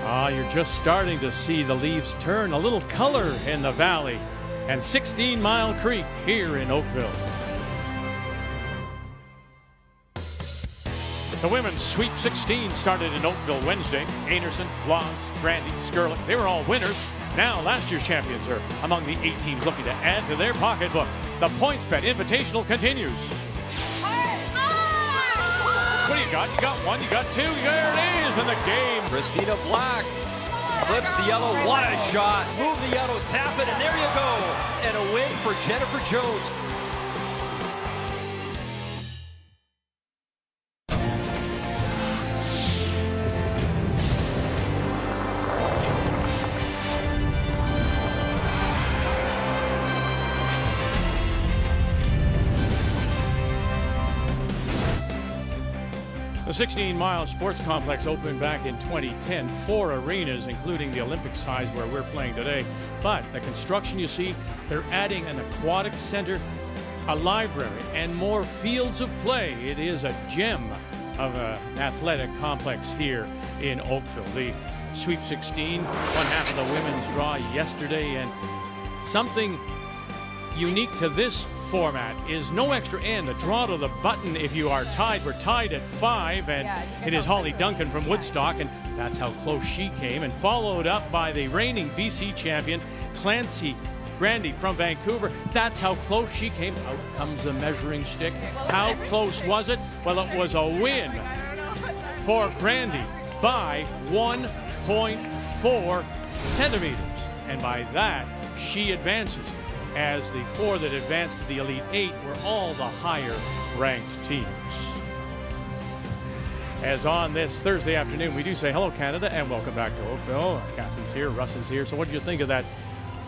You're just starting to see the leaves turn a little color in the valley and 16 Mile Creek here in Oakville. The women's Sweep 16 started in Oakville Wednesday. Anderson, Laws, Grandy, Skurlick, they were all winners. Now last year's champions are among the 8 teams looking to add to their pocketbook. The PointsBet Invitational continues. What do you got? You got one, you got two, there it is in the game. Christina Black flips the yellow, what a shot. Move the yellow, tap it, and there you go. And a win for Jennifer Jones. The 16 Mile Sports Complex opened back in 2010. 4 arenas, including the Olympic size where we're playing today. But the construction you see, they're adding an aquatic center, a library, and more fields of play. It is a gem of an athletic complex here in Oakville. The Sweep 16, one half of the women's draw yesterday, and something unique to this format is no extra end. A draw to the button if you are tied. We're tied at 5, and it is Holly Duncan from Woodstock, and that's how close she came, and followed up by the reigning BC champion Clancy Grandy from Vancouver. That's how close she came. Out comes the measuring stick. How close was it? Well, it was a win for Grandy by 1.4 centimeters, and by that she advances, as the 4 that advanced to the Elite 8 were all the higher ranked teams. As on this Thursday afternoon, we do say hello Canada and welcome back to Oakville. Cassie's here, Russ is here. So what did you think of that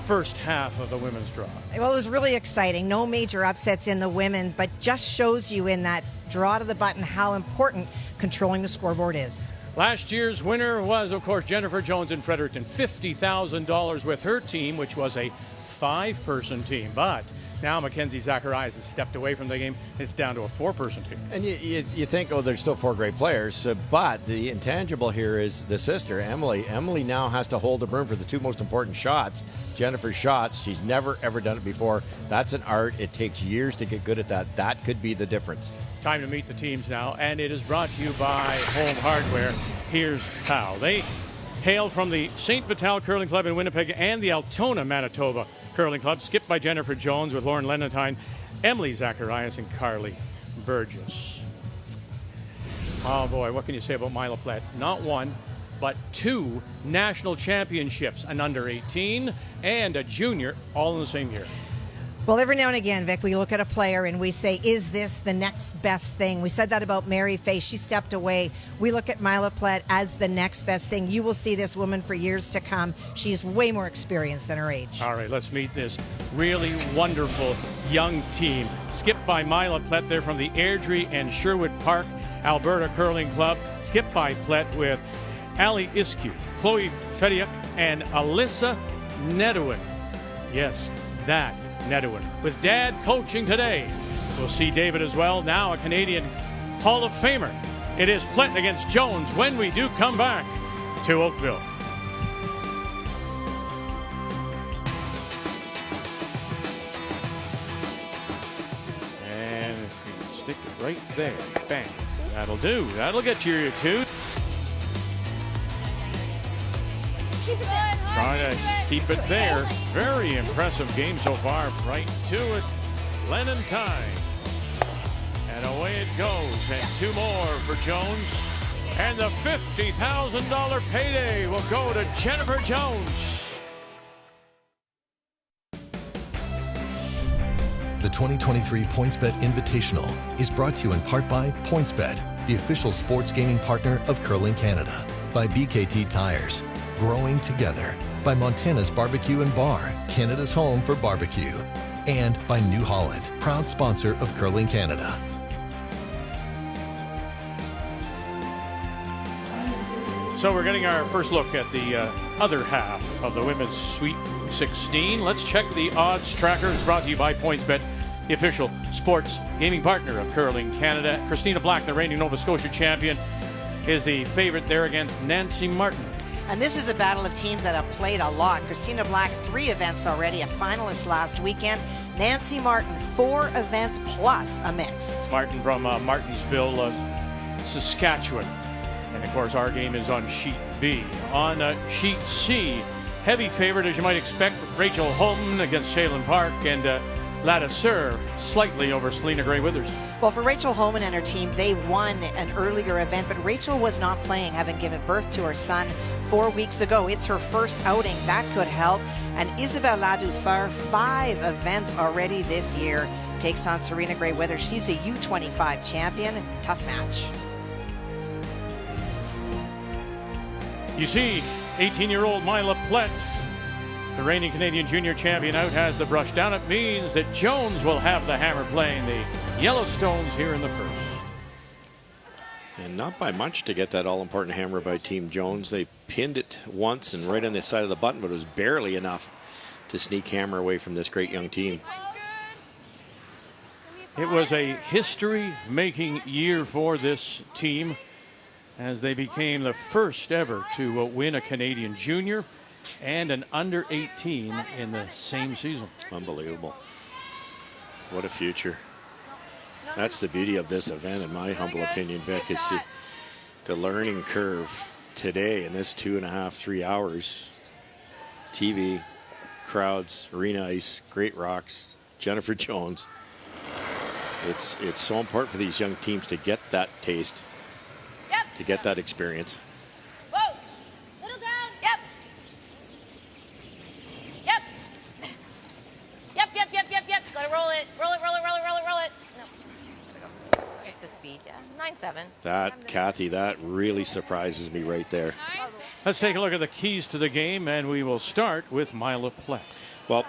first half of the women's draw? Well, it was really exciting. No major upsets in the women's, but just shows you in that draw to the button how important controlling the scoreboard is. Last year's winner was, of course, Jennifer Jones in Fredericton. $50,000 with her team, which was a 5-person team, but now Mackenzie Zacharias has stepped away from the game. It's down to a 4-person team. And you think, oh, there's still 4 great players, but the intangible here is the sister, Emily. Emily now has to hold the broom for the 2 most important shots. Jennifer's shots, she's never, ever done it before. That's an art. It takes years to get good at that. That could be the difference. Time to meet the teams now, and it is brought to you by Home Hardware. Here's how. They hail from the St. Vital Curling Club in Winnipeg and the Altona, Manitoba Curling Club, skipped by Jennifer Jones with Lauren Lenentine, Emily Zacharias, and Carly Burgess. Oh boy, what can you say about Mila Plett? Not 1, but 2 national championships, an under-18 and a junior, all in the same year. Well, every now and again, Vic, we look at a player and we say, is this the next best thing? We said that about Mary Fay. She stepped away. We look at Mila Plett as the next best thing. You will see this woman for years to come. She's way more experienced than her age. All right, let's meet this really wonderful young team. Skipped by Mila Plett. They're from the Airdrie and Sherwood Park, Alberta Curling Club. Skipped by Plett with Ali Iskew, Chloe Fediuk, and Alyssa Nedouin. Yes, that Nedouin. With Dad coaching today. We'll see David as well. Now a Canadian Hall of Famer. It is Plett against Jones when we do come back to Oakville. And stick it right there. Bang. That'll do. That'll get you your 2. Trying to keep it there. Very impressive game so far. Right to it. Lenentine. And away it goes. And 2 more for Jones. And the $50,000 payday will go to Jennifer Jones. The 2023 PointsBet Invitational is brought to you in part by PointsBet, the official sports gaming partner of Curling Canada, by BKT Tires, growing together, by Montana's Barbecue and Bar, Canada's home for barbecue, and by New Holland, proud sponsor of Curling Canada. So we're getting our first look at the other half of the women's Sweep 16. Let's check the odds tracker. It's brought to you by PointsBet, the official sports gaming partner of Curling Canada. Christina Black, the reigning Nova Scotia champion, is the favorite there against Nancy Martin. And this is a battle of teams that have played a lot. Christina Black, 3 events already, a finalist last weekend. Nancy Martin, 4 events plus a mixed. Martin from Martinsville, Saskatchewan. And of course, our game is on sheet B. On sheet C, heavy favorite, as you might expect, Rachel Holton against Shaylin Park, and Ladisseur slightly over Selena Gray-Withers. Well, for Rachel Holman and her team, they won an earlier event, but Rachel was not playing, having given birth to her son 4 weeks ago. It's her first outing. That could help. And Isabelle Ladouceur, 5 events already this year, takes on Serena Gray-Withers. She's a U25 champion. Tough match. You see, 18-year-old Myla Plett, the reigning Canadian junior champion, out has the brush down. It means that Jones will have the hammer playing the Yellowstones here in the first. And not by much to get that all-important hammer by Team Jones. They pinned it once and right on the side of the button, but it was barely enough to sneak hammer away from this great young team. It was a history-making year for this team as they became the first ever to win a Canadian junior and an under-18 in the same season. Unbelievable. What a future. That's the beauty of this event, in my humble opinion, Vic, is the learning curve today in this 2.5, 3 hours. TV, crowds, arena ice, great rocks, Jennifer Jones. It's so important for these young teams to get that taste, to get that experience. Whoa! Little down. Yep. Yep. Yep. Gotta roll it. Roll it. No. Just the speed, yeah. 9-7. That, Kathy, that really surprises me right there. Let's take a look at the keys to the game, and we will start with Myla Plett. Well,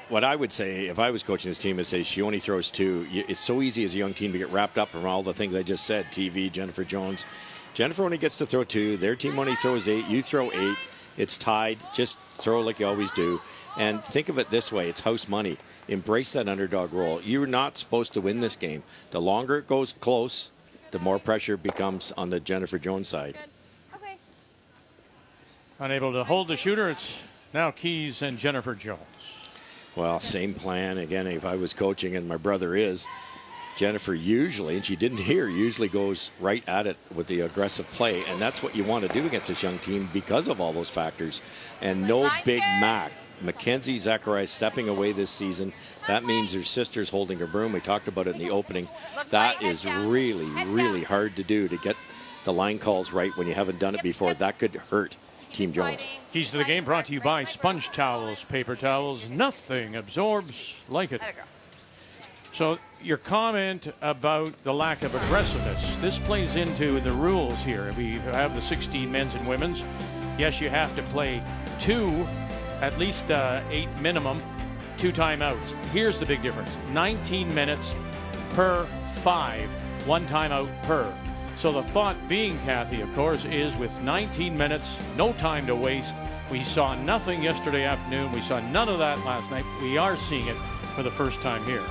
what I would say if I was coaching this team is say she only throws 2. It's so easy as a young team to get wrapped up in all the things I just said. TV, Jennifer Jones. Jennifer only gets to throw 2. Their team only throws 8. You throw 8. It's tied. Just throw like you always do. And think of it this way. It's house money. Embrace that underdog role. You're not supposed to win this game. The longer it goes close, the more pressure becomes on the Jennifer Jones side. Okay. Unable to hold the shooter, it's now Keys and Jennifer Jones. Well, same plan. Again, if I was coaching, and my brother is, Jennifer usually, and she didn't hear, usually goes right at it with the aggressive play. And that's what you want to do against this young team because of all those factors. And no Big Mac. Mackenzie Zacharias stepping away this season. That means her sister's holding her broom. We talked about it in the opening. That is really, really hard to do, to get the line calls right when you haven't done it before. That could hurt Team Jones. Keys to the game brought to you by Sponge Towels, paper towels. Nothing absorbs like it. So your comment about the lack of aggressiveness, this plays into the rules here. We have the 16 men's and women's. Yes, you have to play 2, at least 8 minimum, 2 timeouts. Here's the big difference. 19 minutes per 5, 1 timeout per. So the thought being, Kathy, of course, is with 19 minutes, no time to waste. We saw nothing yesterday afternoon. We saw none of that last night. We are seeing it for the first time here.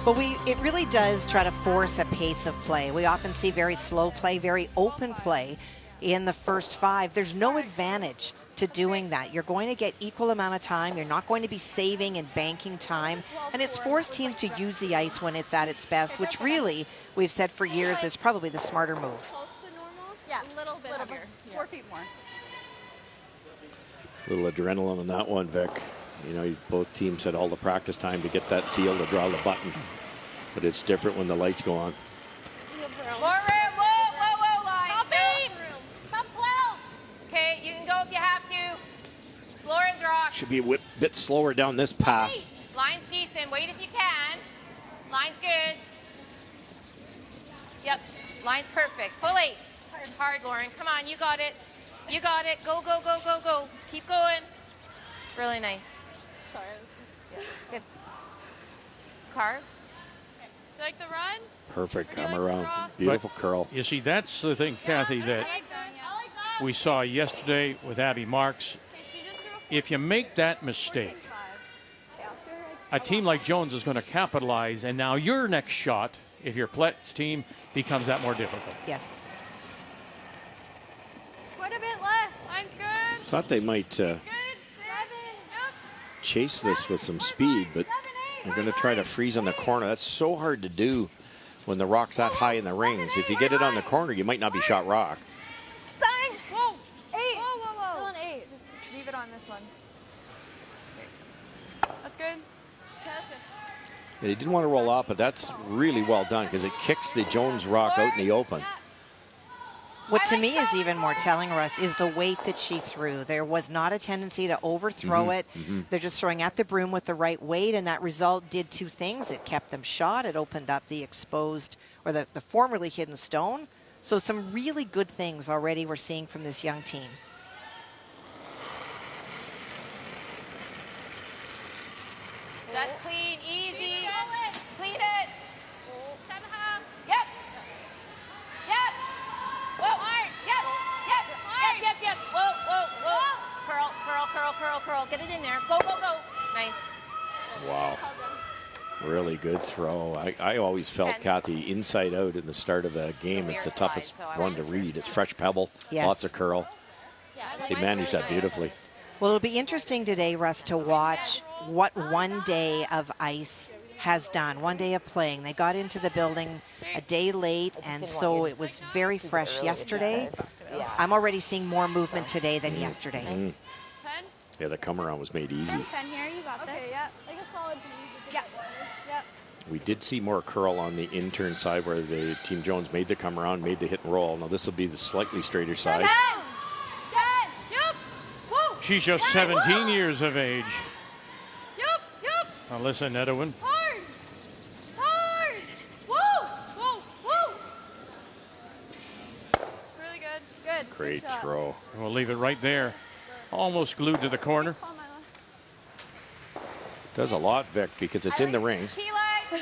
But it really does try to force a pace of play. We often see very slow play, very open play in the first 5. There's no advantage to doing that. You're going to get equal amount of time. You're not going to be saving and banking time. And it's forced teams to use the ice when it's at its best, which really, we've said for years, is probably the smarter move. Close to normal? Yeah, a little bit heavier. 4 feet more. A little adrenaline on that one, Vic. You know, both teams had all the practice time to get that feel to draw the button. But it's different when the lights go on. More room. Whoa, line. Top 12. Okay, you can go if you have to. Slower and draw. Should be a bit slower down this path. Line's decent. Wait if you can. Line's good. Yep. Line's perfect. Pull 8. Hard, Lauren. Come on, you got it. You got it. Go. Keep going. Really nice. Sorry. Good. Carve. Do you like the run? Perfect. Come around. Beautiful curl. You see, that's the thing, Kathy, that we saw yesterday with Abby Marks. If you make that mistake, a team like Jones is going to capitalize, and now your next shot, if you're Plett's team, becomes that more difficult. Yes. Quite a bit less. Line's good. Thought they might chase this with some speed, but they're going to try to freeze on the corner. That's so hard to do when the rock's that high in the rings. If you get it on the corner, you might not be shot rock. Whoa. 8. Whoa. Still an 8. Just leave it on this one. That's good. They didn't want to roll up, but that's really well done because it kicks the Jones rock out in the open. What to me is even more telling, Russ, is the weight that she threw. There was not a tendency to overthrow it. They're just throwing at the broom with the right weight, and that result did two things. It kept them shot. It opened up the exposed, or the formerly hidden stone. So some really good things already we're seeing from this young team. That's clean, easy. Clean it. 10.5. Yep. Yep. Whoa. Curl. Get it in there. Go. Nice. Wow. Really good throw. I always felt, Kathy, inside out in the start of a game is the toughest one to read. It's fresh pebble, lots of curl. They managed that beautifully. Well, it'll be interesting today, Russ, to watch what one day of ice has done, one day of playing. They got into the building a day late, and so it was very fresh yesterday. I'm already seeing more movement today than yesterday. Yeah, the come around was made easy. 10 here, you got this. Yeah. Like a solid 2. Yep. We did see more curl on the intern side where the Team Jones made the come around, made the hit and roll. Now this will be the slightly straighter side. 10. Yep. Woo. She's just 17 years of age. Yep. Alyssa Nedowin. Hard. Woo. It's really good. Great throw. We'll leave it right there. Almost glued to the corner. Does a lot, Vic, because it's in the rings,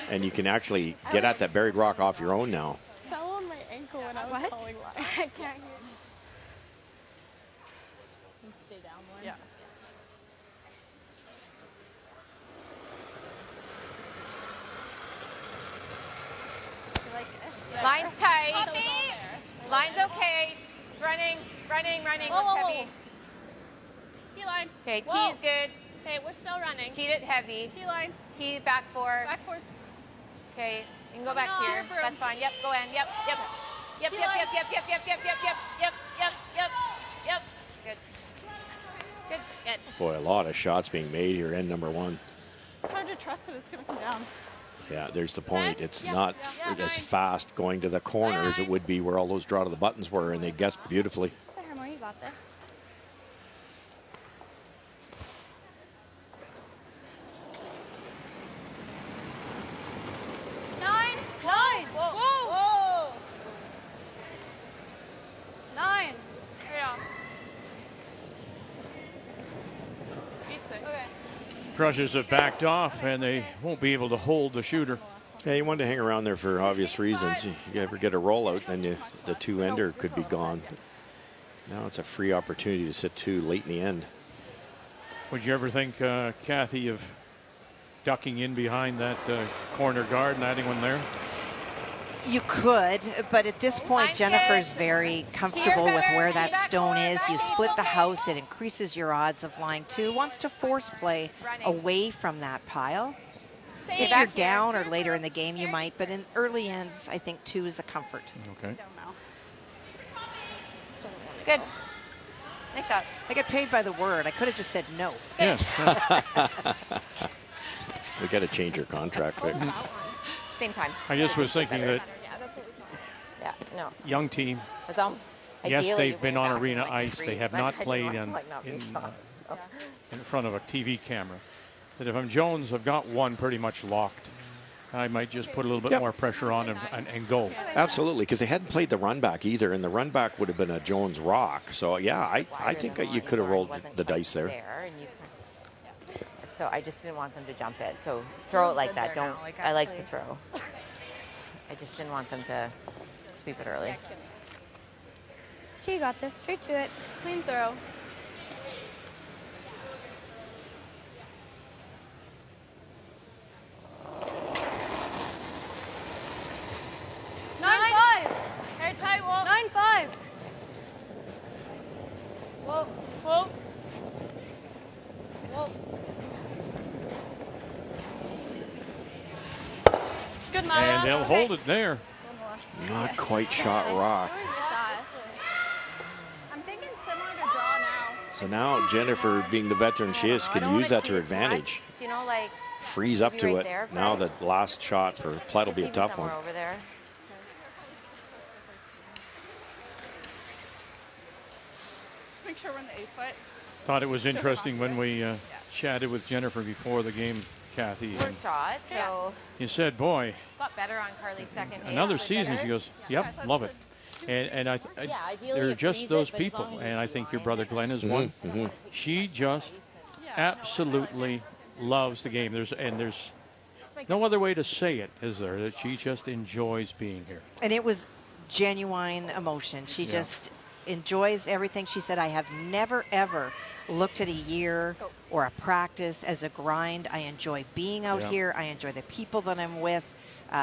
and you can actually get at that buried rock off your own now. Fell on my ankle when I was calling live. I can't hear. Stay down one. Yeah. Line's tight. Line's okay. It's running. Looks heavy. T-line. Okay, T's good. Okay, we're still running. Cheat it heavy. T-line. T back 4. Back 4. Okay, you can go back No, here. broom. That's fine. Yep, go in. Yep. T-line. Good. Boy, a lot of shots being made here, end number 1. It's hard to trust that it's going to come down. Yeah, there's the point. It's not Yeah. as fast going to the corner as it would be where all those draw to the buttons were, and they guessed beautifully. Hermo, you got this. Nine. Whoa. 9. Yeah. Okay. Crushers have backed off, and they won't be able to hold the shooter. Yeah, you wanted to hang around there for obvious reasons. You ever get a rollout, then the two-ender could be gone. Now it's a free opportunity to sit 2 late in the end. Would you ever think, Kathy, of ducking in behind that corner guard and adding one there? You could, but at this point, Jennifer's very comfortable with where that stone is. You split the house, it increases your odds of line 2. Wants to force play away from that pile. If you're down or later in the game, you might, but in early ends, I think 2 is a comfort. Okay. Good. Nice shot. I get paid by the word. I could have just said no. Yeah. We got to change your contract, Vic. Same time. I just was thinking that Yeah, no. young team, Yes, yes, they've been on arena ice. They have not played in front of a TV camera. That if I'm Jones, I've got one pretty much locked. I might just put a little bit more pressure on him and go. Absolutely, because they hadn't played the run back either, and the run back would have been a Jones rock. So, yeah, I think that you could have rolled the dice there. So I just didn't want them to jump it. So throw it like that. Don't. I like the throw. I just didn't want them to sweep it early. Okay, you got this. Straight to it. Clean throw. Hair tight, Whoa. 9-5. Whoa. And they'll hold it there. Not quite shot rock. I'm thinking similar to draw now. So now Jennifer, being the veteran she is, can use that to her advantage. You know, like Freeze up to right it. there, Now the last shot for Plett will be a maybe tough one. somewhere over there. Just make sure we're in the 8-foot. Thought it was interesting when we chatted with Jennifer before the game, Kathy. First shot. So You said, boy, got better on Carly's second hit. another Was season. better. She goes, yep, love it. And Yeah, ideally they're you just freeze those it, but as people. long as And you I see think your line. brother Glenn is one. She just absolutely loves the game. There's no other way to say it, is there? That she just enjoys being here. And it was genuine emotion. She just enjoys everything. She said, I have never, ever looked at a year or a practice as a grind. I enjoy being out here. I enjoy the people that I'm with.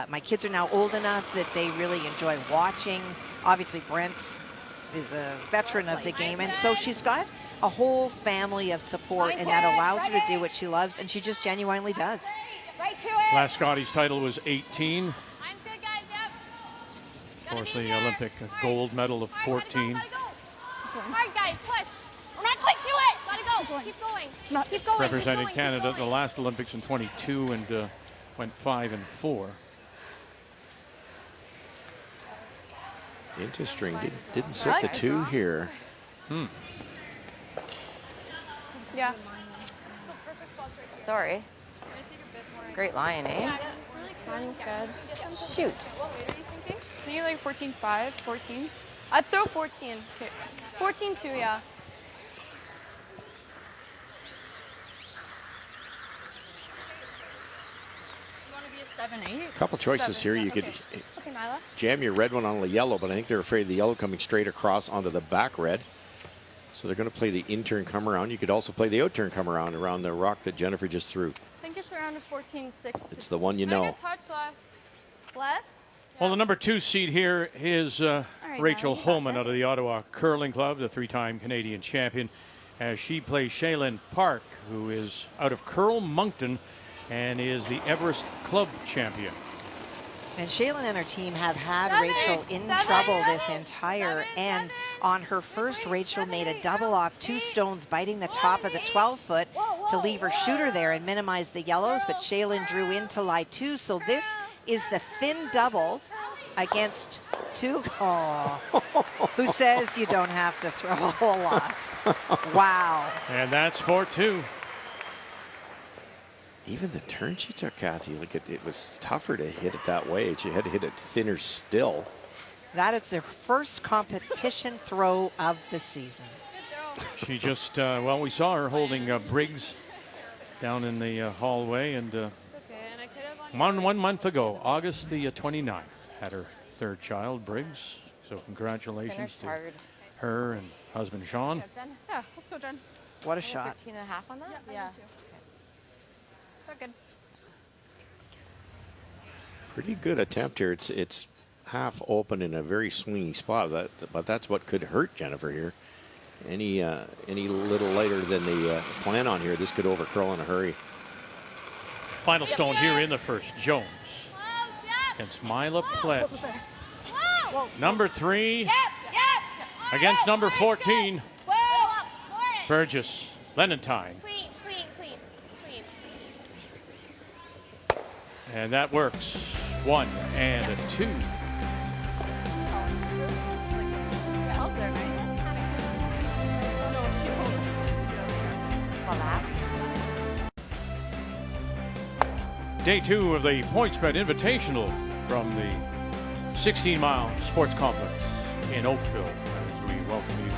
My kids are now old enough that they really enjoy watching. Obviously, Brent is a veteran of the game, and so she's got a whole family of support, and that allows her to do what she loves, and she just genuinely does. Right to it. Last Scotty's title was 18. I'm good, guys. Yep. Of course, the Olympic gold medal of 14. Hard, guys. Push. We're not quick to it. Gotta go. Keep going. Keep going. Represented Canada at the last Olympics in 22 and went 5 and 4. Interesting. Didn't set the 2 here. Yeah. Sorry. Great line, eh? Lining's good. Shoot. Maybe like 14-5, 14. I'd throw 14. Okay. 14-2, yeah. You want to be a 7-8? Couple choices here. You could Okay, Nyla. jam your red one on the yellow, but I think they're afraid of the yellow coming straight across onto the back red. So they're going to play the in-turn come around. You could also play the out-turn come around the rock that Jennifer just threw. I think it's around a 14-6. It's the one you know. Touch less. Less? Well, the number 2 seed here is Rachel Nyla, you got Holman out of this. the Ottawa Curling Club, the 3-time Canadian champion, as she plays Shaylin Park, who is out of Curl Moncton and is the Everest Club champion. And Shaylin and her team have had Rachel in trouble this entire end. On her first, Rachel made a double off 2 stones, biting the top of the 12-foot to leave her shooter there and minimize the yellows, but Shaylin drew into lie 2, so this is the thin double against 2. Oh, who says you don't have to throw a whole lot? Wow. And that's 4-2. Even the turn she took, Kathy, look at it was tougher to hit it that way. She had to hit it thinner still. That is their first competition throw of the season. She just, well, we saw her holding Briggs down in the hallway, and one month ago, August the 29th, had her 3rd child, Briggs. So congratulations Finished to hard. her and husband Sean. Yeah, let's go, Jen. What a shot. 13 and a half on that? Yeah. Good. Pretty good attempt here. It's half open in a very swingy spot, but that's what could hurt Jennifer here. Any little lighter than the plan on here, this could overcurl in a hurry. Final stone here in the first, Jones against Mila Plett. Number 3 against number 14, Burgess Lenentine. Clean. And that works. 1 and a 2. Oh, they're nice. No, she holds. Well, that. Day 2 of the PointsBet Invitational from the 16-mile sports complex in Oakville. As we welcome you.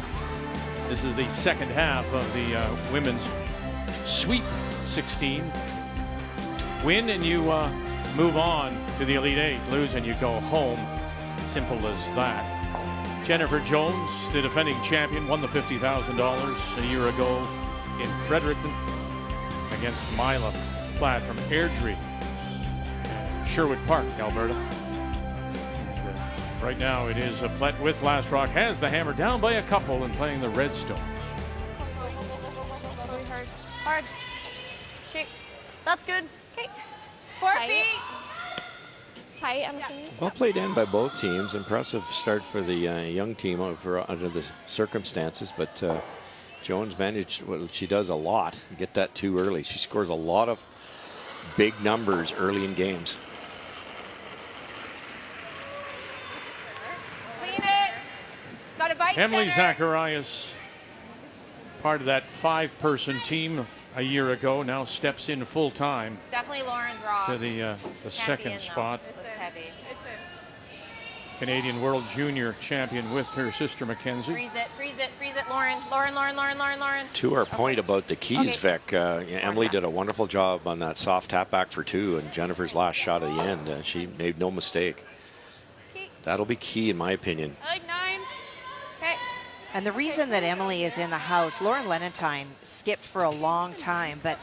This is the second half of the women's Sweet 16. Win and you move on to the Elite 8. Lose and you go home. Simple as that. Jennifer Jones, the defending champion, won the $50,000 a year ago in Fredericton against Mila Plett from Airdrie, Sherwood Park, Alberta. And, right now it is Plett with Last Rock, has the hammer down by a couple and playing the Redstones. Really hard. Hard. Okay. That's good. Okay. 4 feet. tight, I'm assuming. Well played in by both teams. Impressive start for the young team under the circumstances, but Jones managed what she does a lot. Get that too early. She scores a lot of big numbers early in games. Clean it. Got a bite. Emily center. Zacharias, part of that 5-person team a year ago, now steps in full time Definitely Lauren's raw. to the Can't second be in, though. spot. It's heavy. Canadian World Junior champion with her sister Mackenzie. Freeze it, freeze it, freeze it, Lauren. Lauren. To our point about the keys, Vic, Emily did a wonderful job on that soft tap back for 2, and Jennifer's last shot at the end, she made no mistake. That'll be key in my opinion. I like 9. Okay. And the reason that Emily is in the house, Lauren Lenentine skipped for a long time, but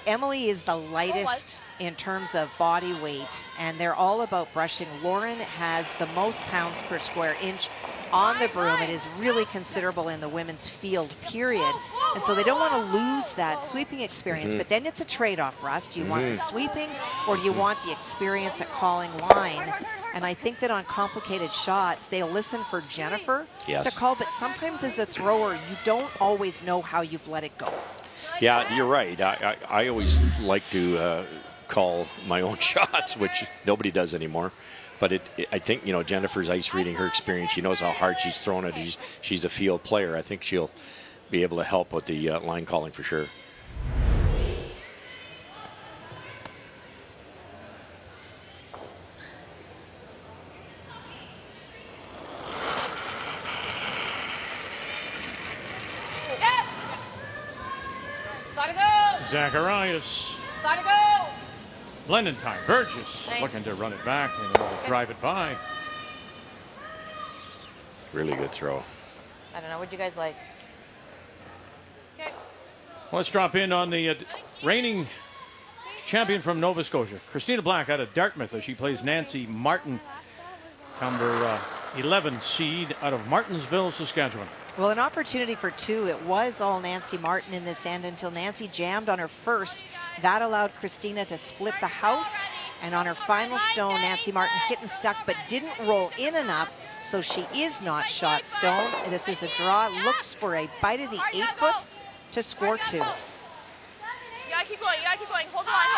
Emily is the lightest in terms of body weight, and they're all about brushing. Lauren has the most pounds per square inch on the broom. It is really considerable in the women's field, period. And so they don't want to lose that sweeping experience, but then it's a trade-off, Russ. Do you want the sweeping, or do you want the experience at calling line? And I think that on complicated shots, they'll listen for Jennifer to call, but sometimes as a thrower, you don't always know how you've let it go. Yeah, you're right. I always like to call my own shots, which nobody does anymore. But I think, Jennifer's ice reading, her experience, she knows how hard she's thrown it. She's a field player. I think she'll be able to help with the line calling for sure. Gotta go. Zacharias, Gotta go. Lenentine, Burgess looking to run it back and drive it by. Really good throw. I don't know. What'd you guys like? Let's drop in on the reigning champion from Nova Scotia, Christina Black out of Dartmouth, as she plays Nancy Martin, number 11 seed out of Martinsville, Saskatchewan. Well, an opportunity for 2. It was all Nancy Martin in this end until Nancy jammed on her first. That allowed Christina to split the house. And on her final stone, Nancy Martin hit and stuck, but didn't roll in enough. So she is not shot stone. This is a draw. Looks for a bite of the 8-foot to score 2. You gotta keep going. Hold the line.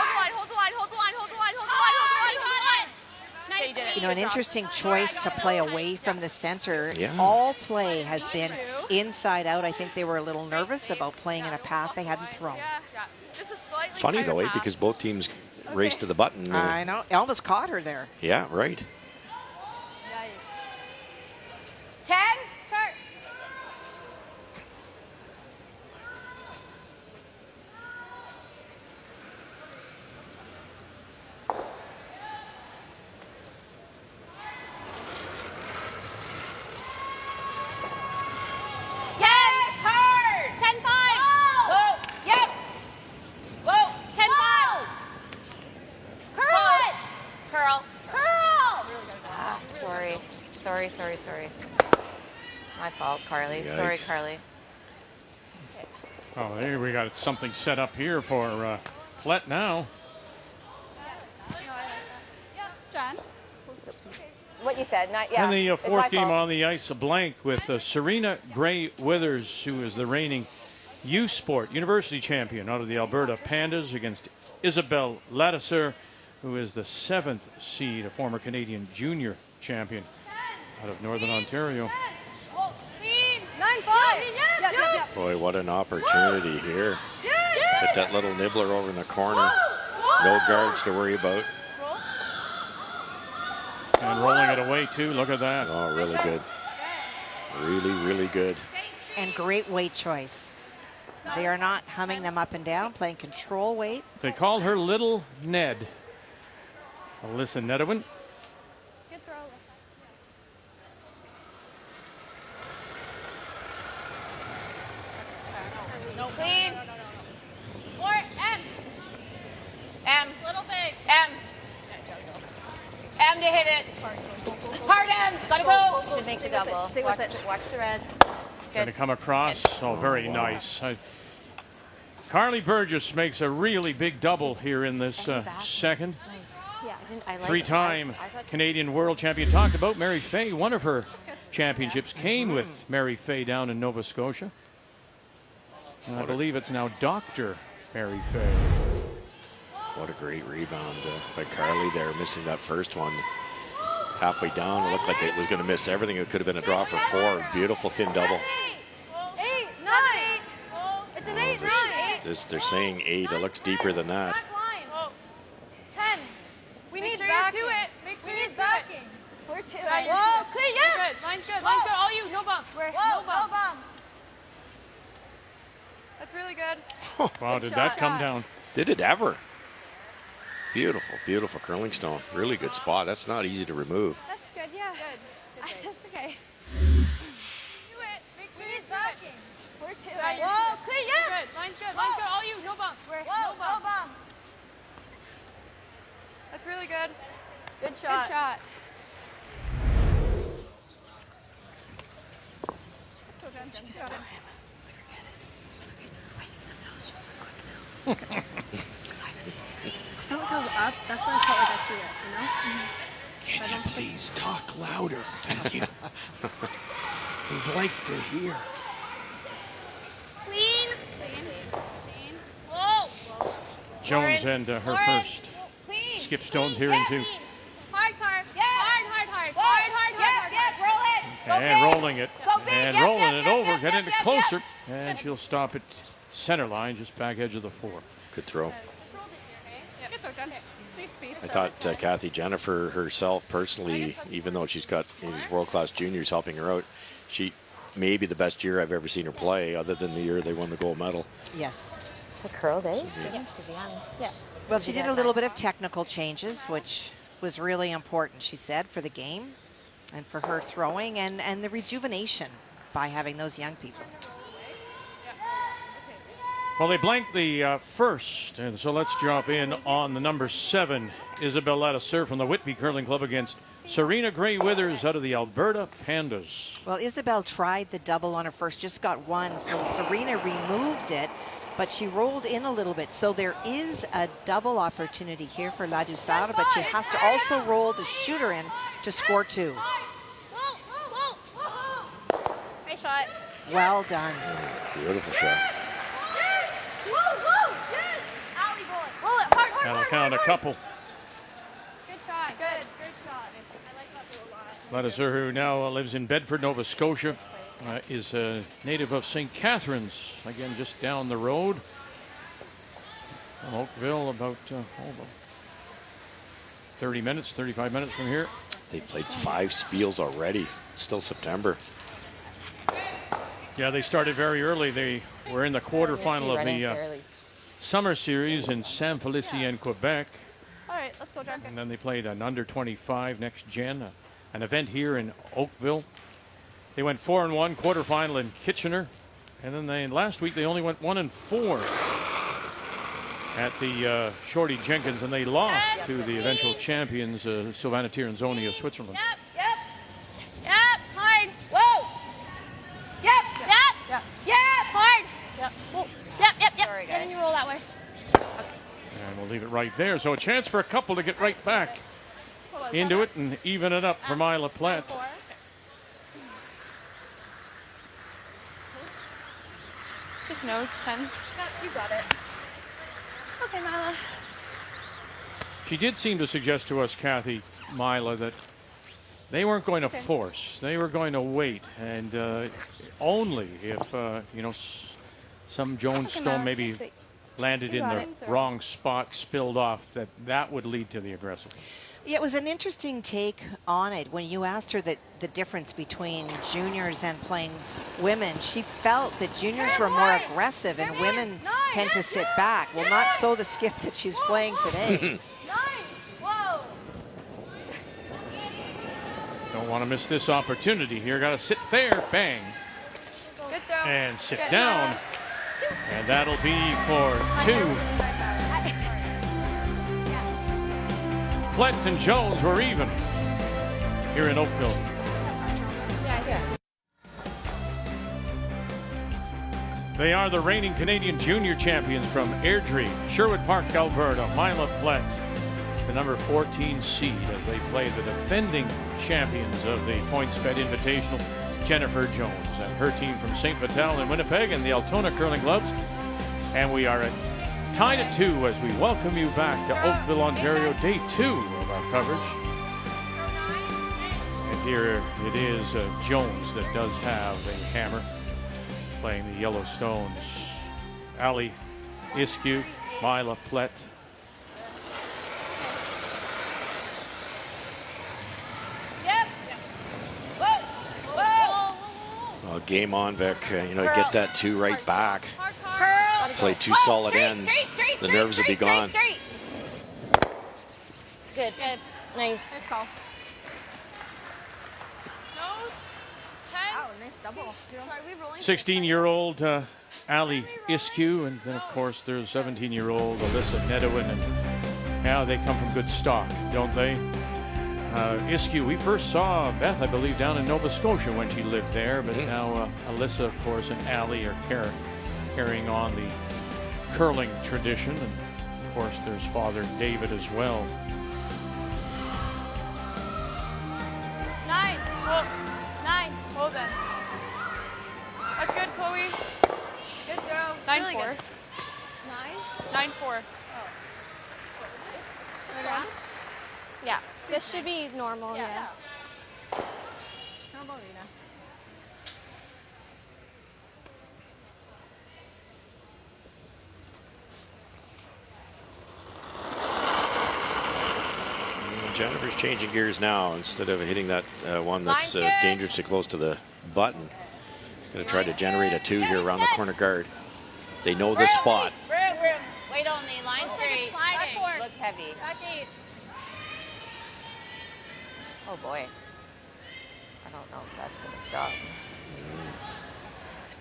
Nice. An interesting choice to play away from the center. Yeah. All play has been inside out. I think they were a little nervous about playing in a path they hadn't thrown. Just a slightly Funny tighter though, path. because both teams raced to the button. I know. It almost caught her there. Yeah, right. 10. Start. Sorry. My fault, Carly. Yikes. Sorry, Carly. Oh, there we got something set up here for Plett now. John. What you said, not yeah. And the it's my fourth game fault. on the ice, a blank with Serena Gray Withers, who is the reigning U Sport University champion out of the Alberta Pandas, against Isabelle Ladisser, who is the 7th seed, a former Canadian junior champion out of Northern Ontario. 9-5. Boy, what an opportunity here. Put that little nibbler over in the corner. No guards to worry about. And rolling it away, too. Look at that. Oh, really good. Really, really good. And great weight choice. They are not humming them up and down, playing control weight. They call her Little Ned. Alyssa Nedewin. Good throw. Clean. More. M. Little big. M to hit it. Hard M. Gotta go. Should make the double. Watch the red. Going to come across. Oh, very nice. Carly Burgess makes a really big double here in this second. Three-time Canadian world champion. Talked about Mary Fay. One of her championships came with Mary Fay down in Nova Scotia. And I believe it's now Dr. Mary Fay. What a great rebound by Carly there, missing that first one. Halfway down, it looked like it was going to miss everything. It could have been a draw for 4. Beautiful thin double. 8, 9. It's an 8, 9. They're saying 8. It looks deeper than that. 10. We need backing. Make sure you're backing. We're 2. Whoa, clean, yeah. Mine's good. Mine's good. All you, no bump. No bump. That's really good. Wow, did that come down? Did it ever? Beautiful, beautiful curling stone. Really good spot. That's not easy to remove. That's good, yeah. Good. That's okay. Do it. Make sure you're backing. We're 2. Whoa, clean, yeah. Mine's good. Mine's good. All you, no bump. No bump. That's really good. Good shot. Good shot. Let's go, Jen. Got it. I felt like I was up. That's why I felt like I threw it, you know? Can you please talk louder? Thank you. We'd like to hear. Clean. Whoa. Jones and her first Clean. skip stones here in 2. Hard. Yeah. Hard. Roll it. And rolling it. Go big. And rolling it over. Getting it closer. And she'll stop at center line, just back edge of the 4. Good throw. Good throw, Jen. Nice speed. I thought Kathy Jennifer herself personally, even though she's got these world-class juniors helping her out, she may be the best year I've ever seen her play, other than the year they won the gold medal. Yes. The curl, eh? Yeah. Well, she did a little bit of technical changes, which was really important, she said, for the game and for her throwing and the rejuvenation by having those young people. Well, they blanked the first, and so let's drop in on the number 7, Isabel Ladisser from the Whitby Curling Club against Serena Gray Withers out of the Alberta Pandas. Well, Isabel tried the double on her first, just got one, so Serena removed it, but she rolled in a little bit. So there is a double opportunity here for Ladisser, but she has to also roll the shooter in to score 2. Nice shot. Well done. Beautiful shot. That'll count a couple. Good shot. Good shot. I like that a lot. Ladisser, who now lives in Bedford, Nova Scotia, is a native of St. Catharines, again just down the road from Oakville, about 35 minutes from here. They played 5 spiels already. It's still September. Yeah, they started very early. They were in the quarterfinal of the Summer Series in Saint Félicien, Quebec. All right, let's go, Jen. And then they played an under 25 next gen, an event here in Oakville. They went 4-1 quarterfinal in Kitchener, and then last week they only went 1-4 at the Shorty Jenkins, and they lost to the eventual champions Silvana Tiranzoni of Switzerland. Yep. Hard. Whoa. Yep. Hard. Yep. Yep. Sorry, guys. Then you roll that way. And we'll leave it right there. So a chance for a couple to get right back into it and even it up for Mila Plett. Just nose 10. You got it. Okay, Mila. She did seem to suggest to us, Kathy, Mila, that they weren't going to force. They were going to wait, and only if some Jones stone maybe landed in the wrong spot, spilled off, that would lead to the aggressive. Yeah, it was an interesting take on it. When you asked her the difference between juniors and playing women, she felt that juniors were more aggressive and women tend to sit back. Well, not so the skip that she's playing today. Don't want to miss this opportunity here. Got to sit there, bang, and sit down. And that'll be for 2. Plett and Jones were even here in Oakville. They are the reigning Canadian junior champions from Airdrie, Sherwood Park, Alberta. Mila Plett the number 14 seed, as they play the defending champions of the PointsBet Invitational, Jennifer Jones, and her team from St. Vital in Winnipeg and the Altona Curling Clubs. And we are tied at 2 as we welcome you back to Oakville, Ontario, day 2 of our coverage. And here it is Jones that does have a hammer, playing the Yellowstones. Ali Iskew, Mila Plett. Well, game on, Vic. You know, get that 2 right back. Play 2 solid ends. The nerves will be gone. Good. Nice. Nice call. Nose. 10. Oh, nice double. Sorry, we rolling. 16-year-old Ali Iskew, and then of course there's 17-year-old Alyssa Nedowin, and now they come from good stock, don't they? Iskew, we first saw Beth, I believe, down in Nova Scotia when she lived there, but now Alyssa, of course, and Ali are carrying on the curling tradition, and of course there's father David as well. 9. Hold. 9. Hold it. That's good, Chloe. Good girl. 9-4. Really good. 9? 9-4. Yeah. This should be normal. Yeah. How about Rita? Jennifer's changing gears now. Instead of hitting that one that's dangerously close to the button, going to try to generate a 2 here around the corner guard. They know this spot. Wait only. Line straight. Looks heavy. Oh boy. I don't know if that's going to stop.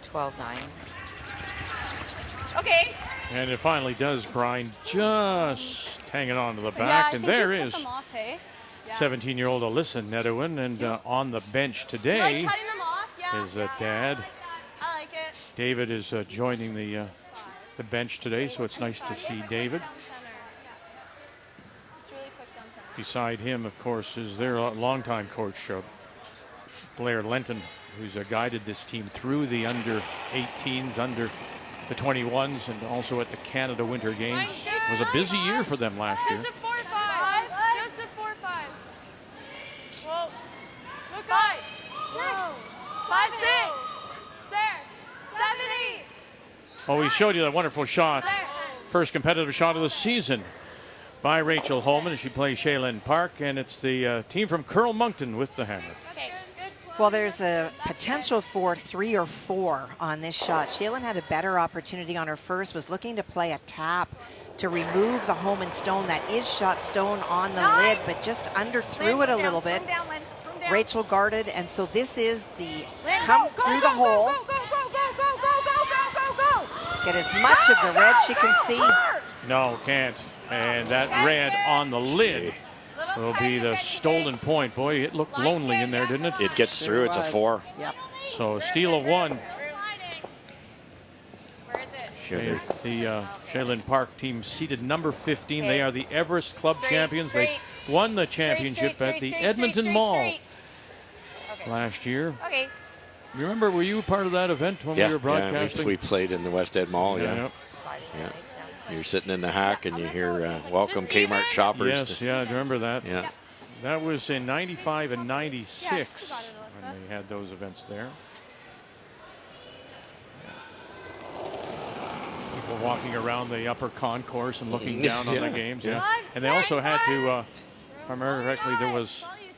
12-9. Okay. And it finally does, Brian, just hanging on to the back, and there is 17-year-old Alyssa Nedowin, and on the bench today is Dad. I like it. David is joining the bench today, so it's nice to see David. Beside him, of course, is their longtime coach, Blair Lenton, who's guided this team through the under-18s, under the 21s, and also at the Canada Winter Games. It was a busy year for them last year. Just a 4-5. Just a 4-5. Whoa. Look, 5. 5, 6. There. 7, 8. Well, we showed you that wonderful shot, first competitive shot of the season by Rachel Holman as she plays Shaylin Park, and it's the team from Curl Moncton with the hammer. Well, there's a potential for 3 or 4 on this shot. Shaylin had a better opportunity on her first, was looking to play a tap to remove the Holman stone. That is shot stone on the lid, but just underthrew it a little bit. Rachel guarded, and so this is the come through the hole. Get as much of the red she can see. No, can't. And that red on the lid will be the stolen point. Boy, it looked lonely in there, didn't it? It gets through. It's a 4. Yep. So a steal of 1. Sure, The Shaylin Park team seated number 15. They are the Everest Club champions. They won the championship at the Edmonton Mall last year. Okay. You remember, were you part of that event when we were broadcasting? Yeah, we played in the West Ed Mall, Yeah. You're sitting in the hack and you hear welcome Kmart shoppers. Yes, yeah, I remember that. Yeah. That was in 95 and 96 when they had those events there. People walking around the upper concourse and looking down on the games. Yeah. And they also had to, if I remember correctly,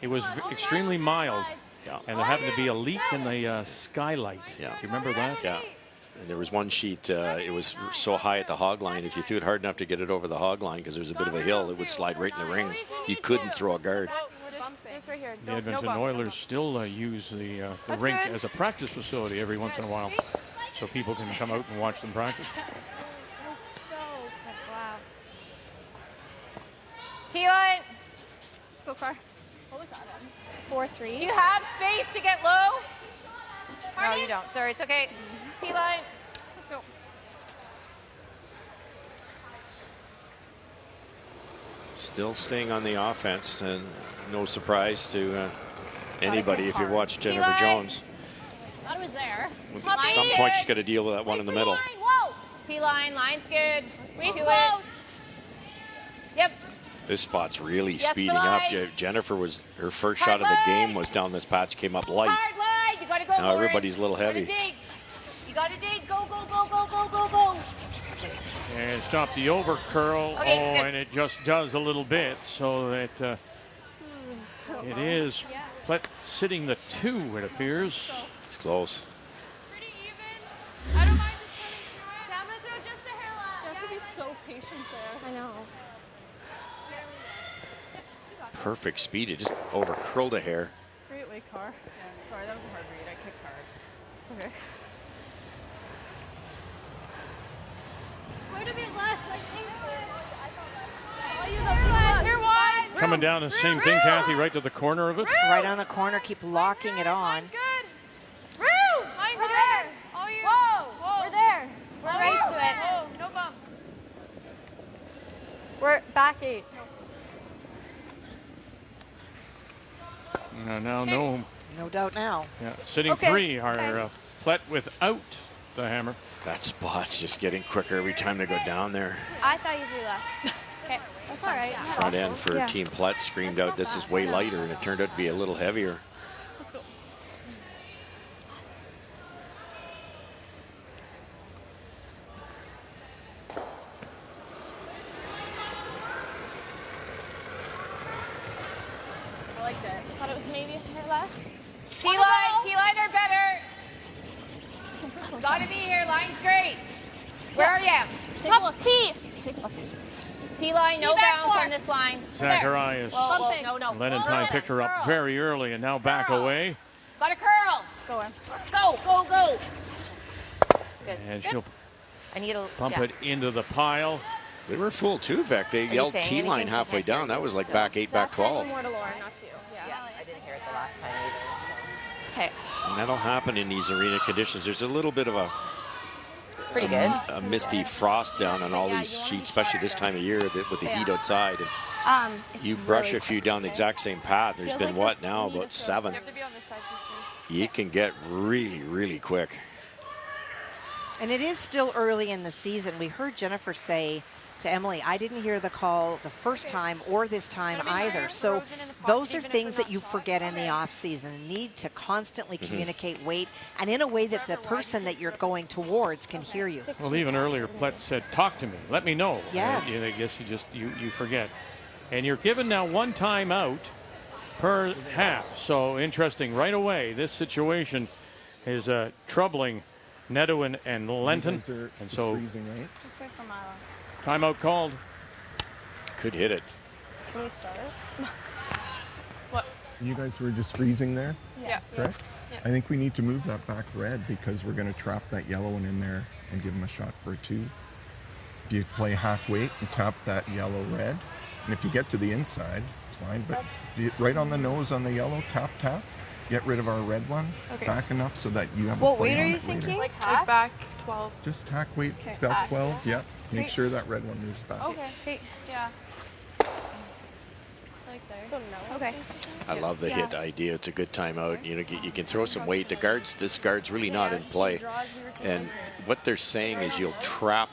it was extremely mild. Yeah. And there happened to be a leak in the skylight. Yeah. Do you remember that? Yeah. And there was one sheet, it was so high at the hog line, if you threw it hard enough to get it over the hog line, because there was a bit of a hill, it would slide right in the rings. You couldn't throw a guard. Right here. The Edmonton Oilers still use the rink as a practice facility every once in a while, so people can come out and watch them practice. Wow. T-line. Let's go, Car. What was that in? 4-3. Do you have space to get low? No, you don't. Sorry, it's okay. T-line. Let's go. Still staying on the offense, and no surprise to anybody if you watch Jennifer Jones. Thought it was there. At some point, she's got to deal with that one in the middle. Whoa! T-line, line's good. Way too close. Yep. This spot's really speeding up. Jennifer was her first shot of the game was down this patch, came up light. Hard line. You gotta go. Now everybody's a little heavy. You gotta dig. Go, go, go, go, go, go, go. And stop the over curl. Okay, and it just does a little bit, so that it is Plett sitting the 2, it appears. It's close. Pretty even. I don't mind just putting through it. Yeah, I'm gonna throw just a hair left. You have to be so patient there. I know. Perfect speed. It just over curled a hair. Great way, Car. Yeah, sorry, that was a hard read. I kicked hard. It's okay. Quite a bit less, I think. Oh, you go too. You're wide. Coming down the same thing, Kathy, right to the corner of it. Right on the corner, keep locking it on. Good. Roo! We're there. Oh, you. Whoa. We're there. We're right to it. Whoa. No bump. We're back 8. Now, no. No doubt now. Yeah, sitting 3 are Plett without the hammer. That spot's just getting quicker every time they go down there. I thought you threw less. Okay. That's all right. Front end for Team Plett screamed out, this is way lighter, and it turned out to be a little heavier. Let's go. I liked it. Thought it was maybe a hair less. T-line are better. Gotta be here. Line's great. Where are you? Top T. T-line, no back bounce four. on this line. Zacharias. Whoa, no. Lenentine picked her up very early and now back away. Got a curl. Go in. Go, go, go. Good. And she'll I need a bump it into the pile. They were full too, Vec. They yelled saying T-line anything? halfway down. That was like back 8, back 12. More to Lauren, not to you. Yeah, I didn't hear it the last time either. Okay. And that'll happen in these arena conditions. There's a little bit of Pretty good. a misty frost down on all these sheets, especially this time of year with the heat outside. And you brush a few down the exact same path. There's been what now, about 7. You have to be on this side for sure. You can get really, really quick. And it is still early in the season. We heard Jennifer say to Emily, I didn't hear the call the first time or this time either. So those are things that you forget in the off season. Need to constantly communicate weight and in a way that the person that you're going towards can hear you. Well, even earlier, Plett said, talk to me, let me know. Yes. And I guess you forget. And you're given now 1 timeout per half. So interesting right away. This situation is troubling Nedohin and Lenton. And so Just wait for Milo. timeout called. Could hit it. Can we start? You guys were just freezing there, Yeah. correct? I think we need to move that back red because we're going to trap that yellow one in there and give him a shot for a 2. If you play hack weight and tap that yellow red, and if you get to the inside, it's fine, but right on the nose on the yellow, tap, tap. Get rid of our red one, back enough so that you have a What play weight are on you it later. thinking? Like back 12. Just hack weight, back 12, yeah. Make sure that red one moves back. Okay. Yeah. Like there. So no. Okay. I love the hit idea. It's a good timeout. You know, you can throw some weight. This guard's really not in play. And what they're saying is you'll trap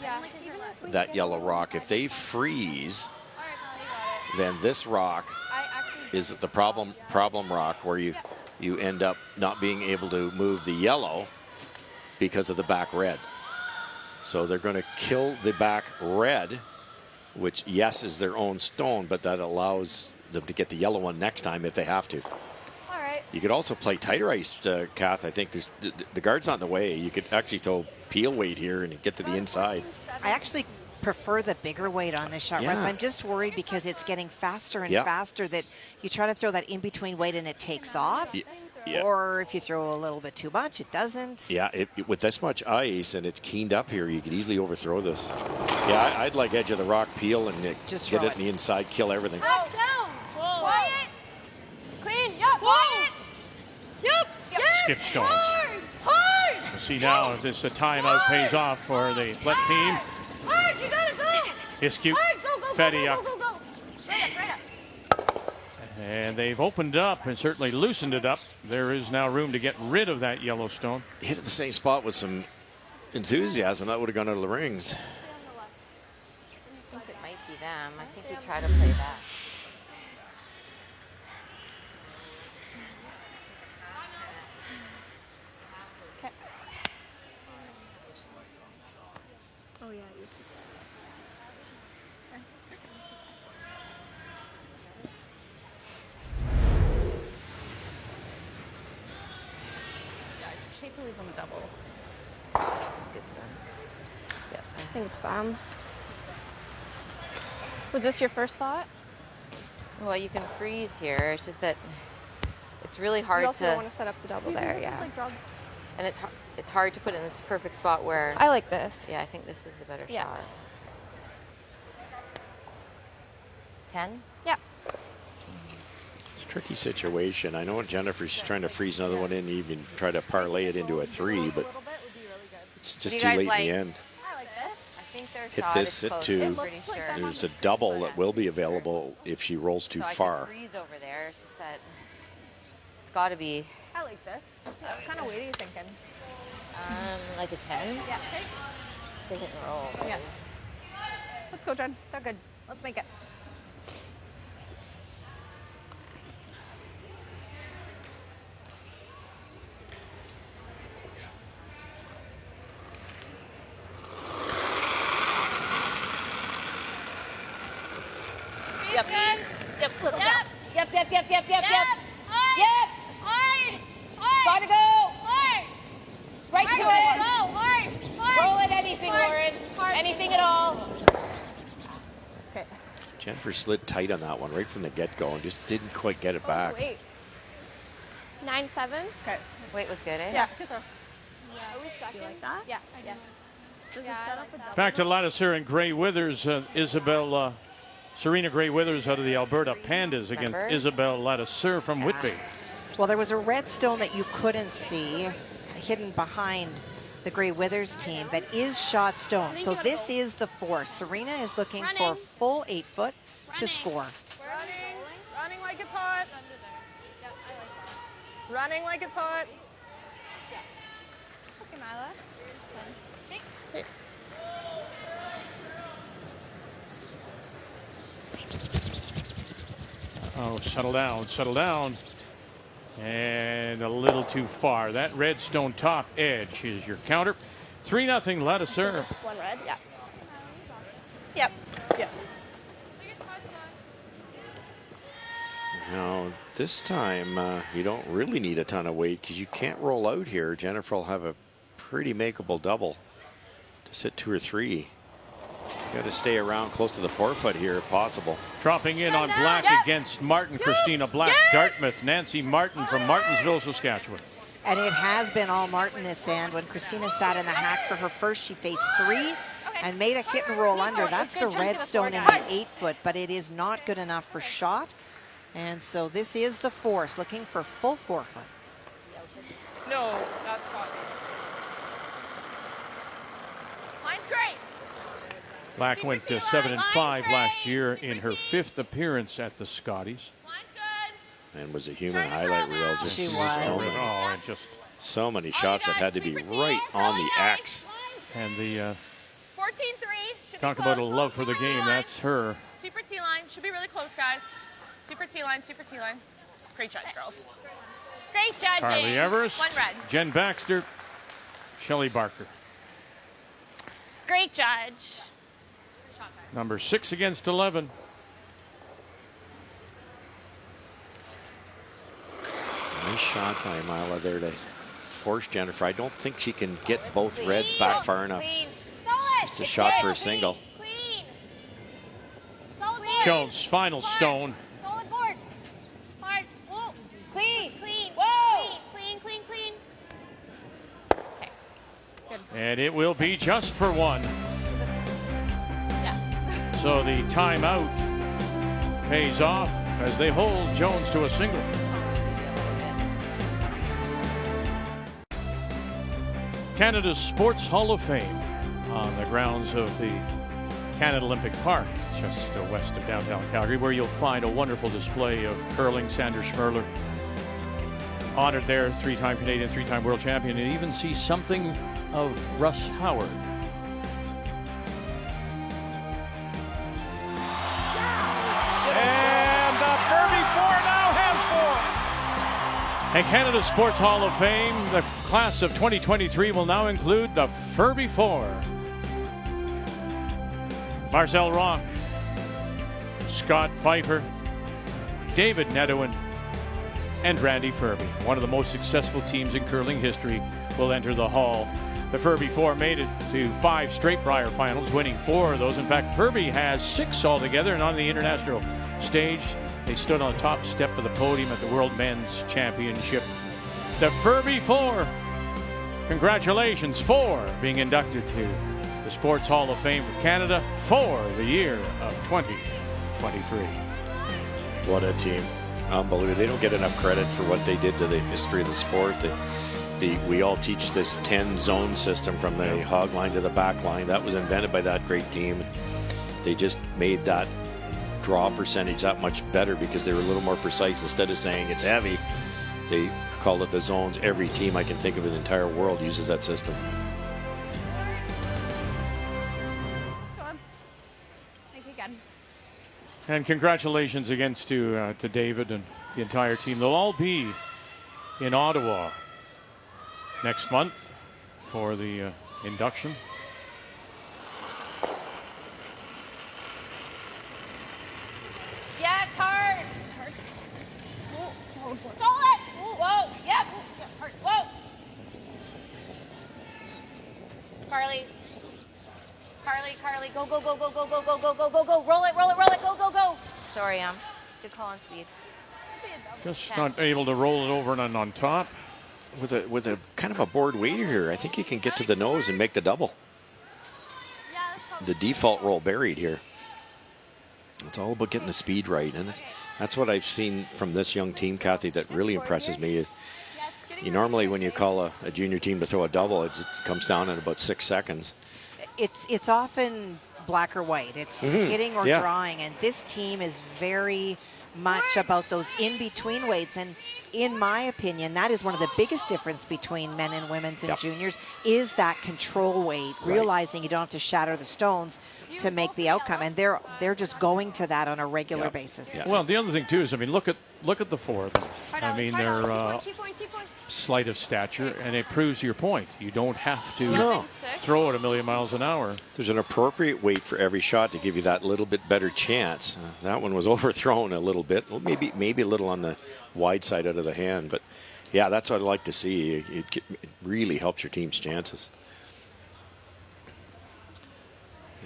that yellow rock. If they freeze, then this rock is the problem rock where you end up not being able to move the yellow because of the back red. So they're going to kill the back red, which, yes, is their own stone, but that allows them to get the yellow one next time if they have to. All right. You could also play tighter ice, Kath. I think the guard's not in the way. You could actually throw peel weight here and get to the inside. I actually prefer the bigger weight on this shot, Russ. I'm just worried because it's getting faster and faster that you try to throw that in-between weight and it takes off. Yeah. Or if you throw a little bit too much, it doesn't. Yeah, with this much ice and it's keened up here, you could easily overthrow this. Yeah, I'd like edge of the rock peel and just get it in the inside, kill everything. Up, down. Whoa. Quiet. Clean. Yup. Quiet. Yup. Skip stones. We'll see now if this timeout pays off for the Plett team. Hard. You gotta go. Iskute, Fetty up. And they've opened up and certainly loosened it up. There is now room to get rid of that yellow stone. Hit it the same spot with some enthusiasm. That would have gone out of the rings. I think it might be them. I think we try to play that. Oh, yeah. Just take the leave on the double. It's them. Yeah, I think it's them. Was this your first thought? Well, you can freeze here. It's just that it's really hard You also to. don't want to set up the double there, yeah. And it's hard to put it in this perfect spot where. I like this. Yeah, I think this is the better Yeah. shot. 10? Yeah. It's a tricky situation. I know Jennifer's trying to freeze another one in, even try to parlay it into a 3, but it's just too late in the end. I like this. I think their Hit shot this is at close. 2. I'm pretty sure. There's a double that will be available if she rolls too So I far. can freeze over there. It's just that it's got to be I like this. What kind of weight are you thinking? like a 10. Yeah. Stick it and roll. Yeah. Let's go, Jen. They're good. Let's make it. Yep. Yep. Little gap. Yep. Yep. Yep. Yep. Yep. Yep. Hard. Yep. Hard. Hard. Gotta go. Hard. Right to Go. it. Hard. Hard. Roll it. Anything, Hard. Lauren. Hard. Anything at all. Okay. Jennifer slid tight on that one right from the get-go and just didn't quite get it back. Wait. 9-7. Okay. Weight was good, eh? Yeah. Do you like that? Yeah. Yeah. Does it set up a double? Back to Ladouceur and Gray Withers. Serena Gray Withers out of the Alberta Pandas against Remember? Isabel Ladouceur from Whitby. Well, there was a red stone that you couldn't see hidden behind the Gray Withers team that is shot stone. So this is the force. Serena is looking for a full 8 foot to score. Running like it's hot. Running like it's hot. Okay, Mila. Oh, settle down, settle down. And a little too far. That red stone top edge is your counter. 3-0 Ladouceur. One red, yeah. Yep. Yeah. Now, this time, you don't really need a ton of weight because you can't roll out here. Jennifer will have a pretty makeable double to sit 2 or 3. You got to stay around close to the 4 foot here if possible. Dropping in on black against Martin. Christina Black, Dartmouth. Nancy Martin from Martinsville, Saskatchewan. And it has been all Martin this end. When Christina sat in the hack for her first, she faced 3 and made a hit and roll under. That's the red stone in the 8 foot, but it is not good enough for shot. And so this is the force, looking for full 4 foot. No, that's hot. Mine's great. Black went to 7-5 last year in her 5th appearance at the Scotties. And was a human highlight reel. Just She so was. many- Oh, and just so many shots that had to be right on the X. and the 14-3. talk about a love for the game. That's her. Super T-line. Should be really close, guys. Super T-line, super T-line. Great judge, girls. Great judging. Carly Everest, One red. Jen Baxter, Shelley Barker. Great judge. Number 6 against 11. Nice shot by Mila there to force Jennifer. I don't think she can get both reds back far enough. Clean. Solid. Just a shot for a single. Clean. Solid board. Jones, final stone. Solid board. Hard. Whoa. Clean. Clean. Whoa. Clean. Clean. Clean. And it will be just for 1. Yeah. So the timeout pays off as they hold Jones to a single. Canada's Sports Hall of Fame on the grounds of the Canada Olympic Park, just west of downtown Calgary, where you'll find a wonderful display of curling. Sandra Schmerler, honored there, 3-time Canadian, 3-time world champion, and even see something of Russ Howard. And the Furby 4 now has 4. And Canada Sports Hall of Fame, the class of 2023 will now include the Furby 4. Marcel Rock, Scott Pfeiffer, David Nedouin, and Randy Furby. One of the most successful teams in curling history will enter the hall. The Furby 4 made it to 5 straight Brier finals, winning 4 of those. In fact, Furby has 6 altogether, and on the international stage, they stood on the top step of the podium at the World Men's Championship. The Furby 4, congratulations for being inducted to the Sports Hall of Fame for Canada for the year of 2023. What a team. Unbelievable. They don't get enough credit for what they did to the history of the sport. We all teach this 10-zone system from the hog line to the back line. That was invented by that great team. They just made that draw percentage that much better because they were a little more precise. Instead of saying it's heavy, they called it the zones. Every team I can think of in the entire world uses that system. And congratulations again to David and the entire team. They'll all be in Ottawa next month for the induction. Yeah, it's hard. Solid. Whoa. Yep. Whoa. Carly. Go. Roll it. Go. Sorry, good call on speed. Just not able to roll it over and on top. With a kind of a board waiter here, I think you can get to the nose and make the double. The default roll buried here. It's all about getting the speed right, and that's what I've seen from this young team, Kathy, that really impresses me. Is normally when you call a junior team to throw a double, it comes down in about 6 seconds. It's often black or white. It's hitting or drawing, and this team is very much about those in-between weights. And in my opinion, that is one of the biggest difference between men and women's and juniors is that control weight, realizing you don't have to shatter the stones to make the outcome, and they're just going to that on a regular basis. Well, the other thing too is, I mean, look at the 4 of them. I mean, they're slight of stature, and it proves your point. You don't have to throw it a million miles an hour. There's an appropriate weight for every shot to give you that little bit better chance. That one was overthrown a little bit, maybe a little on the wide side out of the hand, but yeah, that's what I'd like to see. It really helps your team's chances.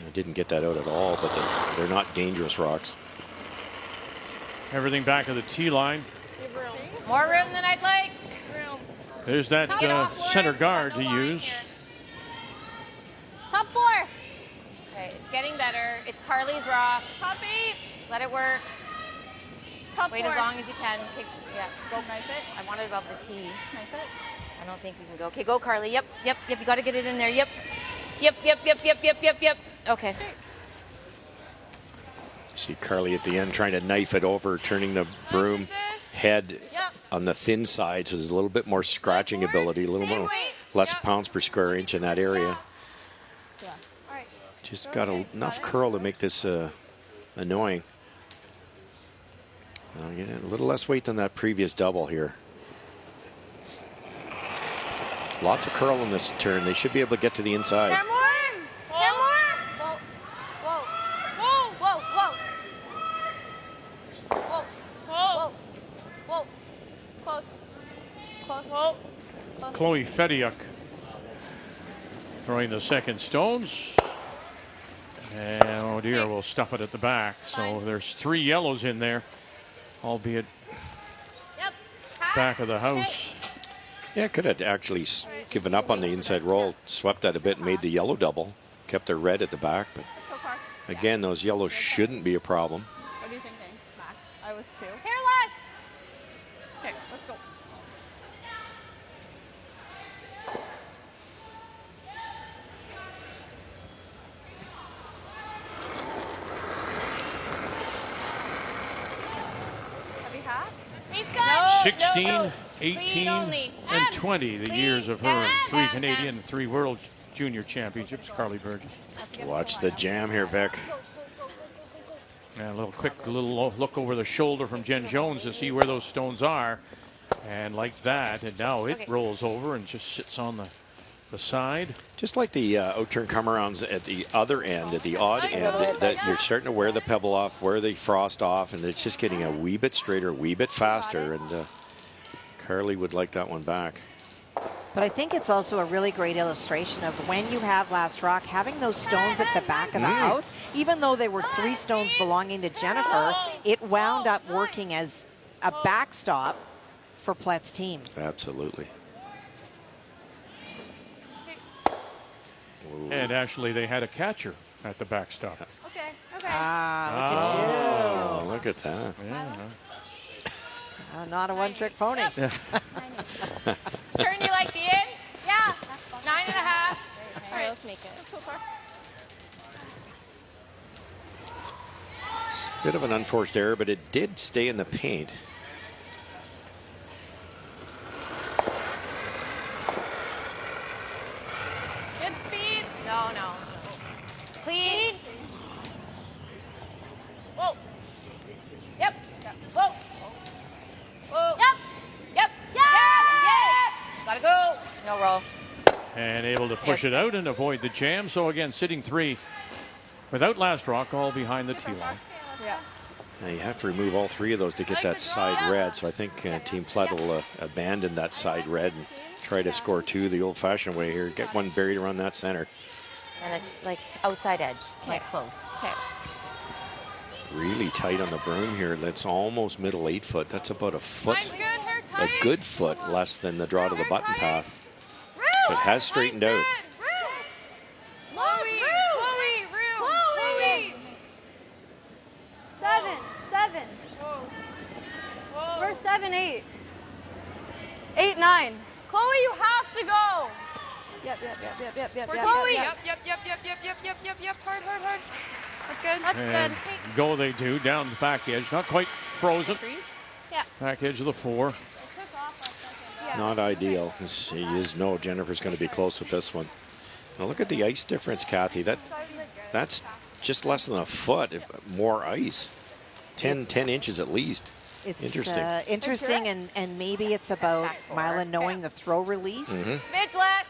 I didn't get that out at all, but they're not dangerous rocks. Everything back of the tee line. More room than I'd like. There's that center guard to use. Top 4. Okay, it's getting better. It's Carly's rock. Top 8. Let it work. Top 4. Wait as long as you can. Go knife it. I want it above the tee. Knife it. I don't think you can go. Okay, go Carly. Yep. You got to get it in there. Yep. Okay. See Carly at the end trying to knife it over, turning the broom head on the thin side, so there's a little bit more scratching ability, a little more less pounds per square inch in that area. Just got enough curl to make this annoying. A little less weight than that previous double here. Lots of curl in this turn. They should be able to get to the inside. Chloe Fediuk throwing the second stones. And oh dear, we'll stuff it at the back. So there's 3 yellows in there, albeit back of the house. Yeah, could have actually given up on the inside roll, swept that a bit and made the yellow double. Kept the red at the back, but again, those yellows shouldn't be a problem. What are you thinking, Max? I was 2. Hairless. Okay, let's go. 16, 18, only. and 20, the years of her 3 Canadian and 3 World Junior Championships, Carly Burgess. Watch the jam here, Vic. And a little look over the shoulder from Jen Jones to see where those stones are. And like that, and now it rolls over and just sits on the side. Just like the out-turn come-arounds at the other end, at the odd end, that you're starting to wear the pebble off, wear the frost off, and it's just getting a wee bit straighter, a wee bit faster. And Carly would like that one back. But I think it's also a really great illustration of when you have last rock, having those stones at the back of the house, even though they were 3 stones belonging to Jennifer, it wound up working as a backstop for Plett's team. Absolutely. And actually, they had a catcher at the backstop. Okay. Ah, look at that. Yeah. Not a one-trick pony. Yeah. Turn you like the in? Yeah. 9.5. All right, let's make it. Bit of an unforced error, but it did stay in the paint. Good speed. No. Clean. Whoa. Yep. Whoa. Whoa. Yep. Yes. Gotta go. No roll. And able to push it out and avoid the jam. So again, sitting 3 without last rock, all behind the tee line. Yeah. Now you have to remove all 3 of those to get that side red. So I think Team Plett will abandon that side red and try to score 2 the old-fashioned way here. Get one buried around that center. And it's like outside edge, like close. Okay. Really tight on the broom here. That's almost middle 8 foot. That's about a foot, a good foot less than the draw to the button path. So it has straightened out. Chloe. 7. We're 7, 8. 8, 9. Chloe, you have to go. Yep. Chloe. Yep. Hard. That's good. And go they do down the back edge. Not quite frozen. Yeah. Back edge of the 4. Not ideal. You Jennifer's going to be close with this one. Now look at the ice difference, Kathy. That's just less than a foot more ice. 10 inches at least. It's interesting. and maybe it's about Mila knowing the throw release. Smidge left.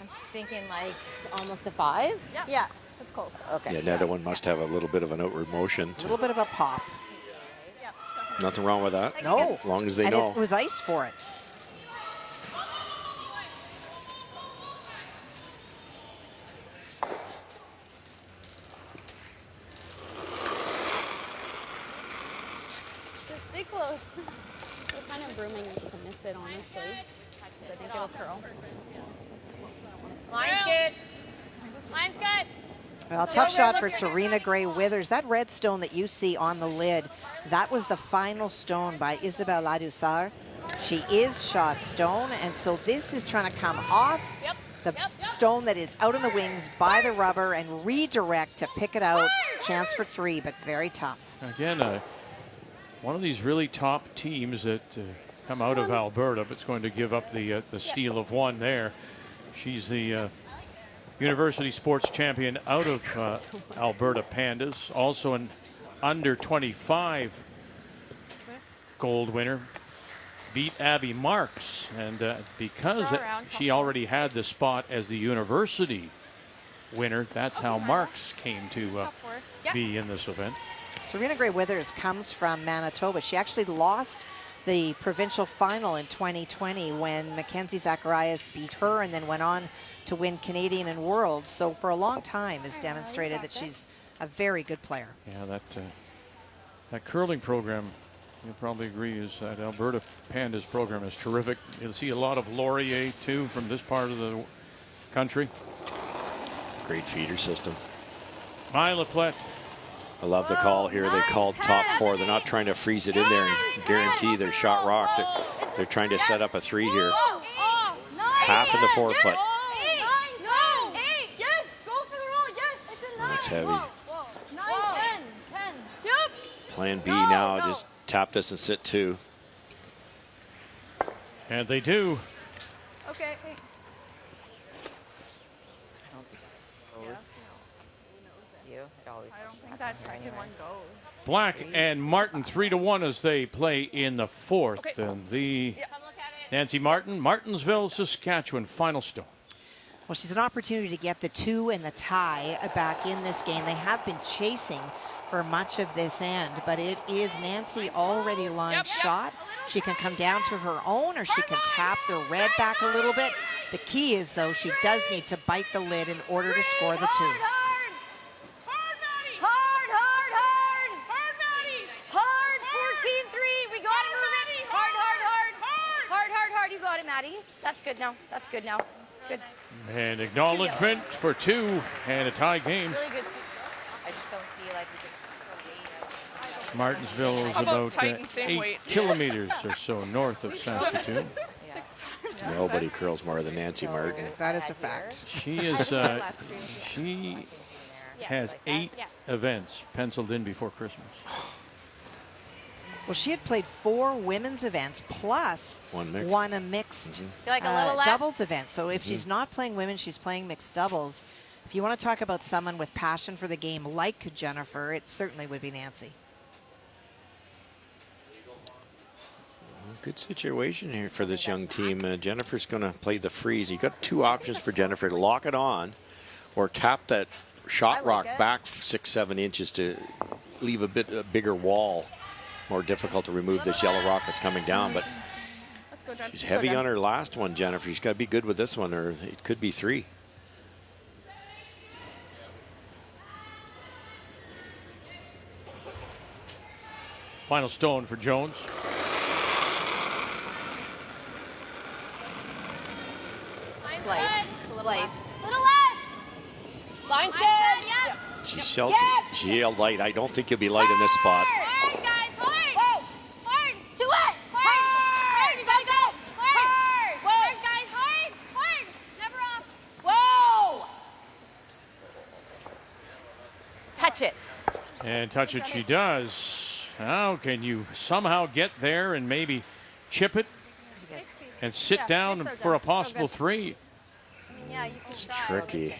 I'm thinking like almost a 5. Yeah, that's close. Okay. Yeah, that one must have a little bit of an outward motion. A little bit of a pop. Nothing wrong with that. No. As long as they and know. it was iced for it. Just stay close. We're kind of brooming to miss it, honestly. I think it'll throw. Line's good. Line's good. Well, tough shot for Serena Gray Withers. That red stone that you see on the lid, that was the final stone by Isabelle Ladouceur. She is shot stone, and so this is trying to come off the stone that is out in the wings by the rubber and redirect to pick it out. Chance for 3, but very tough. Again, one of these really top teams that come out of Alberta, but it's going to give up the steal of 1 there. She's the University Sports Champion out of Alberta Pandas. Also an under 25 gold winner. Beat Abby Marks. And because she already had the spot as the university winner, that's how Marks came to be in this event. Serena Gray Withers comes from Manitoba. She actually lost the provincial final in 2020 when Mackenzie Zacharias beat her and then went on to win Canadian and World. So for a long time has demonstrated that she's a very good player. Yeah, that curling program, you'll probably agree, is that Alberta Pandas program is terrific. You'll see a lot of Laurier too from this part of the country. Great feeder system. Mila Plett. I love the call here. They called top 4. They're not trying to freeze it in there and guarantee their shot rock. They're trying to set up a 3 here. Half in the 4 foot. Yes, go for the roll, yes. That's heavy. 9, 10. Plan B now, just tap this and sit 2. And they do. Okay. I don't think that second one goes. Black and Martin 3-1 as they play in the 4th. And the Nancy Martin, Martinsville, Saskatchewan, final stone. Well, she's an opportunity to get the 2 and the tie back in this game. They have been chasing for much of this end, but it is Nancy already lined shot. She can come down to her own, or she can tap the red back a little bit. The key is, though, she does need to bite the lid in order to score the 2. Hard, 14-3. We got to move it. Hard. You got it, Maddie. That's good now. Good. And acknowledgement for 2 and a tie game. Really good. I just don't see like we Martinsville is about 8 kilometers or so north of Saskatoon. Nobody curls more than Nancy Martin. That is a fact. She is. She has 8 events penciled in before Christmas. Well, she had played 4 women's events plus one a mixed like a little doubles event. So if she's not playing women, she's playing mixed doubles. If you want to talk about someone with passion for the game like Jennifer, it certainly would be Nancy. Good situation here for this young team. Jennifer's going to play the freeze. You got 2 options for Jennifer: to lock it on, or tap that shot rock back 6-7 inches to leave a bigger wall. More difficult to remove this yellow rock that's coming down, but she's heavy on her last one, Jennifer. She's got to be good with this one, or it could be 3. Final stone for Jones. Slice. Little less. Line's good. Yep. She's yelled light. I don't think you'll be light in this spot. Hard, guys, hard. Hard. To it. Hard. You gotta go. Hard. Hard, guys, hard. Never off. Whoa. Touch it. And touch it she does. How can you somehow get there and maybe chip it and sit down for a possible 3? Yeah, you can It's try. tricky.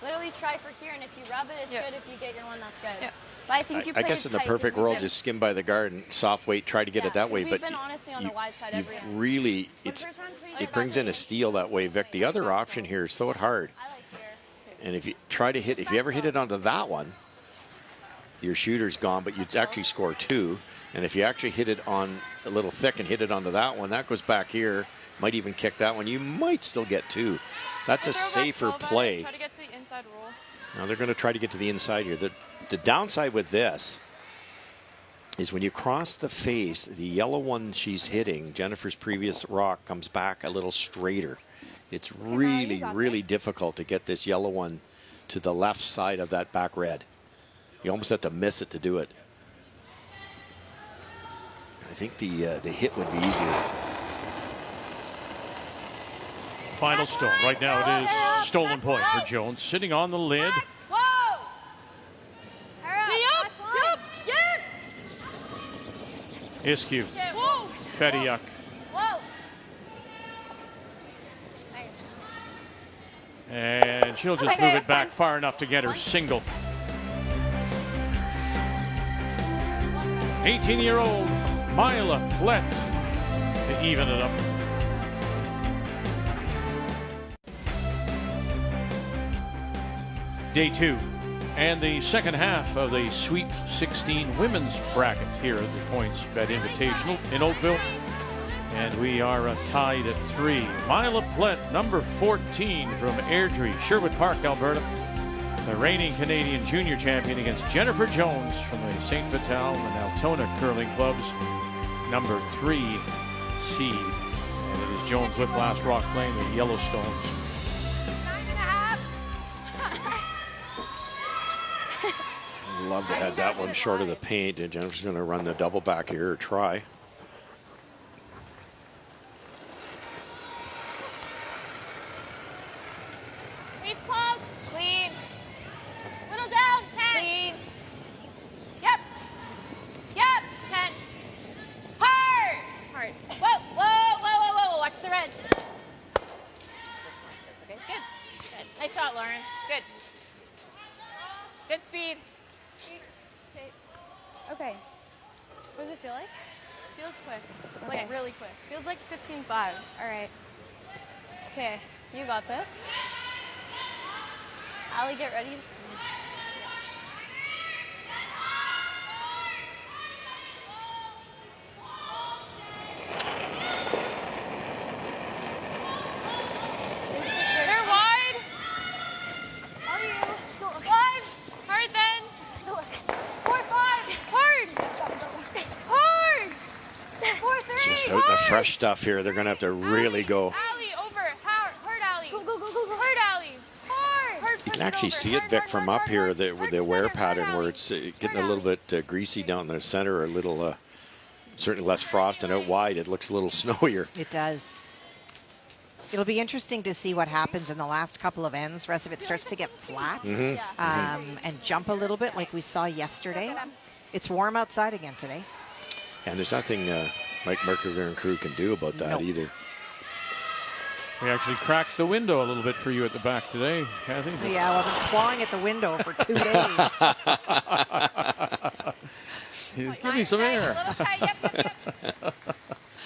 Literally try for here, and if you rub it, it's good. If you get your one, that's good. But I think you I guess in the perfect world, just skim by the guard and soft weight, try to get it that way. But it brings in a steal that way, Vic. The other option here is throw it hard. And if you try to hit, if you ever hit it onto that one, your shooter's gone, but you'd actually score 2. And if you actually hit it on a little thick and hit it onto that one, that goes back here. Might even kick that one. You might still get 2. That's a safer play. Try to get to the inside roll. Now they're going to try to get to the inside here. The downside with this is when you cross the face, the yellow one she's hitting, Jennifer's previous rock, comes back a little straighter. It's really difficult to get this yellow one to the left side of that back red. You almost have to miss it to do it. I think the hit would be easier. Final stone. Right now it is stolen point for Jones. Sitting on the lid. Whoa! Yup! Iskew. Whoa! Fediuk. Whoa! And she'll just move it back far enough to get her single. 18-year-old Mila Plett to even it up. Day 2 and the second half of the Sweet 16 women's bracket here at the PointsBet Invitational in Oakville. And we are tied at 3. Mila Plett, number 14 from Airdrie, Sherwood Park, Alberta. The reigning Canadian junior champion against Jennifer Jones from the St. Vital and Altona curling clubs, number 3 seed. And it is Jones with last rock playing the Yellowstones. Love to have that one short of the paint, and Jennifer's going to run the double back here or try. Reach close. Clean. Little down. 10. Clean. Yep. Nice shot, Lauren. Good. Good speed. Okay. What does it feel like? Feels quick. Okay. Like really quick. Feels like 15.5. All right. Okay, you got this. Allie, get ready. They're wide. How are you? Five. Hard then. 4-5. Hard. Hard. 4-3. Just out the fresh stuff here. They're going to have to really go. Allie, over. Hard, Allie. Go. Hard, Allie. Hard. You can actually see it, Vic, from up here, with the wear pattern where it's getting a little bit greasy down the center, a little, certainly less frost, and out wide it looks a little snowier. It does. It'll be interesting to see what happens in the last couple of ends. The rest of it starts to get flat and jump a little bit like we saw yesterday. It's warm outside again today. And there's nothing Mike Mercury and crew can do about that either. We actually cracked the window a little bit for you at the back today, Kathy. Yeah, well, I've been clawing at the window for 2 days. Give me some air.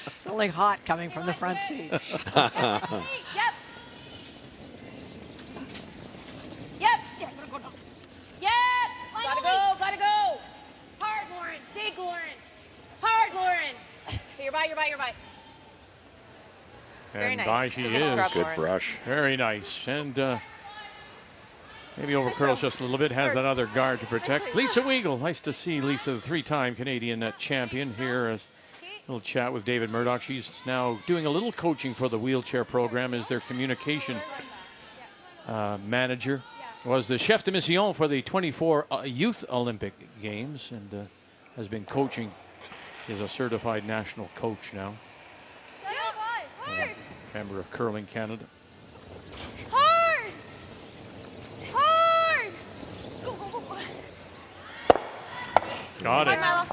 It's only hot coming from the front seat. Yep. Gotta go. Hard, Lauren. Dig, Lauren. Hard, Lauren. Okay, you're by. Very And nice. by she Good is. scrub, Good Lauren. brush. Very nice. And maybe over curls just a little bit. Has that other guard to protect. Lisa Weagle. Nice to see Lisa, the 3-time Canadian champion, here. A little chat with David Murdoch. She's now doing a little coaching for the wheelchair program as their communication manager. Was the chef de mission for the 24 Youth Olympic Games and has been coaching. Is a certified national coach now. Member of Curling Canada. Hard.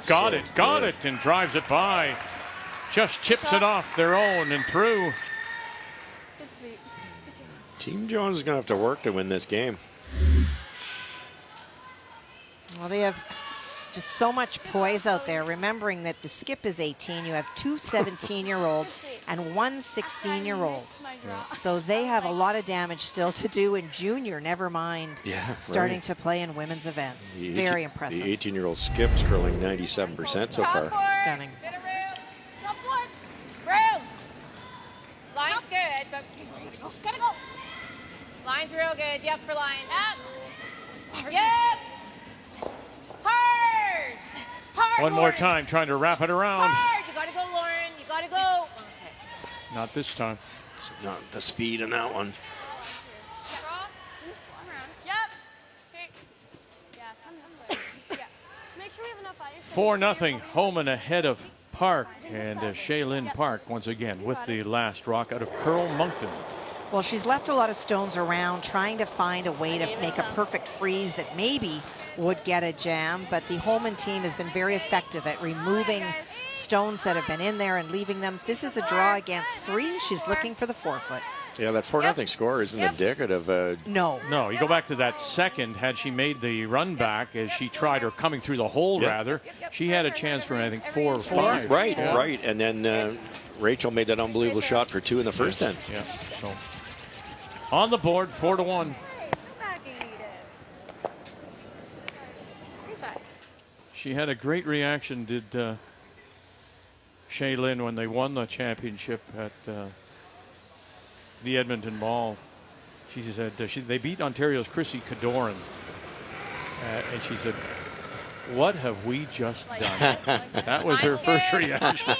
Got it, and drives it by. Just chips it off their own and through. Team Jones is going to have to work to win this game. Well, they have just so much poise out there, remembering that the skip is 18. You have 2 17-year-olds and 1 16-year-old. So they have a lot of damage still to do in junior, never mind starting to play in women's events. Very impressive. The 18-year-old skip's curling 97% so far. Stunning. Line's good, but gotta go. Line's real good. Yep, for line. Yep. Hard. One more time, trying to wrap it around. Hard. You gotta go, Lauren. You gotta go. Not this time. It's not the speed in that one. Yep. Yeah, come this way. Yeah. Make sure we have enough ice. 4-0, Homan ahead of Park, and Shaylin Park once again with the last rock out of Pearl Moncton. Well, she's left a lot of stones around, trying to find a way to make a perfect freeze that maybe would get a jam, but the Holman team has been very effective at removing stones that have been in there and leaving them. This is a draw against 3. She's looking for the 4-foot. Yeah, that 4-0 score isn't indicative. No, you go back to that second. Had she made the run back as she tried, or coming through the hole rather, she had a chance for, I think, 4 or 5. Right. And then Rachel made that unbelievable shot for 2 in the first end. Yeah. So on the board, 4-1. She had a great reaction, did Shaylin, when they won the championship at the Edmonton Ball. She said they beat Ontario's Chrissy Cadoran, and she said, "What have we just done?" That was her first reaction.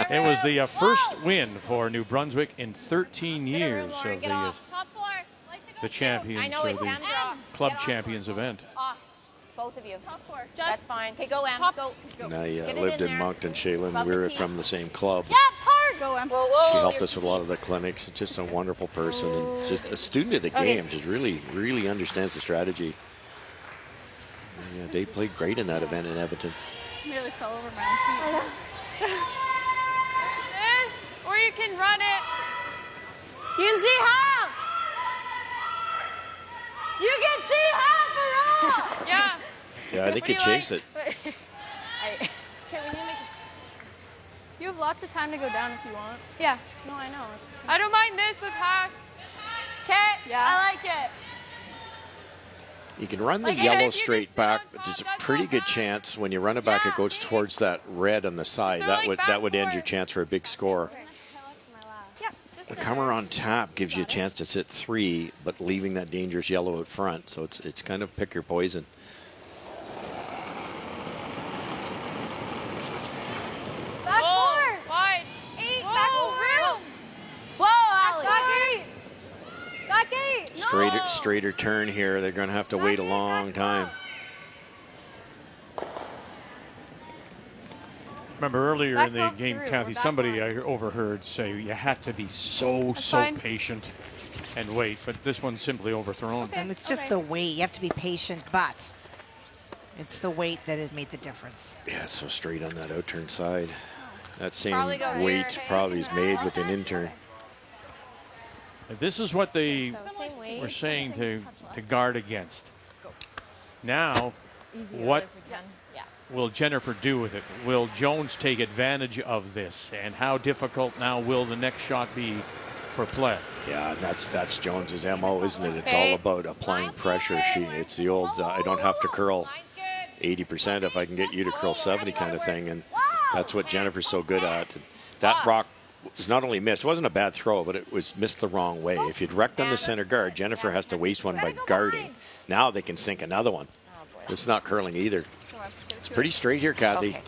It was the first win for New Brunswick in 13 years of the champions, or the club champions event. Both of you. That's fine. Okay, go, Em. Go. And I lived in Moncton, Shaylin. We were from the same club. Yep, hard. Go, Em. She helped us with a lot of the clinics. Just a wonderful person and just a student of the game. Just really understands the strategy. Yeah, they played great in that event in Edmonton. Nearly fell over my This, or you can run it. You can see how. Yeah, I think you chase it. Okay, we need to make You have lots of time to go down if you want. Yeah. No, I know. I don't mind this with hack. Okay, Yeah. I like it. You can run the yellow straight back, but there's a pretty good chance when you run it back, it goes towards that red on the side. That would end your chance for a big score. The comer on tap gives you a chance to sit 3, but leaving that dangerous yellow out front. So it's kind of pick your poison. Back 4. Wide. 8. Back 4. Whoa, Allie. Back 8. Back 8. Straighter turn here. They're going to have to wait a long time. Remember earlier Back in the off game, through. Kathy, We're back somebody on. I overheard say you had to be so fine. patient and wait, but this one's simply overthrown. Okay. And it's just the weight. You have to be patient, but it's the weight that has made the difference. Yeah, so straight on that out-turn side. That same Probably go here. weight probably is made with an in-turn. This is what they Same weight. were saying to guard against. Now, what Yeah. will Jennifer do with it? Will Jones take advantage of this? And how difficult now will the next shot be for Plett? Yeah, and that's Jones's MO, isn't it? It's Okay. all about applying pressure. It's the old I don't have to curl 80% if I can get you to curl 70 kind of thing, and that's what Jennifer's so good at. That rock was not only missed, it wasn't a bad throw, but it was missed the wrong way. If you'd wrecked on the center guard, Jennifer has to waste one by guarding. Now they can sink another one. It's not curling either. It's pretty straight here, Kathy. Okay.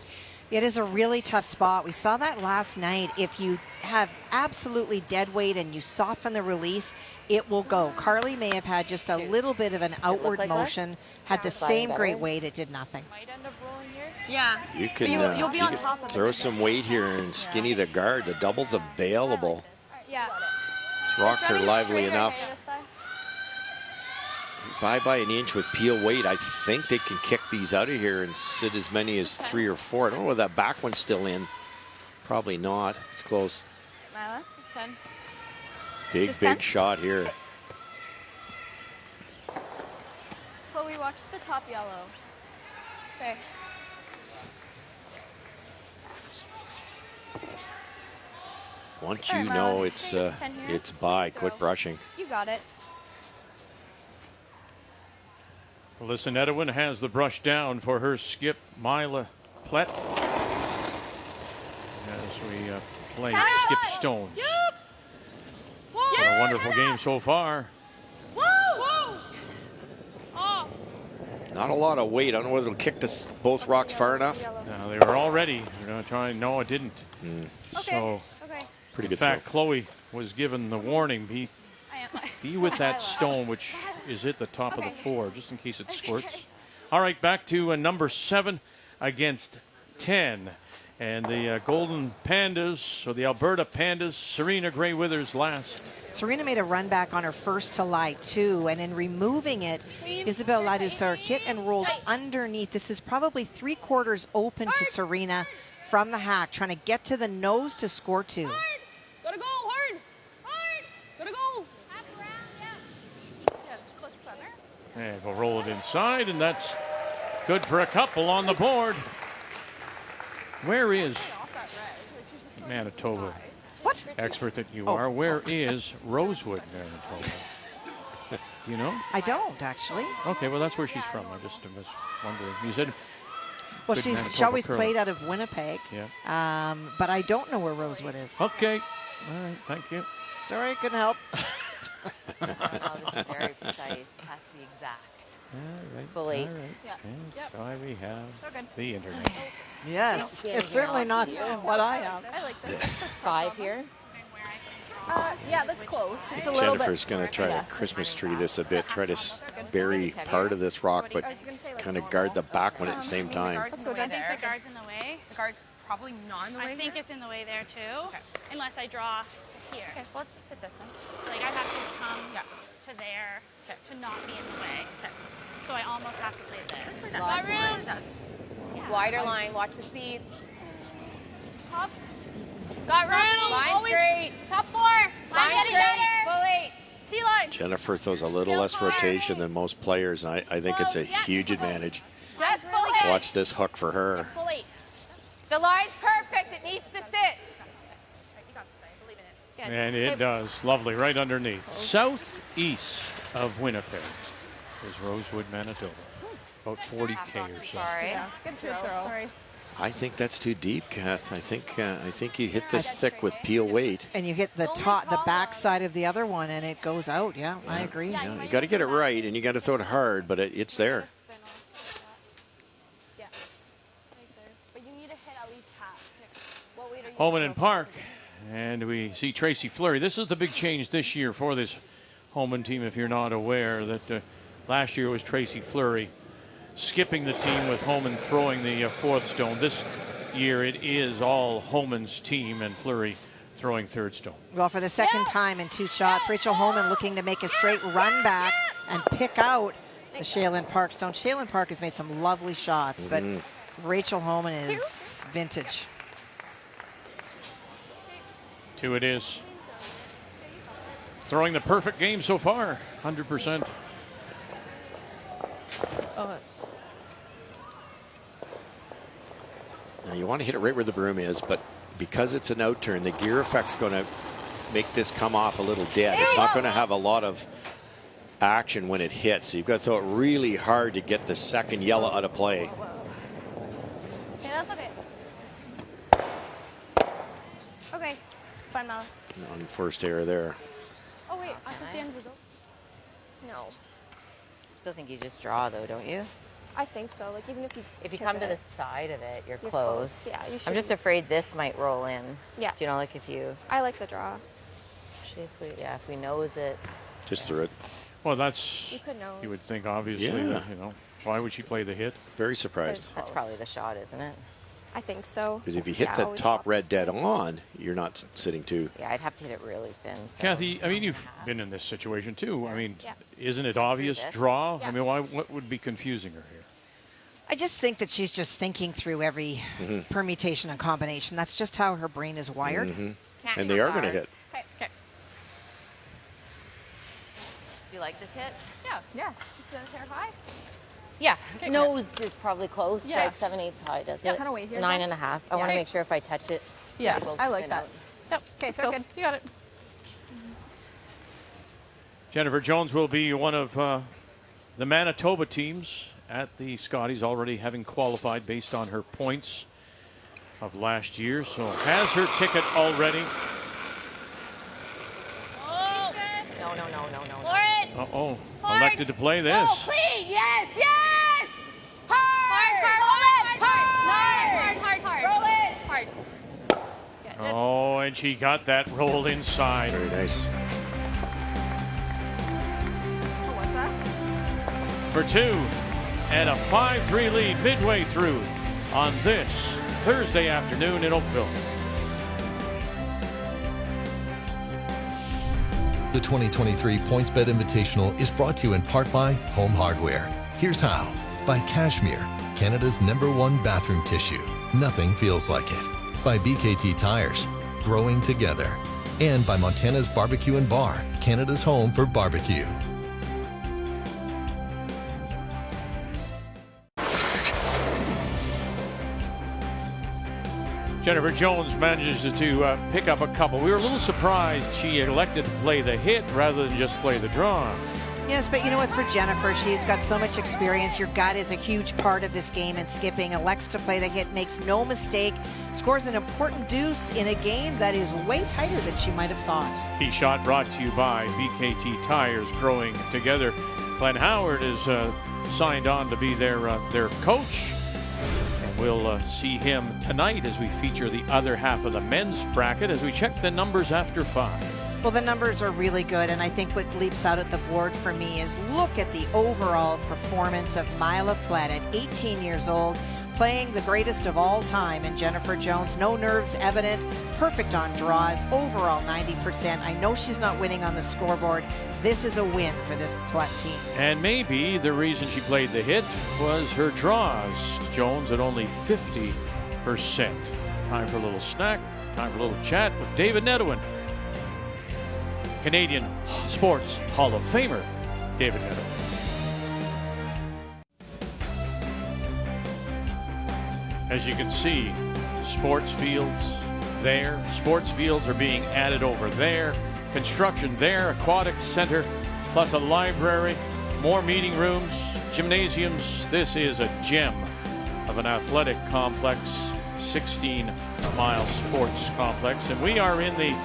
It is a really tough spot. We saw that last night. If you have absolutely dead weight and you soften the release, it will go. Carly may have had just a little bit of an outward like that? motion, had the same great weight, it did nothing. Might end up rolling here. Yeah. You can, You'll be you on can top of it. throw some weight here and skinny the guard. The double's available. Yeah. These rocks are lively enough. By an inch with peel weight. I think they can kick these out of here and sit as many as 3 or 4. I don't know whether that back one's still in. Probably not. It's close. Mila, just 10. Big Just 10? shot here. Chloe, watch the top yellow. Okay. Once All you right, know Mila, it's take this 10 here. it's by, quit brushing. You got it. Alyssa Edwin has the brush down for her skip, Mila Plett. As we play skip stones. What a wonderful game so far. Whoa! Oh. Not a lot of weight. I don't know whether it'll kick both rocks far enough. Now they were all ready. They're going to try. No, it didn't. So, Okay. Pretty in good fact, throw. Chloe was given the warning. Be with that stone, which is at the top of the floor, just in case it squirts. All right, back to number 7 against 10. And the Golden Pandas, or the Alberta Pandas, Serena Gray Withers last. Serena made a run back on her first to lie 2, and in removing it, Isabel Ladouceur hit and rolled underneath. This is probably 3/4 open to Serena from the hack, trying to get to the nose to score 2. Gotta go hard. Hard. Gotta go. Yeah, just close center. And we'll roll it inside, and that's good for a couple on the board. Where is Manitoba? What? Expert that you are. Where is Rosewood, Manitoba? Do you know? I don't, actually. Okay, well, that's where she's from. I just was wondering. You said Well, Good she Manitoba always curler. played out of Winnipeg. Yeah. But I don't know where Rosewood is. Okay. All right, thank you. Sorry, couldn't help. No, this is very precise. It has to be exact. All right. Full 8. All right. Yeah. Okay, so we have So good. the internet. Yes, Yeah, it's certainly not yeah. what I have. I like this. 5 here. Yeah, that's close. It's a little Jennifer's bit. going to try to Christmas tree this a bit, try to bury part of this rock, but kind of guard the back one at the same time. I think the guard's in the way. The guard's probably not in the way. I think it's in the way there too. Unless I draw to here. Okay, well, let's just hit this one. Like I have to come to there to not be in the way. So I almost have to play this. Got room. It does. Wider line. Watch the speed. Top. Got room. Line's Always great. top 4. Line's Line's getting great. better. Full 8. T-line. Jennifer throws a little less rotation than most players, and I think it's a huge advantage. Jet. Watch this hook for her. Fully. The line's perfect. It needs to sit. And it does. Lovely, right underneath. Southeast of Winnipeg is Rosewood, Manitoba. About 40K or so. Sorry. Yeah. Good throw. Sorry. I think that's too deep, Kath. I think you hit this thick with peel weight. And you hit the back side of the other one, and it goes out. Yeah, I agree. Yeah, you got to get it right, and you got to throw it hard, but it's there. Yeah. Right there. But you need to hit at least half. What weight are you Holman and Park. And we see Tracy Fleury. This is the big change this year for this Holman team, if you're not aware, that last year was Tracy Fleury skipping the team with Holman throwing the fourth stone. This year it is all Holman's team and Fleury throwing third stone. Well, for the second time in 2 shots, Rachel Holman looking to make a straight run back and pick out the Shaylin Park stone. Shaylin Park has made some lovely shots, but Rachel Holman is vintage. 2 it is. Throwing the perfect game so far, 100%. Oh, it's. Now you want to hit it right where the broom is, but because it's an out turn, the gear effect's going to make this come off a little dead. It's not going to have a lot of action when it hits. So you've got to throw it really hard to get the second yellow out of play. Yeah, that's okay. Okay. It's fine, Mala. On first error there. Oh, wait. I thought the end was over. No. Still think you just draw, though, don't you? I think so. Like, even if you come to the side of it, you're close. Yeah, you should. I'm just afraid this might roll in. Yeah. Do you know, like if you... I like the draw. Actually, if we nose it. Just threw it. Well, that's, You could nose. you would think, obviously, Yeah. you know, why would she play the hit? Very surprised. That's probably the shot, isn't it? I think so. Because if you hit Yeah, the always top red opposite. dead on, you're not sitting too. Yeah, I'd have to hit it really thin. So Kathy, I mean, you've been in this situation too. I mean, Yeah. isn't it obvious this. draw? Yeah. I mean, what would be confusing her here? I just think that she's just thinking through every permutation and combination. That's just how her brain is wired. And they are going to hit. Okay. Okay. Do you like this hit? Yeah. Yeah. Is that a hair high? Yeah. Nose is probably close. Yeah. Like 7/8 high, does Yeah, it? kinda wait here, 9.5. I want to Yeah. make sure if I touch it. Yeah, it will I like spin that. out. Yep. Okay, it's good. You got it. Jennifer Jones will be one of the Manitoba teams at the Scotties, already having qualified based on her points of last year. So has her ticket already. No. Lauren! Uh-oh, elected to play this. Oh, please! Yes! Yes! Hard! Hard! Roll it! Hard! Oh, and she got that roll inside. Very nice. What's that? For 2 and a 5-3 lead midway through on this Thursday afternoon in Oakville. The 2023 PointsBet Invitational is brought to you in part by Home Hardware. Here's how. By Cashmere, Canada's #1 bathroom tissue. Nothing feels like it. By BKT Tires, growing together. And by Montana's Barbecue and Bar, Canada's home for barbecue. Jennifer Jones manages to pick up a couple. We were a little surprised she elected to play the hit rather than just play the draw. Yes, but you know what? For Jennifer, she's got so much experience. Your gut is a huge part of this game, and skipping elects to play the hit, makes no mistake, scores an important deuce in a game that is way tighter than she might have thought. Tee shot brought to you by BKT Tires, growing together. Glenn Howard is signed on to be their coach. And we'll see him tonight as we feature the other half of the men's bracket as we check the numbers after 5. Well, the numbers are really good, and I think what leaps out at the board for me is look at the overall performance of Mila Plett at 18 years old, playing the greatest of all time, and Jennifer Jones, no nerves evident, perfect on draws, overall 90%. I know she's not winning on the scoreboard. This is a win for this Plett team. And maybe the reason she played the hit was her draws. Jones at only 50%. Time for a little snack, time for a little chat with David Nedwin. Canadian Sports Hall of Famer, David Nedwin. As you can see, sports fields there. Sports fields are being added over there. Construction there, aquatic center, plus a library, more meeting rooms, gymnasiums. This is a gem of an athletic complex, 16-mile sports complex. And we are in the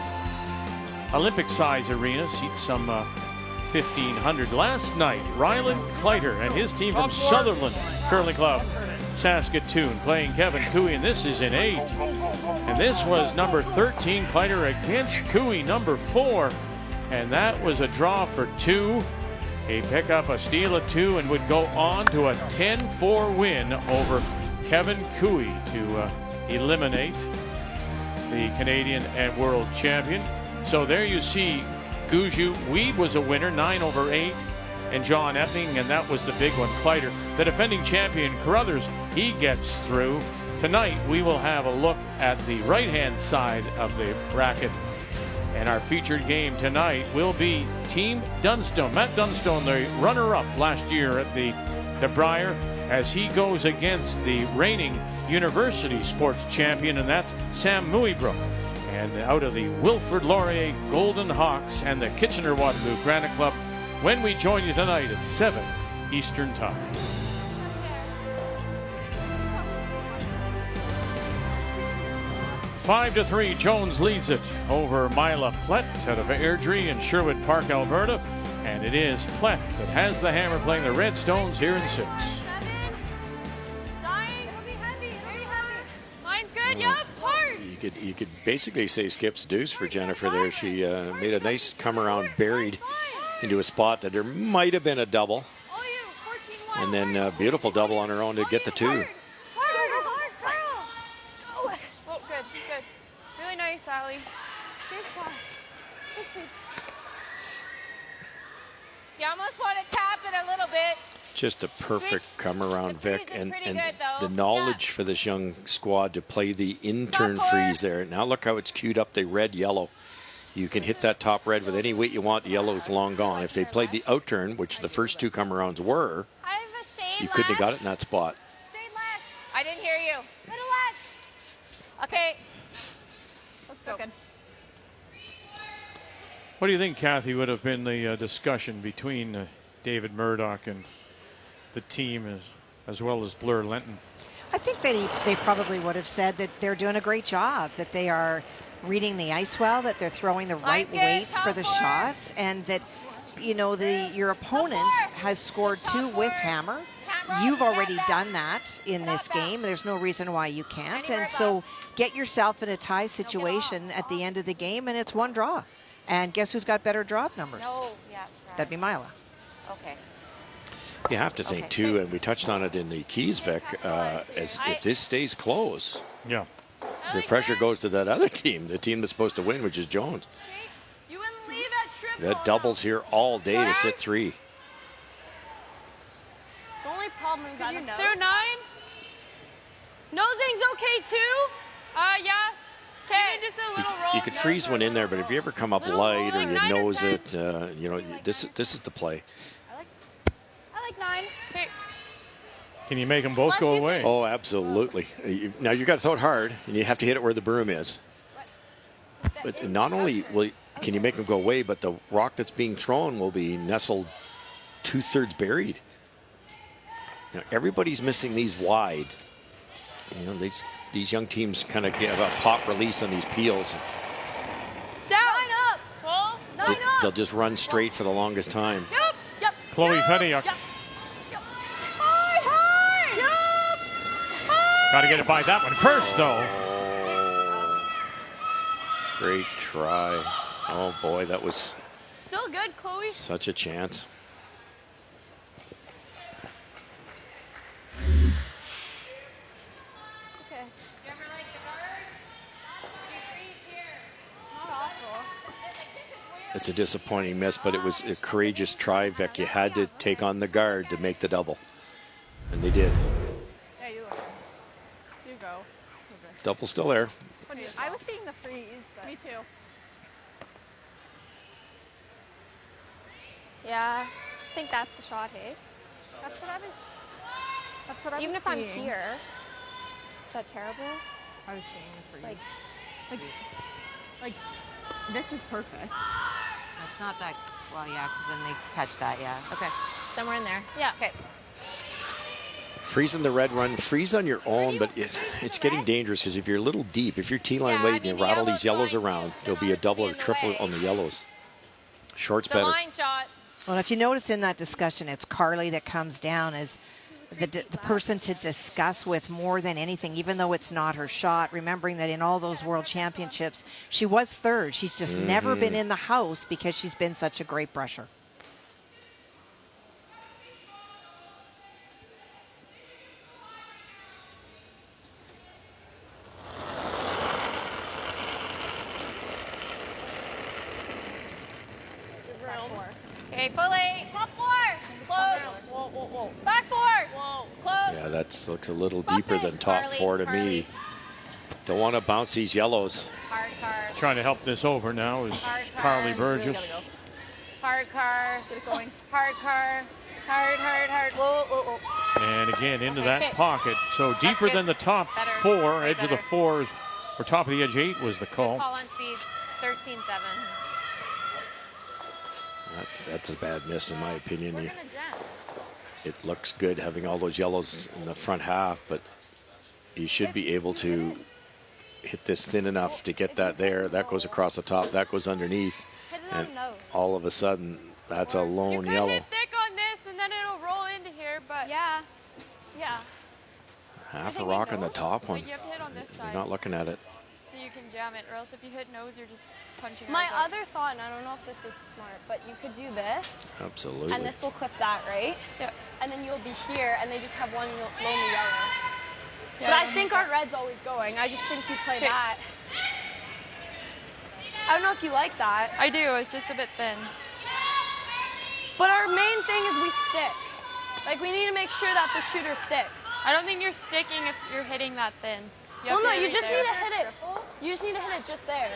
Olympic size arena, seats some 1,500. Last night, Ryland Kleiter and his team from Sutherland Curling Club, Saskatoon, playing Kevin Cooey, and this is in 8. And this was number 13, Kleiter against Cooey, number 4. And that was a draw for 2. He picked up a steal of 2 and would go on to a 10-4 win over Kevin Cooey to eliminate the Canadian and world champion. So there you see Guju. Weed was a winner, 9 over 8. And John Epping, and that was the big one. Kleiter, the defending champion, Carruthers, he gets through. Tonight, we will have a look at the right-hand side of the bracket. And our featured game tonight will be Team Dunstone. Matt Dunstone, the runner-up last year at the Brier, as he goes against the reigning university sports champion, and that's Sam Muybrook. And out of the Wilfrid Laurier Golden Hawks and the Kitchener-Waterloo Granite Club, when we join you tonight at 7 Eastern Time. Five to 3, Jones leads it over Mila Plett out of Airdrie in Sherwood Park, Alberta. And it is Plett that has the hammer, playing the Redstones here in 6. Mine's good, yeah, of course. You could basically say Skip's deuce for Jennifer there. She made a nice come around, buried into a spot that there might have been a double. And then a beautiful double on her own to get the 2. Oh, good. Really nice, Allie. Good shot. Good sweep. You almost want to tap it a little bit. Just a perfect come around, Vic, and good, the knowledge for this young squad to play the intern freeze there. Now look how it's queued up, the red-yellow. You can hit that top red with any weight you want. The yellow is long gone. If they played the outturn, which the first 2 come-arounds were, you couldn't have got it in that spot. I didn't hear you. Okay. Let's go. Good. What do you think, Kathy, would have been the discussion between David Murdoch and the team as well as Blur Lenton? I think that they probably would have said that they're doing a great job, that they are reading the ice well, that they're throwing the right weights for the shots, and that, you know, your opponent has scored 2 with hammer. You've already done that in this game. There's no reason why you can't. And so get yourself in a tie situation at the end of the game, and it's 1 draw. And guess who's got better drop numbers? That'd be Mila. Okay. You have to think, too, and we touched on it in the Keys, Vic, as if this stays close, yeah, the pressure goes to that other team, the team that's supposed to win, which is Jones. You wouldn't leave that triple. That doubles here all day to sit 3. The only problem is that they're 9. Nosing's okay too? Yeah. Okay. Just a little roll. You could freeze one in there, but if you ever come up light or you nose it, you know, this is the play. I like 9. Okay. Can you make them both go away? Oh, absolutely. Now you got to throw it hard, and you have to hit it where the broom is. But not only can you make them go away, but the rock that's being thrown will be nestled 2/3 buried. You know, everybody's missing these wide. You know, these young teams kind of give a pop release on these peels. Down. Line up. Pull. Line up. They'll just run straight for the longest time. Yep. Chloe Pettyuk. Yep. Got to get it by that one first, though. Great try. Oh, boy, that was Still good, Chloe. such a chance. Okay. You ever like the guard? You freeze here. Not awful. It's a disappointing miss, but it was a courageous try, Vic. You had to take on the guard to make the double. And they did. Yeah, you are. You go. Double still there. I was seeing the freeze, but... Me too. Yeah, I think that's the shot, hey? That's what I was... That's what I Even was if seeing. I'm here. Is that terrible? I was saying freeze. Like, this is perfect. It's not that, well, yeah, because then they touch that, yeah. Okay, somewhere in there. Yeah. Okay. Freeze on the red run, freeze on your own, but it's getting dangerous because if you're a little deep, if you're T-line weight and you rattle these yellows around, there'll be a double or triple on the yellows. Short's better. Line shot. Well, if you notice in that discussion, it's Carly that comes down as the person to discuss with more than anything, even though it's not her shot, remembering that in all those world championships, she was third. She's just never been in the house because she's been such a great brusher. Okay, pull 8. Top 4. Close. Whoa, whoa, whoa. Back 4. Whoa. Close. Yeah, that looks a little deeper than top 4 to me. Don't want to bounce these yellows. Hard car. Trying to help this over now is Carly Burgess. Hard car. Get it going. Hard car. Hard, hard, hard. Whoa, whoa, whoa. And again, into that pocket. So deeper than the top 4, edge of the 4s, or top of the edge 8 was the call. Call on speed. 13-7. That's a bad miss in my opinion. It looks good having all those yellows in the front half, but you should be able to hit this thin enough to get that there. That goes across the top, that goes underneath, and all of a sudden, that's a lone yellow. You could hit thick on this, and then it'll roll into here, but Yeah. Yeah. Half a rock on the top one. you have to hit on this You're side not looking at it. so you can jam it, or else if you hit nose, you're just punching My nose out. other thought, and I don't know if this is smart, but you could do this, Absolutely. and this will clip that, right? Yeah. And then you'll be here, and they just have one lonely yellow. Yeah, But I think our red's always going. I just think you play Okay. that. I don't know if you like that. I do. It's just a bit thin. But our main thing is we stick. Like, we need to make sure that the shooter sticks. I don't think you're sticking if you're hitting that thin. Well, no, you just need to hit it. You just need to hit it just there.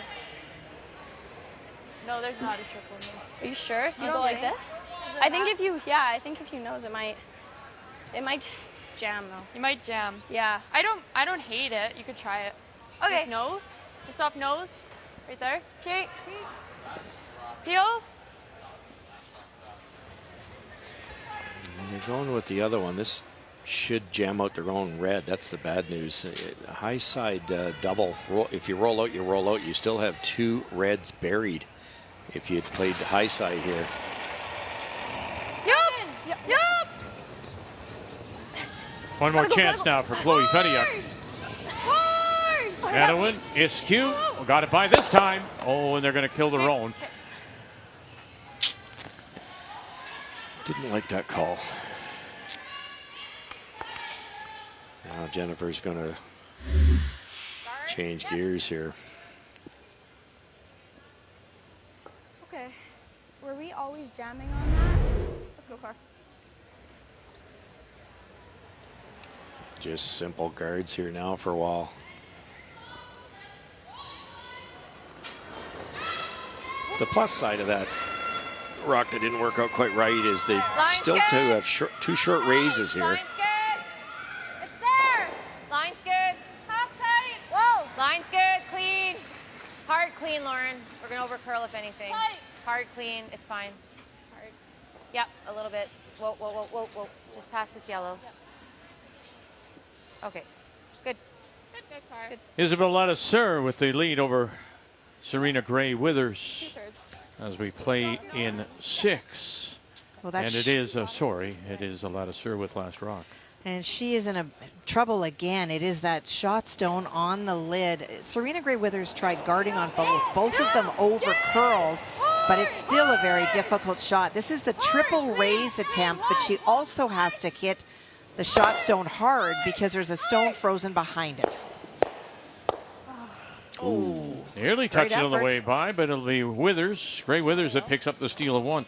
No, there's not a triple in there. Are you sure? If you You go like think? this? I think if you, yeah, I think if you nose, it might jam though. You might jam. Yeah. I don't hate it. You could try it. Okay. Just nose. Just off nose. Right there. Okay. Peel. And you're going with the other one. This should jam out their own red. That's the bad news. High side double. If you roll out, you roll out. You still have 2 reds buried if you'd played the high side here. Yup. Yup. One more chance now for Chloe Fediuk. Edwin is cute. Got it by this time. Oh, and they're going to kill their own. Didn't like that call. Now Jennifer's going to change gears here. Okay. Were we always jamming on that? Let's go, Car. Just simple guards here now for a while. The plus side of that rock that didn't work out quite right is they still have 2 short raises here. Line's good. It's there. Line's good. Half tight. Whoa. Line's good. Clean. Hard clean, Lauren. We're going to over curl if anything. Tight. Hard clean. It's fine. Hard. Yep, a little bit. Whoa, whoa, whoa, whoa, whoa. Just past this yellow. Okay. Good. Good car. Good. Isabel Ladouceur with the lead over Serena Gray Withers as we play in 6. Well, and it is, sorry, it is a Ladouceur with last rock. And she is in a trouble again. It is that shot stone on the lid. Serena Gray Withers tried guarding on both. Both of them over curled, but it's still a very difficult shot. This is the triple raise attempt, but she also has to hit the shot stone hard because there's a stone frozen behind it. Ooh. Nearly touched it on the way by, but it'll be Withers, Gray Withers, that picks up the steal of 1.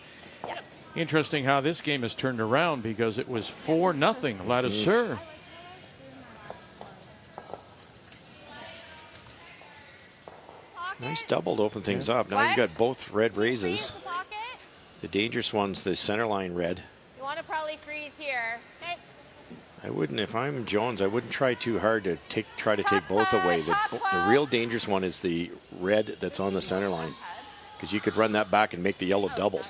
Interesting how this game has turned around because it was 4-0 Ladouceur. Nice double to open things up. Now you've got both red raises. The dangerous one's the center line red. You want to probably freeze here. Okay. I wouldn't, if I'm Jones, I wouldn't try too hard to try to take both away. The real dangerous one is the red that's on the center line, because you could run that back and make the yellow double.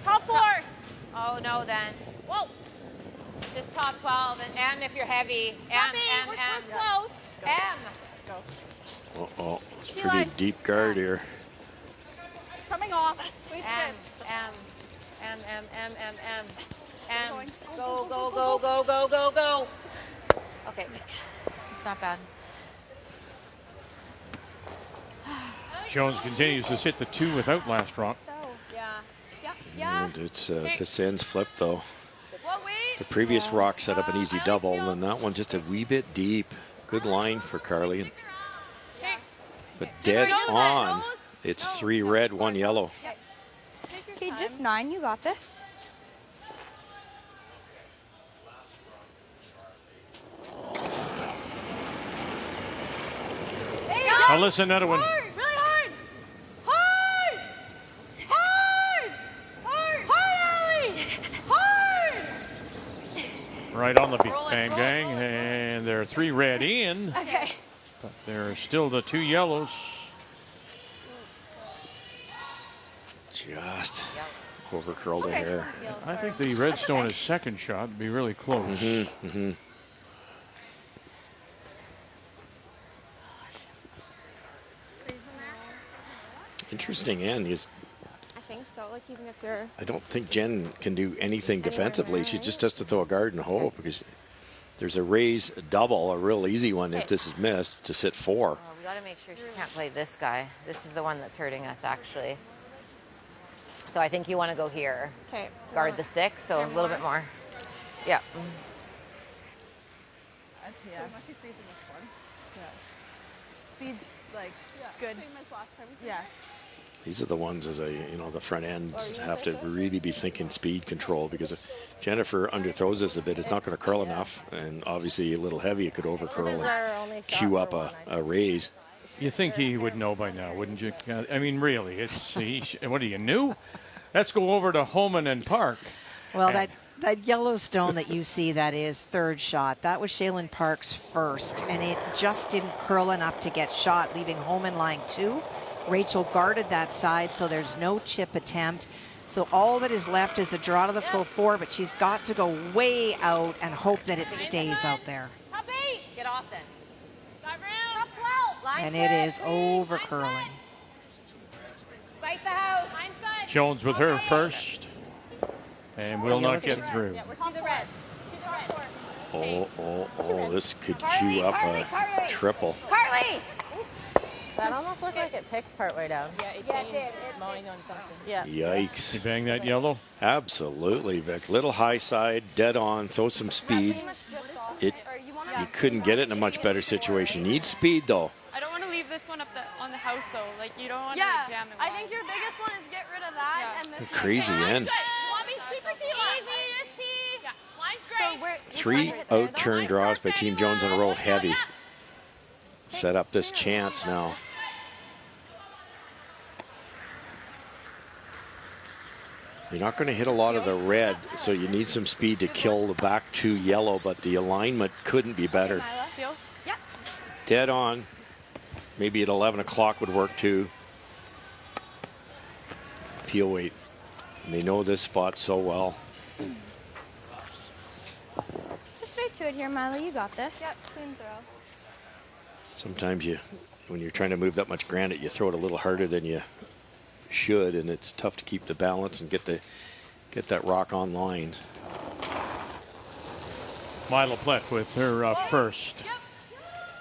Top 4. Oh, no, then. Whoa. Just top 12. And M if you're heavy. We're close. M. Uh-oh, it's pretty deep guard here. It's coming off. M. Go, go, go, go, go, go, go. Okay. It's not bad. Jones continues to sit the 2 without last rock. Yeah. And it's Descend's flip, though. What weight? The previous rock set up an easy double, and that one just a wee bit deep. Good line for Carly. But dead on, it's 3 red, 1 yellow. Okay, just 9. You got this. Alyssa Netherwin. Hard, really hard. Hard. Hard. Hard. Hard, Ellie. Hard. Right on the beat. Bang, bang. And there are 3 red in. Okay. But there are still the 2 yellows. Just over curled her hair. I think the Redstone is second shot would be really close. Interesting end. I think so. Like even if you're. I don't think Jen can do anything defensively. She just has to throw a guard and hope, because there's a raise double, a real easy one if this is missed, to sit 4. Oh, we got to make sure she can't play this guy. This is the one that's hurting us, actually. So I think you want to go here. Okay. Guard the 6, so a little bit more. Yeah. Yeah. So must be freezing this one. Yeah. Speed's like good. Same as last time. Yeah. These are the ones, as the front ends have to really be thinking speed control, because if Jennifer underthrows this a bit, it's not going to curl enough, and obviously a little heavy, it could over curl and cue up a raise. You think he would know by now, wouldn't you? I mean, really, what are you, new? Let's go over to Homan and Park. Well, that Yellowstone that you see, that is third shot, that was Shaylin Park's first, and it just didn't curl enough to get shot, leaving Homan lying 2. Rachel guarded that side, so there's no chip attempt. So all that is left is a draw to the full 4, but she's got to go way out and hope that it stays out there. Top 8. Get off then. Got room. Top 12. And it is over curling. Fight the house. Jones with her first, and will not get through. Yeah, we're to the red. To the red. Oh, this could cue up a triple. Carly! That almost looked like it picked partway down. Yeah, it changed mine on something. Yeah. Yikes. You bang that yellow? Absolutely, Vic. Little high side, dead on, throw some speed. You couldn't get it in a much better situation. Need speed, though. I don't want to leave this one up on the house, though. Like, you don't want to jam it. I think your biggest one is get rid of that and this. Crazy end. Line's great. 3 out-turn draws by Team Jones in a row, heavy. Set up this chance now. You're not going to hit a lot of the red, so you need some speed to kill the back 2 yellow, but the alignment couldn't be better. Dead on. Maybe at 11 o'clock would work too. Peel weight. And they know this spot so well. Just straight to it here, Miley. You got this. Yep, clean throw. Sometimes when you're trying to move that much granite, you throw it a little harder than you should, and it's tough to keep the balance and get that rock on line. Mila Plett with her first.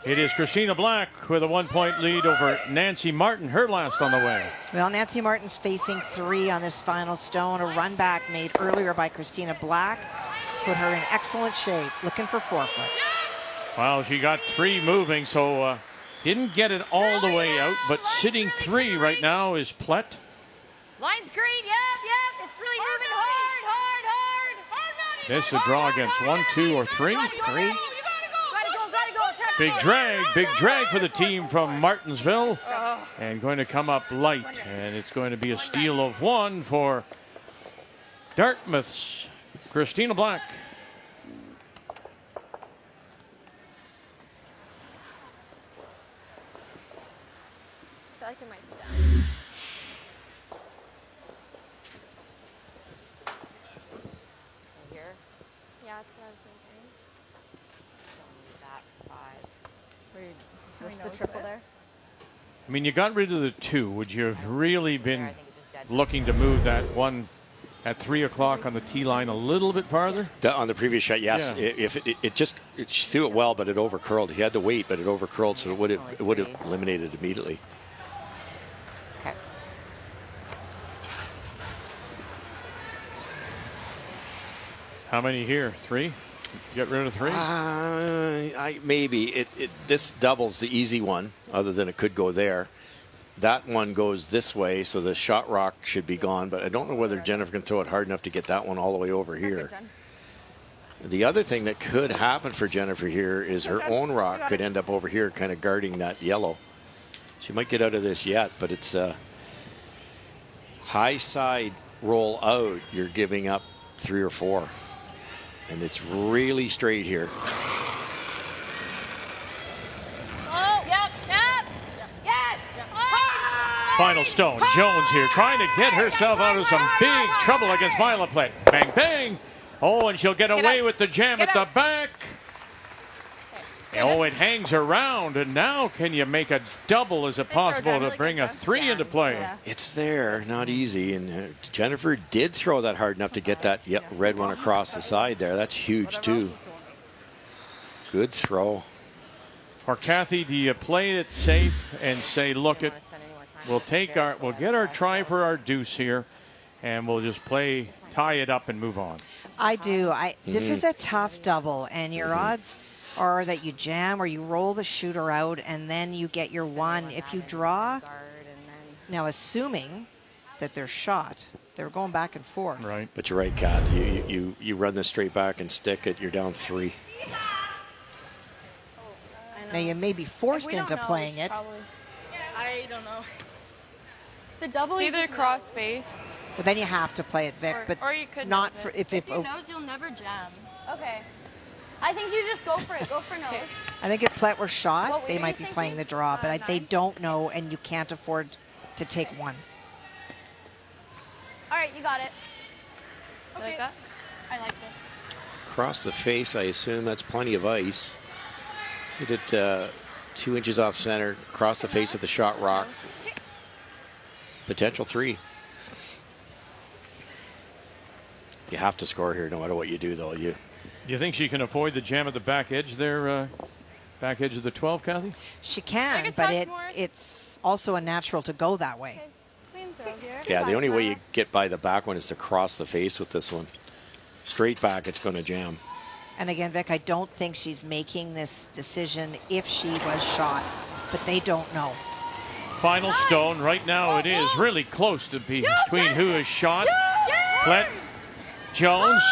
It is Christina Black with a 1-point lead over Nancy Martin, her last on the way. Well, Nancy Martin's facing 3 on this final stone. A run back made earlier by Christina Black put her in excellent shape, looking for 4-foot. Well, she got 3 moving, so didn't get it all the way out, but sitting 3 right now is Plett. Line's green. Yep. It's really moving hard. This is a draw against 1, 2, or 3. 3. Gotta go. Big drag for the team from Martinsville. And going to come up light. And it's going to be a steal of 1 for Dartmouth's Christina Black. I feel like it might be done. Here. Yeah, that's what I was thinking. That 5. Is this the triple there? I mean, you got rid of the 2. Would you have really been looking to move that one at 3 o'clock on the tee line a little bit farther? On the previous shot, yes. Yeah. If she threw it well, but it overcurled. He had to wait, but it overcurled, so it would have eliminated immediately. Okay. How many here? 3? Get rid of 3? Maybe this doubles the easy one, other than it could go there. That one goes this way, so the shot rock should be gone, but I don't know whether Jennifer can throw it hard enough to get that one all the way over here. The other thing that could happen for Jennifer here is her own rock could end up over here kind of guarding that yellow. She might get out of this yet, but it's a high side roll out. You're giving up 3 or 4. And it's really straight here. Oh, yep. Yes. Final stone. Jones here trying to get herself out of some big trouble against Mila Plett. Bang, bang. Oh, and she'll get away with the jam at the back. Oh, it hangs around, and now can you make a double? Is it possible to bring a 3 into play? It's there, not easy, and Jennifer did throw that hard enough to get that red one across the side there. That's huge too. Good throw. Or Kathy, do you play it safe and say, look, we'll get our try for our deuce here, and we'll just tie it up and move on? I do. This is a tough double, and your odds are that you jam or you roll the shooter out and then you get your 1. If you draw, now assuming that they're shot, they're going back and forth. Right. But you're right, Kath. You run this straight back and stick it, you're down 3. Now you may be forced into playing it. I don't know. The double It's either cross face. But then you have to play it, Vic. Or you could not nose for it. if you nose, you'll never jam. Okay. I think you just go for it. Go for nose. I think if Plett were shot, What they were might you be playing the thinking? draw, but they 9? don't know, and you can't afford to take 1. All right, you got it. You like that? I like this. Across the face, I assume that's plenty of ice. Hit it 2 inches off center, across the face of the shot rock. Potential 3. You have to score here no matter what you do, though. You think she can avoid the jam at the back edge there, back edge of the 12, Kathy? She can, but it's also a natural to go that way. Clean throw here. Yeah, the only way you get by the back one is to cross the face with this one. Straight back, it's going to jam. And again, Vic, I don't think she's making this decision if she was shot, but they don't know. Final stone. Right now it is really close to be between who is shot. Plett, Jones,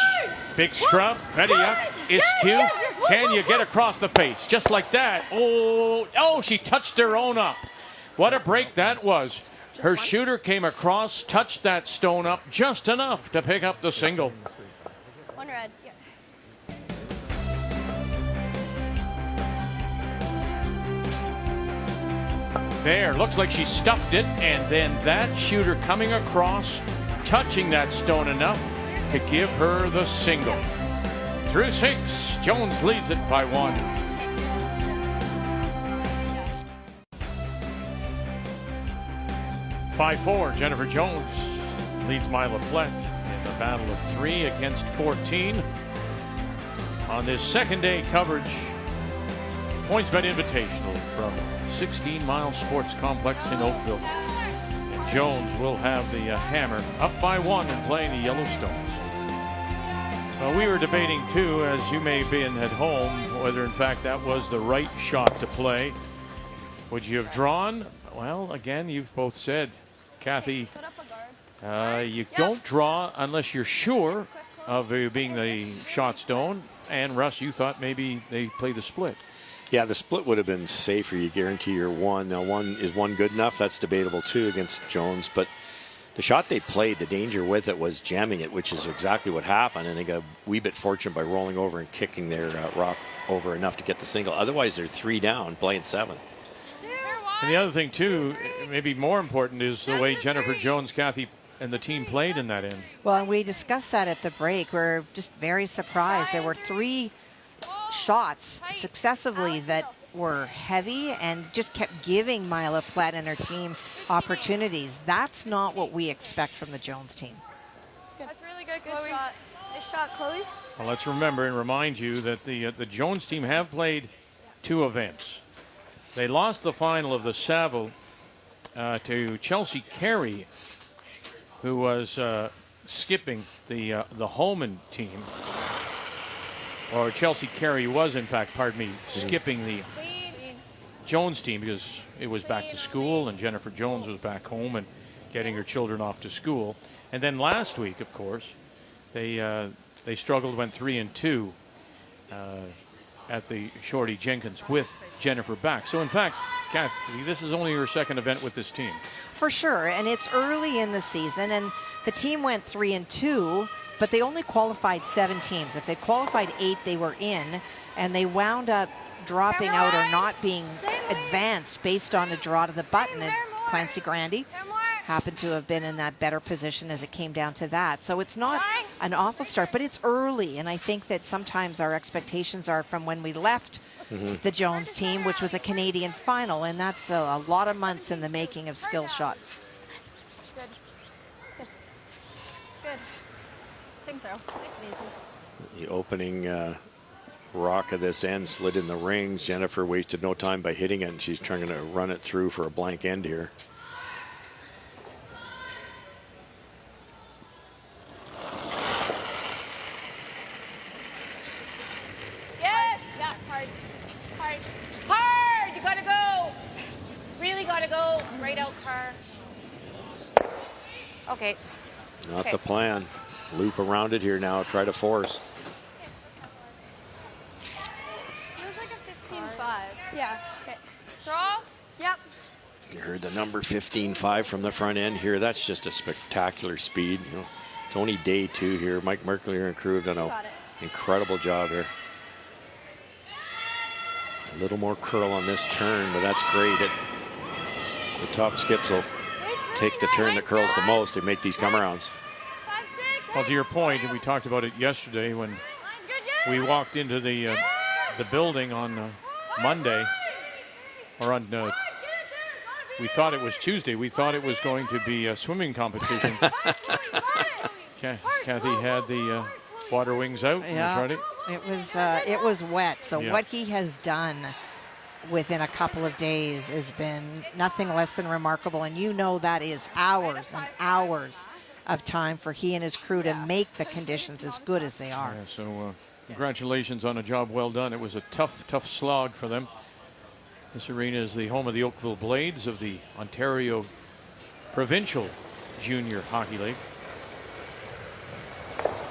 big scrub, ready up, Iskew. Can you get across the face? Just like that. Oh, she touched her own up. What a break that was. Her shooter came across, touched that stone up just enough to pick up the single. 1 red. Yeah. There, looks like she stuffed it, and then that shooter coming across, touching that stone enough to give her the single. Through 6, Jones leads it by 1. Yeah. 5-4, Jennifer Jones leads Mila Plett in the battle of 3 against 14. On this second day coverage, PointsBet Invitational from 16 Mile Sports Complex in Oakville. And Jones will have the hammer up by 1 and playing the Yellowstones. Well, we were debating too, as you may have been at home, whether in fact that was the right shot to play. Would you have drawn? Well, again, you've both said, Kathy, you don't draw unless you're sure of being the shot stone. And Russ, you thought maybe they played a split. Yeah, the split would have been safer. You guarantee your one. Now, is one good enough? That's debatable too against Jones. But the shot they played, the danger with it was jamming it, which is exactly what happened. And they got a wee bit fortunate by rolling over and kicking their rock over enough to get the single. Otherwise, they're 3 down, playing 7. And the other thing too, maybe more important, is the way Jennifer Jones, Kathy, and the team played in that end. Well, and we discussed that at the break. We're just very surprised. There were 3 shots successively that were heavy and just kept giving Mila Plett and her team opportunities. That's not what we expect from the Jones team. That's really good, Chloe. Nice shot, Chloe. Well, let's remember and remind you that the Jones team have played 2 events. They lost the final of the Saville to Chelsea Carey, who was skipping the Holman team. Or Chelsea Carey was, in fact, pardon me, skipping the Jones team because it was back to school and Jennifer Jones was back home and getting her children off to school. And then last week, of course, they struggled, went 3-2 at the Shorty Jenkins with Jennifer back. So, in fact, Kathy, this is only her 2nd event with this team. For sure, and it's early in the season, and the team went 3-2, but they only qualified 7 teams. If they qualified 8, they were in, and they wound up dropping out or not being advanced based on a draw to the button. And Clancy Grandy happened to have been in that better position as it came down to that. So it's not an awful start, but it's early, and I think that sometimes our expectations are from when we left the Jones team, which was a Canadian final, and that's a lot of months in the making of skill shot. Good. That's good. Good. Sing throw. Nice and easy. The opening rock of this end slid in the rings. Jennifer wasted no time by hitting it, and she's trying to run it through for a blank end here. Yes! Yeah, hard. Hard. Hard! You gotta go! Really gotta go. Right out, car. Okay. Not the plan. Loop around it here now. Try to force. It was like a 15-5. Yeah. Okay. Draw. Yep. You heard the number 15-5 from the front end here. That's just a spectacular speed. You know, it's only day 2 here. Mike Merkley and crew have done an incredible job here. A little more curl on this turn, but that's great. The top skips will take the turn that curls the most to make these come-arounds. Well, to your point, and we talked about it yesterday when we walked into the building on Monday, or on we thought it was Tuesday. We thought it was going to be a swimming competition. Kathy had the water wings out. Yeah, Ready? it was wet. So what he has done within a couple of days has been nothing less than remarkable. And you know that is hours and hours of time for he and his crew to make the conditions as good as they are. Yeah, so congratulations on a job well done. It was a tough slog for them. This arena is the home of the Oakville Blades of the Ontario Provincial Junior Hockey League.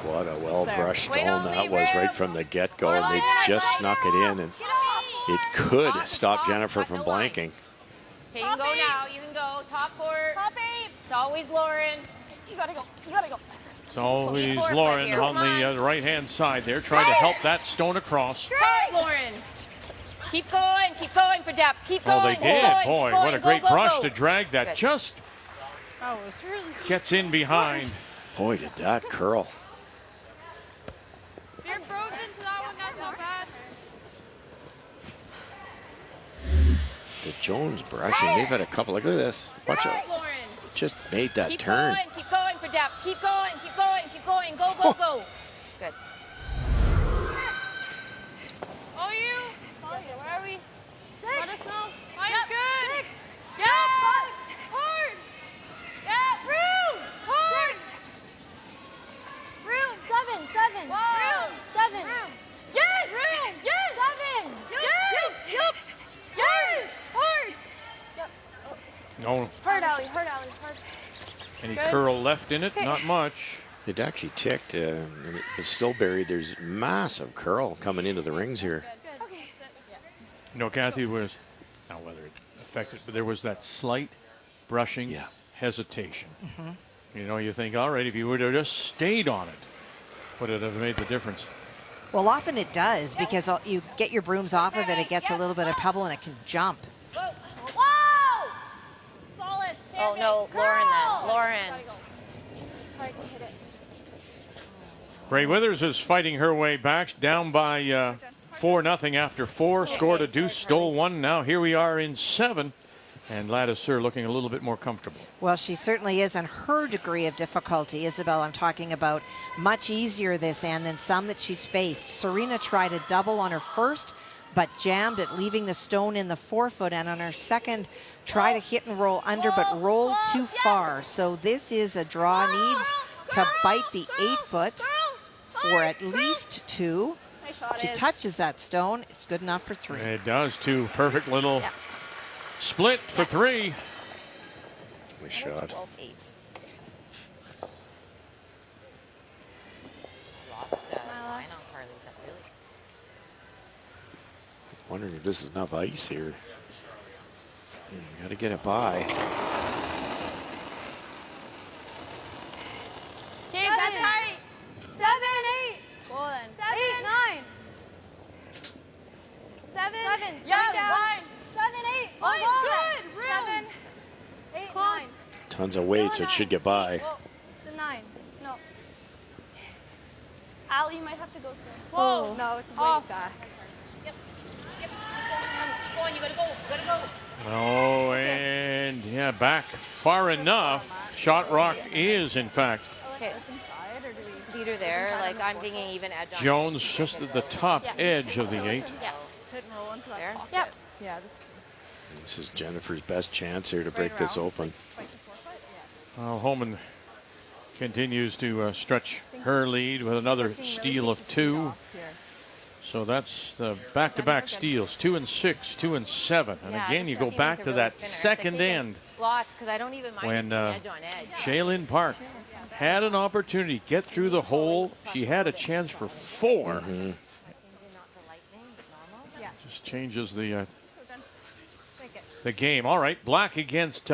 What a well-brushed stone that was right from the get-go, and they just snuck it in, and it could stop Jennifer from blanking. Okay, you can go now. You can go. Top court. Top 8. It's always Lauren. You gotta go. You gotta go. It's always Lauren on the right-hand side there, trying to help that stone across. Right, Lauren. Keep going for depth. Keep going. Oh, they did. Boy, what a great brush to drag that. Good. Just gets in behind. Boy, did that curl. If you're frozen to that one, that's not bad. The Jones brushing, they've had a couple. Look at this. Watch out. Lauren. Just made that turn. Keep going for depth. Keep going. Go. Good. Oh, you. Sorry, where are we? 6. Let us know. Mine's good. 6. Yeah. Hard. Yeah. Room. Hard. 7. Room. 7. Yes. Room. Yes. 7. Yup. Yes. Hard. No. Hard, Allie. Hard. Any curl left in it? Not much. It actually ticked. And it's still buried. There's massive curl coming into the rings here. No, Kathy was, now whether it affected, but there was that slight brushing hesitation. You know, you think, all right, if you would have just stayed on it, would it have made the difference? Well, often it does, because you get your brooms off of it, it gets a little bit of pebble and it can jump. Whoa! Solid. Oh, no, Lauren then. Lauren. Bray Withers is fighting her way back, down by 4-0 after 4. Scored a deuce, stole one. Now here we are in 7. And Ladouceur looking a little bit more comfortable. Well, she certainly is, and her degree of difficulty, Isabel, I'm talking about, much easier this end than some that she's faced. Serena tried a double on her first, but jammed it, leaving the stone in the forefoot, and on her second, tried to hit and roll under, but rolled too far. So this is a draw, needs to bite the 8-foot for at least 2. If she touches that stone, it's good enough for 3. It does, 2. Perfect little split for 3. Nice shot. Wondering if this is enough ice here. Got to get it by. Okay, that's tight. 7, 8. Well then. 7, 9. 7, 7. Yeah, 7, 8. Oh, it's good. Room. 7, 8, 9. Tons of weight, so it should get by. Oh, it's a 9. No. Allie, you might have to go soon. Whoa. No, it's way back. Yep. Keep going. You gotta go. You gotta go. Oh, and yeah, back far enough. Shot rock is, in fact. Okay. Beat her there. Like, I'm thinking even edge on. Jones just at the top edge of the 8. Yeah. Hit and roll into that There. pocket. Yep. Yeah, that's good. This is Jennifer's best chance here to break this open. Well, Homan continues to stretch her lead with another steal of 2. So that's the back-to-back steals, 2 and 6, 2 and 7. And again, you go back to that second end Lots, because I don't even mind when edge on edge. Shaylin Park had an opportunity to get through the hole. She had a chance for 4. Just changes the game. All right, Black against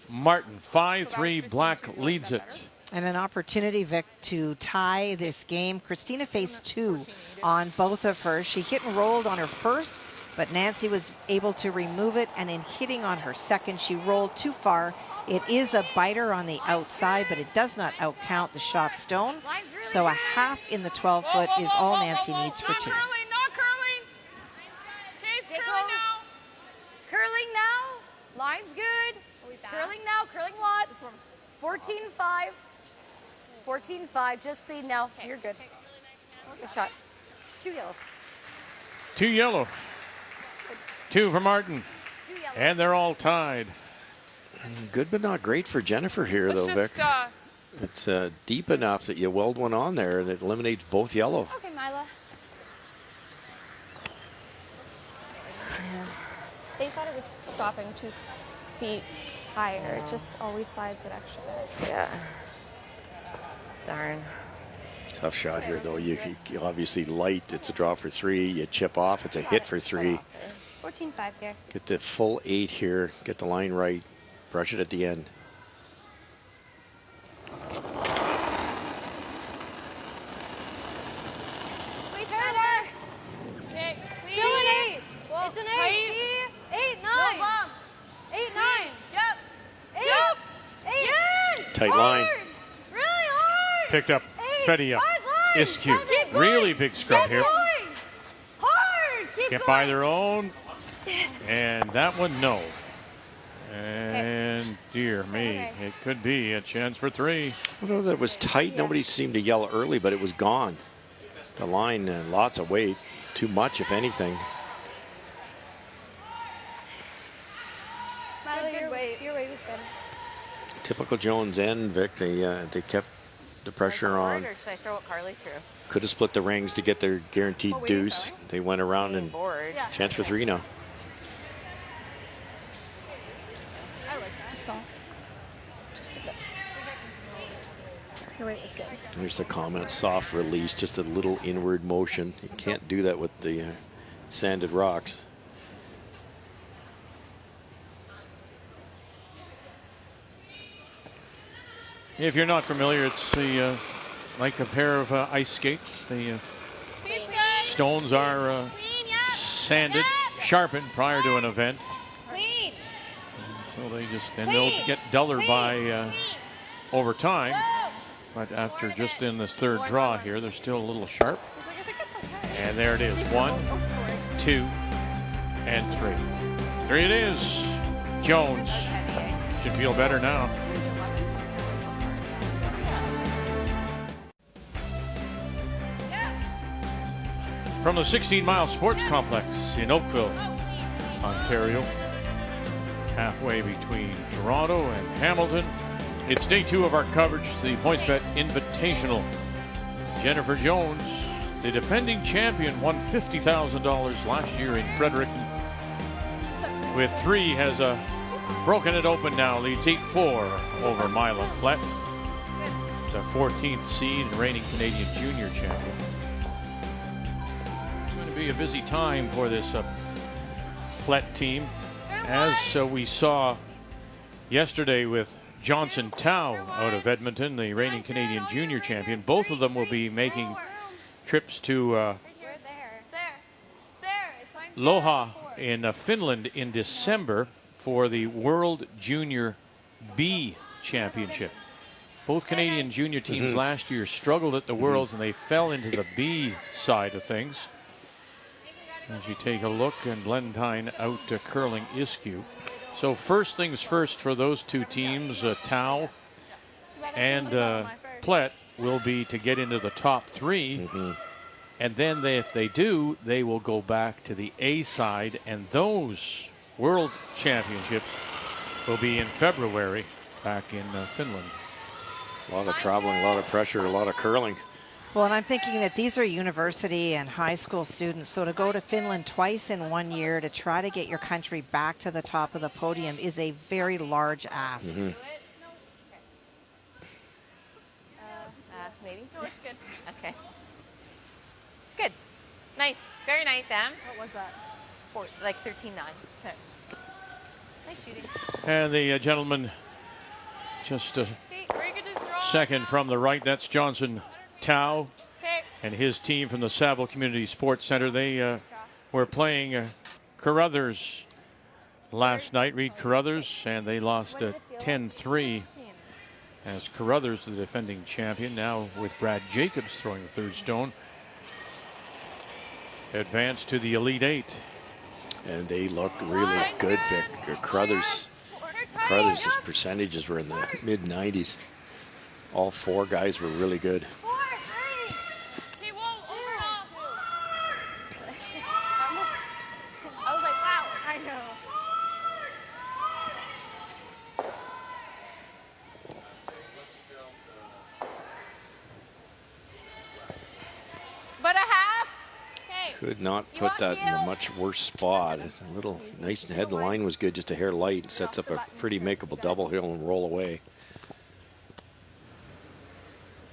Martin. 5-3, Black leads it. And an opportunity, Vic, to tie this game. Christina faced 2 on both of hers. She hit and rolled on her first, but Nancy was able to remove it. And in hitting on her second, she rolled too far. It is a biter on the outside, but it does not outcount the shot stone. So a half in the 12-foot is all Nancy needs for 2. Not curling. Okay, curling now. Curling now. Line's good. Curling now. Curling lots. 14-5. 14-5. Just clean now. You're good. Good shot. 2 yellow. 2 yellow. 2 for Martin. And they're all tied. Good, but not great for Jennifer here, though, Vic. It's deep enough that you weld one on there and it eliminates both yellow. Okay, Mila. They thought it was stopping 2 feet higher. It just always slides it extra bit. Yeah. Darn. Tough shot here, though. You obviously light. It's a draw for 3. You chip off. It's a hit for 3. 14-5 there. Get the full 8 here. Get the line right. Brush it at the end. Wait, better. Okay. Still an 8. It's an 8. 8, 9. 8, 9. Yep. 8. Yep. 8. Yes. Tight line. Really hard. Picked up Fedia. 5 lines. Iskew. Really big scrum here. Hard. Keep Get going. by their own. And that one, no. And dear me, it could be a chance for 3. Although that was tight, nobody seemed to yell early, but it was gone. The line, lots of weight. Too much, if anything. Your weight was better. Typical Jones end, Vic. They kept the pressure on. Or should I throw it Carly through? Could have split the rings to get their guaranteed deuce. They went around and chance for 3 now. I like that. Soft. Just a bit. Your weight was good. There's the comment, soft release, just a little inward motion. You can't do that with the sanded rocks. If you're not familiar, it's the like a pair of ice skates. The stones are sanded, sharpened prior to an event. So they'll get duller by over time. But after just in this third draw here, they're still a little sharp. And there it is. 1, 2, and 3. 3 it is. Jones should feel better now. From the 16-mile sports complex in Oakville, Ontario, halfway between Toronto and Hamilton, it's day 2 of our coverage, the PointsBet Invitational. Jennifer Jones, the defending champion, won $50,000 last year in Fredericton. With 3, has broken it open now, leads 8-4 over Mila Plett, the 14th seed and reigning Canadian junior champion. It's going to be a busy time for this Plett team, as we saw yesterday with Johnson Tao out of Edmonton, the reigning Canadian junior champion. Both of them will be making trips to Loha in Finland in December for the World Junior B Championship. Both Canadian junior teams last year struggled at the Worlds, and they fell into the B side of things. As you take a look, and Lentine out curling Iskew. So first things first for those two teams, Tao and Plett, will be to get into the top 3. And then if they do, they will go back to the A side, and those World Championships will be in February back in Finland. A lot of traveling, a lot of pressure, a lot of curling. Well, and I'm thinking that these are university and high school students, so to go to Finland twice in 1 year to try to get your country back to the top of the podium is a very large ask. Maybe? No, it's good. Okay. Good. Nice. Very nice, Em. What was that? Like 13-9. Okay. Nice shooting. And the gentleman just a second from the right, that's Johnson Tao and his team from the Saville Community Sports Center. They were playing Carruthers last night, Reed Carruthers, and they lost 10-3 as Carruthers, the defending champion, now with Brad Jacobs throwing the third stone, advanced to the Elite 8. And they looked really good, Vic. Carruthers' percentages were in the mid-90s. All 4 guys were really good. I was like, wow, I know. But a half. Could not put that in a much worse spot. It's a little nice ahead. The line was good, just a hair light. Sets up a pretty makeable double hill and roll away.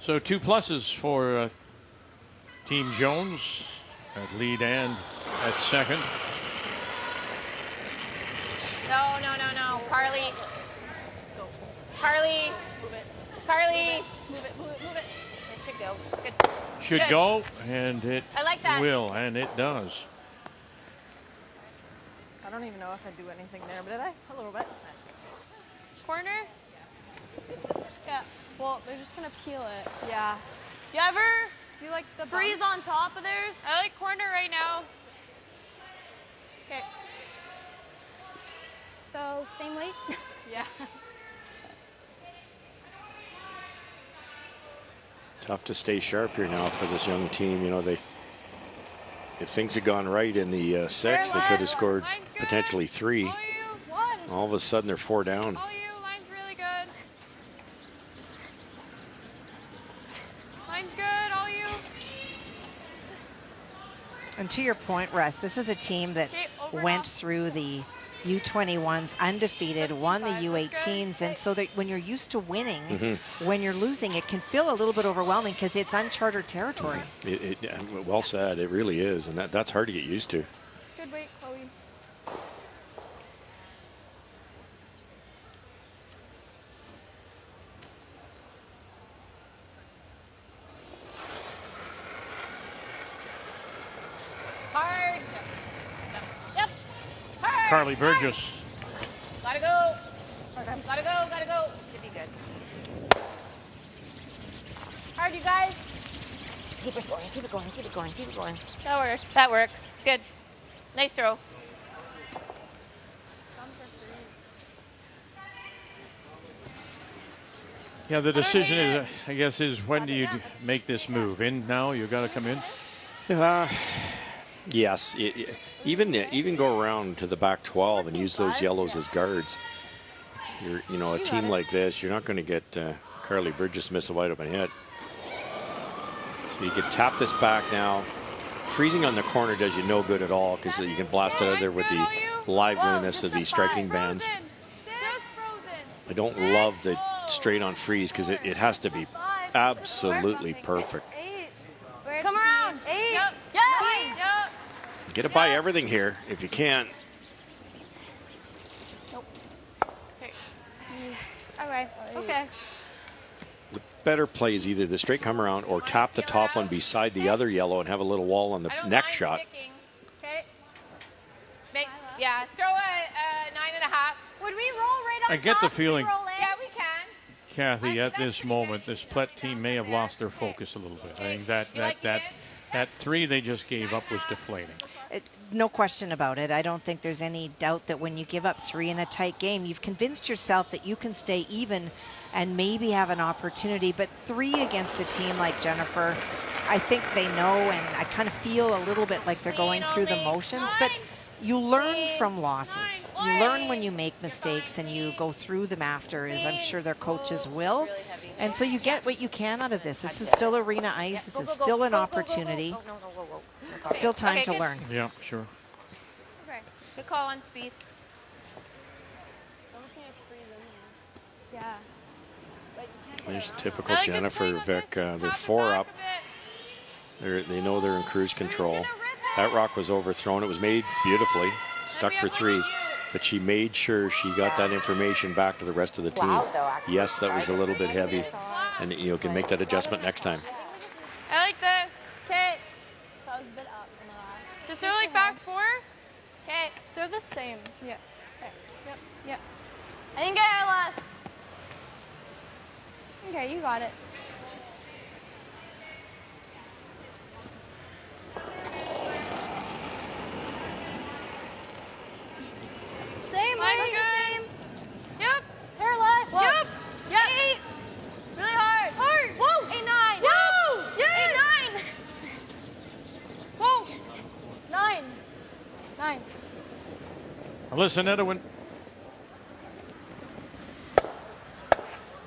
So 2 pluses for Team Jones at lead and at second. No. Carly. Carly. Carly. Move it. It should go. Good. Should Good. go, and it I like that. will, and it does. I don't even know if I do anything there, but did I? A little bit. Corner? Yeah. Well, they're just gonna peel it. Yeah. Do you ever Do you like the freeze on top of theirs? I like corner right now. Okay. So, same weight? Yeah. Tough to stay sharp here now for this young team. You know, if things had gone right in the 6, they could have scored potentially 3. All of a sudden, they're 4 down. Line's really good. Line's good, all you. And to your point, Russ, this is a team that went through the U21s undefeated, won the U18s, and so that when you're used to winning, when you're losing, it can feel a little bit overwhelming because it's uncharted territory. Well said. It really is, and that's hard to get used to. Good weight, Chloe. Carly Burgess. Gotta go. Gotta go, gotta go. Should be good. Hard, you guys. Keep it going, keep it going, keep it going, keep it going. That works. That works. Good. Nice throw. Yeah, the decision is, I guess, is when do you make this move? In now? You got to come in? Yes. Even go around to the back 12 and use those yellows as guards. A team like this, you're not going to get Carly Burgess miss a wide open hit. So you can tap this back now. Freezing on the corner does you no good at all because you can blast it out of there with the liveliness of these striking bands. I don't love the straight on freeze because it has to be absolutely perfect. Come around. 8. Yep. Yeah. Get to buy everything here if you can. Okay. The better play is either the straight come around or tap the top one beside the other yellow and have a little wall on the next shot. Okay. Yeah, throw a 9.5. Would we roll right on I get the top? feeling, Yeah, we can. Kathy, at this moment, this Plett team may have lost their focus a little bit. I think that 3 they just gave up was deflating. No question about it. I don't think there's any doubt that when you give up 3 in a tight game, you've convinced yourself that you can stay even and maybe have an opportunity. But 3 against a team like Jennifer, I think they know, and I kind of feel a little bit like they're going through the motions. But you learn from losses. You learn when you make mistakes, and you go through them after, as I'm sure their coaches will. And so you get what you can out of this. This is still arena ice. This is still an opportunity. Still time to learn. Yeah, sure. Okay. Good call on speed. Yeah. There's typical Jennifer, Vic. They're 4 up. They know they're in cruise control. That rock was overthrown. It was made beautifully, stuck for 3. But she made sure she got that information back to the rest of the team. Yes, that was a little bit heavy. And you can make that adjustment next time. I like this. Okay. So I was a bit up in the last. Just throw like back 4. Okay. They're the same. Yeah. Okay. Yep. I didn't get it less. Okay, you got it. Same. Line's good. Yep. Hair less. Yep. Yep. 8. Really hard. Hard. Whoa. 8, 9. Whoa. Yes. 8, 9. Whoa. 9. 9. Alyssa Nedowin.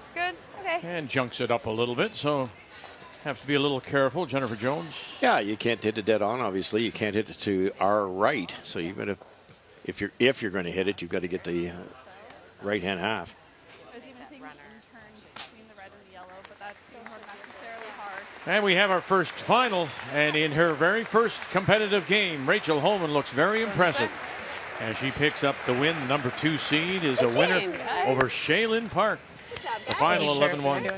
It's good. Okay. And junks it up a little bit, so have to be a little careful. Jennifer Jones. Yeah, you can't hit it dead on, obviously. You can't hit it to our right. So you've got to, if you're going to hit it, you've got to get the right-hand half. I was even thinking turn between the red and the yellow, but that's not necessarily hard. And we have our first final, and in her very first competitive game, Rachel Holman looks very impressive as she picks up the win. The number 2 seed is a winner over Shaylin Park. The final 11-1.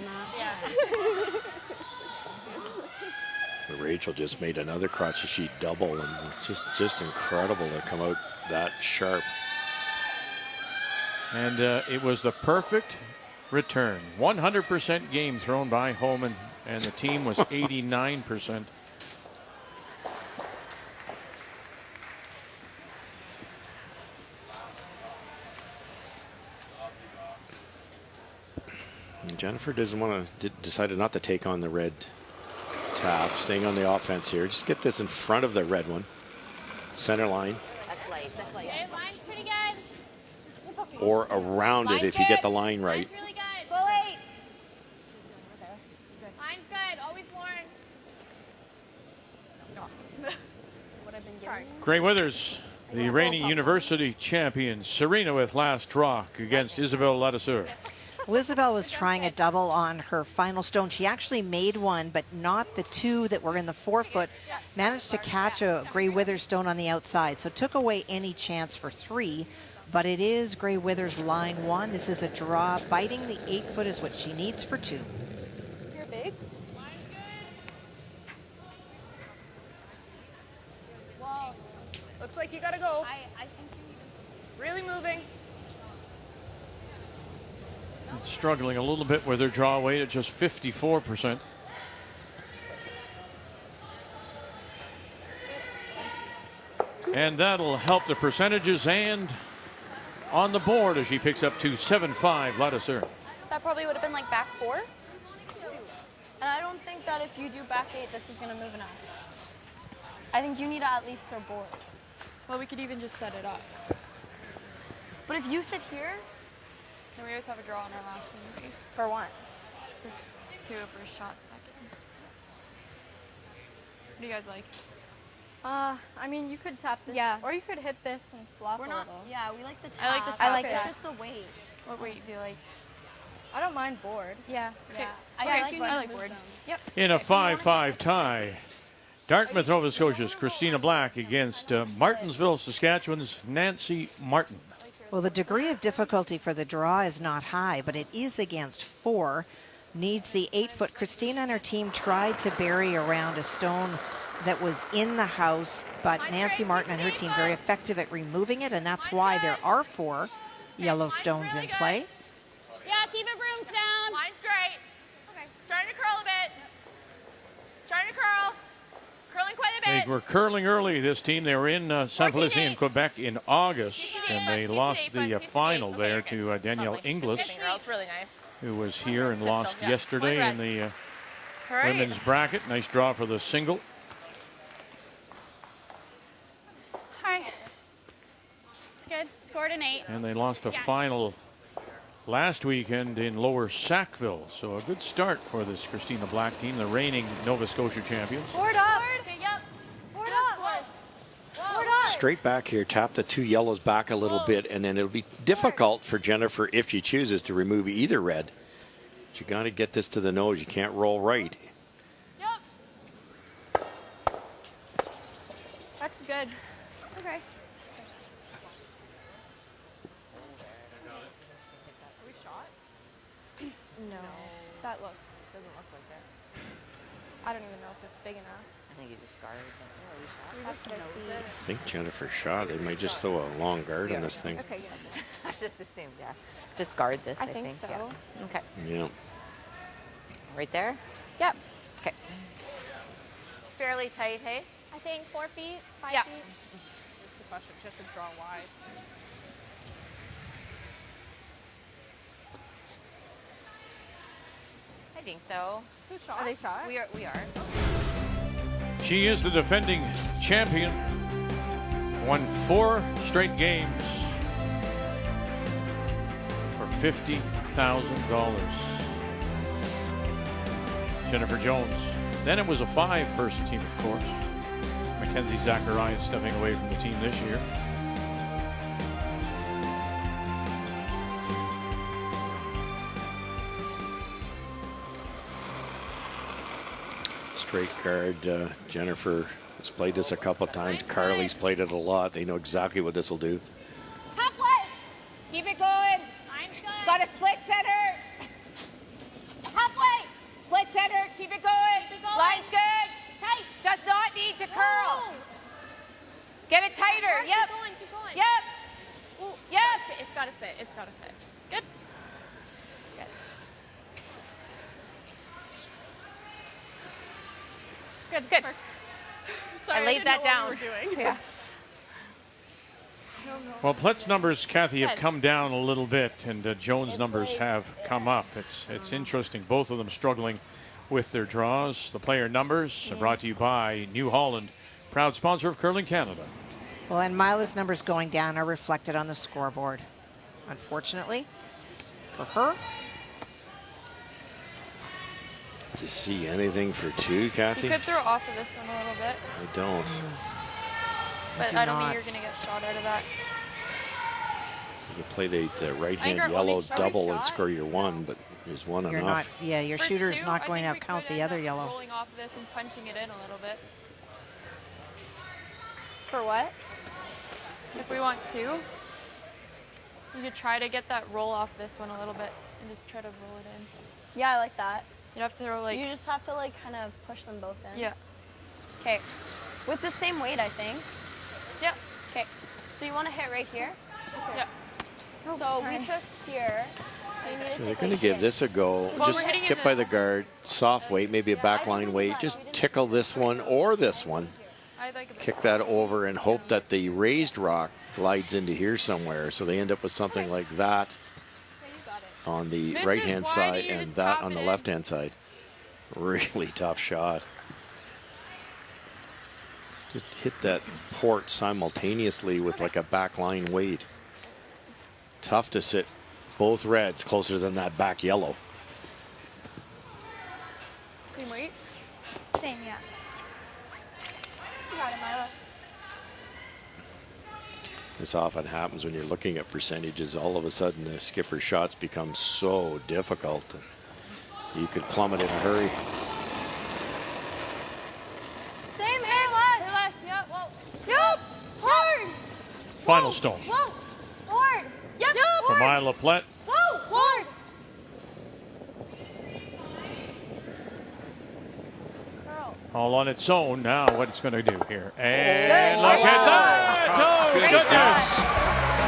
Rachel just made another crotch sheet double, and just incredible to come out that sharp. And it was the perfect return. 100% game thrown by Holman, and the team was 89%. Jennifer decided not to take on the red tap, staying on the offense here. Just get this in front of the red one. Center line. That's light. That's light. Okay, line's pretty good. Or around it if you get the line right. Line's really good. Go 8. Line's good. Always Lauren. What I've been getting. Gray Withers, the reigning university champion. Serena with last rock against Isabel Ladouceur. Isabel was trying a double on her final stone. She actually made one, but not the 2 that were in the 4-foot. Managed to catch a Gray Withers stone on the outside, so took away any chance for 3. But it is Gray Withers line 1. This is a draw. Biting the 8-foot is what she needs for 2. You're big. Well, looks like you gotta go. I think you need to. struggling a little bit with their draw weight at just 54%. And that'll help the percentages and on the board as she picks up 275 Ladouceur. That probably would have been like back 4. And I don't think that if you do back 8, this is going to move enough. I think you need to at least throw board. Well, we could even just set it up. But if you sit here, then we always have a draw on our last one piece. For what? For 2 for a shot second. What do you guys like? I mean, you could tap this. Yeah. Or you could hit this and flop we're a not. little. Yeah, we like the tap. I like the tap. I like Okay. it's just the weight. What weight do you like? I don't mind board. Yeah. Yeah. Okay, I like board. Yep. In a 5-5 tie, Dartmouth, Nova Scotia's Christina Black against Martinsville, Saskatchewan's Nancy Martin. Well, the degree of difficulty for the draw is not high, but it is against 4. Needs the 8-foot. Christina and her team tried to bury around a stone that was in the house, but Nancy Martin and her team very effective at removing it, and that's why there are 4 yellow stones in play. Yeah, keep it brooms down. Line's great. Okay. Starting to curl a bit. Starting to curl. Curling quite a bit. They were curling early, this team. They were in Saint Félicien in Quebec in August, and they lost the final there to Danielle Inglis, That's really nice. who was here and lost yeah. yesterday One in the All right. women's bracket. Nice draw for the single. Hi. It's good. Scored an 8. And they lost the final last weekend in Lower Sackville. So a good start for this Christina Black team, the reigning Nova Scotia champions. Board up. Okay, yep. Board up. Board up. Straight back here, tap the 2 yellows back a little bit, and then it'll be difficult for Jennifer if she chooses to remove either red. But you got to get this to the nose. You can't roll right. Yep. That's good. Okay. Are we shot? No. That doesn't look like it. I don't even know if it's big enough. I think you just guarded it. Are we shot? That's what I see. I think Jennifer shot. They might just throw a long guard on this thing. Okay, yeah. I just assumed, yeah. Just guard this, I think think. so. Yeah. Okay. Yeah. Right there? Yep. Okay. Fairly tight, hey? I think 4 feet, 5 Yeah. feet. That's the question. Just to draw wide. I think so. Who's shot? Are they shot? We are. She is the defending champion. Won 4 straight games for $50,000. Jennifer Jones. Then it was a 5-person team, of course. Mackenzie Zacharias stepping away from the team this year. Straight guard. Jennifer has played this a couple times. Carly's played it a lot. They know exactly what this will do. Halfway. Keep it going. Line's good. Got a split center. Halfway. Split center. Keep it going. Line's good. Tight. Does not need to curl. Get it tighter. Yep. Keep going, keep going. Yep. Ooh. Yep. It's gotta sit. It's gotta sit. Good. It's good. Good. Good. Works. I laid that down. Yeah. Well, Plett's numbers, Kathy, have Good. come down a little bit, and Jones' numbers have come up. It's interesting. Both of them struggling with their draws. The player numbers are brought to you by New Holland, proud sponsor of Curling Canada. Well, and Mila's numbers going down are reflected on the scoreboard, unfortunately, for her. Do you see anything for 2, Kathy? You could throw off of this one a little bit, I don't. but do I don't not. think you're gonna get shot out of that. You can play the right-hand Anger, yellow are we double and shot? score your 1, but is 1 You're enough? not, yeah, your For shooter's 2, not I going to think we count could the end other up yellow. Rolling off this and punching it in a little bit. For what? If we want to, you could try to get that roll off this one a little bit and just try to roll it in. Yeah, I like that. You'd have to throw like. You just have to like kind of push them both in. Yeah. Okay. With the same weight, I think. Yep. Okay. So you want to hit right here? Yep. So we took here. So they're going to give this a go. Just get by the guard, soft weight, maybe a backline weight. Just tickle this one or this one. Kick that over and hope that the raised rock glides into here somewhere. So they end up with something like that on the right-hand side and that on the left-hand side. Really tough shot. Just hit that port simultaneously with like a backline weight. Tough to sit both reds closer than that back yellow. Same weight? Same, yeah. You got it, Milo. This often happens when you're looking at percentages. All of a sudden, the skipper's shots become so difficult. You could plummet in a hurry. Same here, less. Yep. Whoa. Yep. Hard. Final stone. Whoa. Hard. Yep. For Milo Plett. Whoa. Hard. All on its own. Now what it's going to do here. And look at that. Oh, goodness.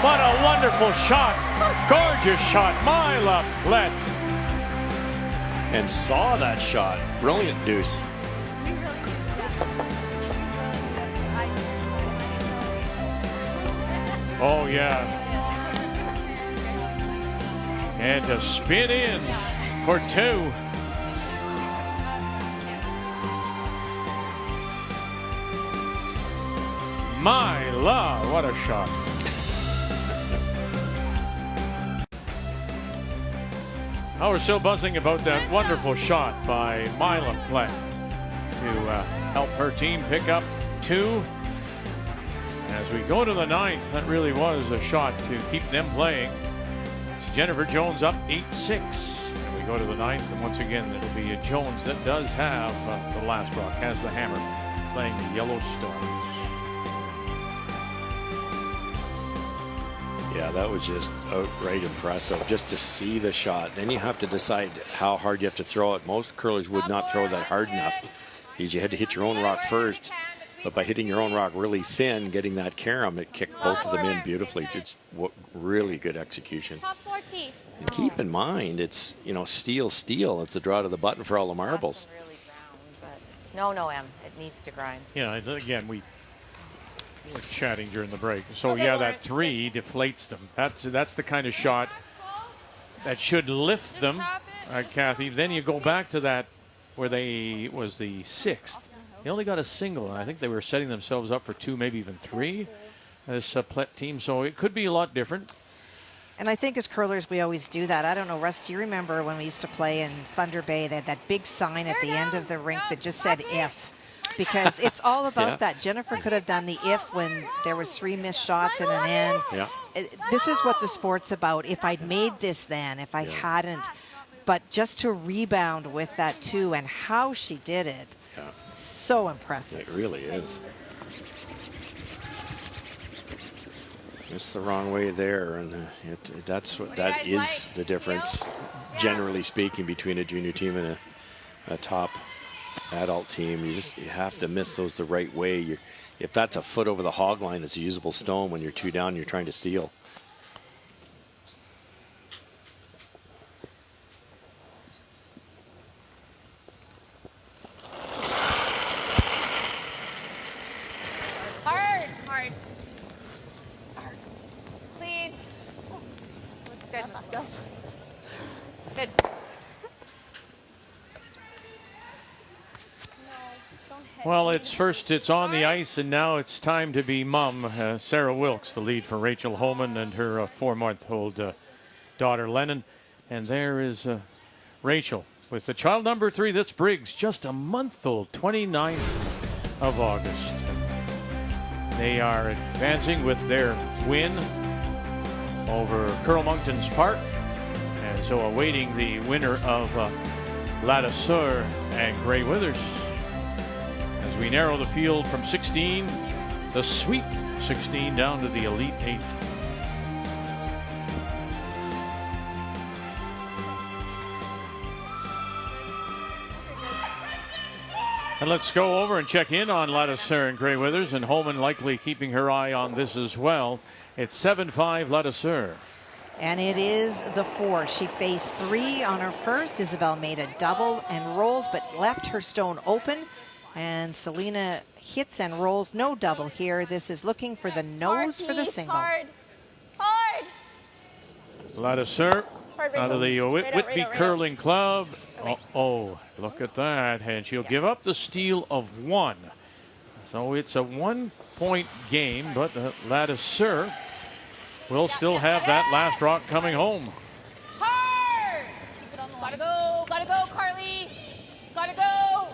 What a wonderful shot. Gorgeous shot. Milo Plett. And saw that shot. Brilliant deuce. Oh, yeah. And to spin in for two. My love, what a shot. Oh, we're still buzzing about that wonderful shot by Milo Plett to help her team pick up two. As we go to the ninth, that really was a shot to keep them playing. So Jennifer Jones up 8-6. And we go to the ninth, and once again, it'll be a Jones that does have the last rock, has the hammer, playing the Yellow Stars. Yeah, that was just outright impressive, just to see the shot. Then you have to decide how hard you have to throw it. Most curlers would not throw that hard enough. You had to hit your own rock first. But by hitting your own rock really thin, getting that carom, it kicked both of them in beautifully. It's really good execution. Top 40. And keep in mind, it's, you know, steel. It's a draw to the button for all the marbles. Really ground, but no, Em. It needs to grind. Yeah, again, we were chatting during the break. So, yeah, that three deflates them. That's the kind of shot that should lift them, Kathy. Then you go back to that where they was the sixth. They only got a single, and I think they were setting themselves up for two, maybe even three, this Plett team. So it could be a lot different. And I think as curlers, we always do that. I don't know, Russ, do you remember when we used to play in Thunder Bay, they had that big sign at the end of the rink that just said if? Because it's all about that. Jennifer could have done the if when there was 3 missed shots and an end. Yeah. This is what the sport's about. If I'd made this then, if I hadn't. But just to rebound with that too, and how she did it. Yeah. So impressive. It really is. It's the wrong way there, and that is the difference, generally speaking, between a junior team and a top adult team. You have to miss those the right way. If that's a foot over the hog line, it's a usable stone. When you're 2 down, you're trying to steal. Good. Well, it's on the ice, and now it's time to be mum. Sarah Wilkes, the lead for Rachel Homan and her 4-month-old daughter, Lennon. And there is Rachel with the child number 3. That's Briggs, just a month old, 29th of August. They are advancing with their win over Curl Moncton's Park. And so awaiting the winner of Ladouceur and Grey Withers. As we narrow the field from 16, the Sweep 16 down to the Elite 8. And let's go over and check in on Ladouceur and Grey Withers, and Holman likely keeping her eye on this as well. It's 7-5 Ladouceur. And it is the 4. She faced 3 on her first. Isabel made a double and rolled, but left her stone open. And Selena hits and rolls. No double here. This is looking for the nose for the single. Hard. Hard. Ladisser out of the Whitby Curling Club. Oh, look at that. And she'll give up the steal of 1. So it's a 1-point game, but Ladisser will still have that last rock coming home. Hard! Gotta go, Carly. Gotta go.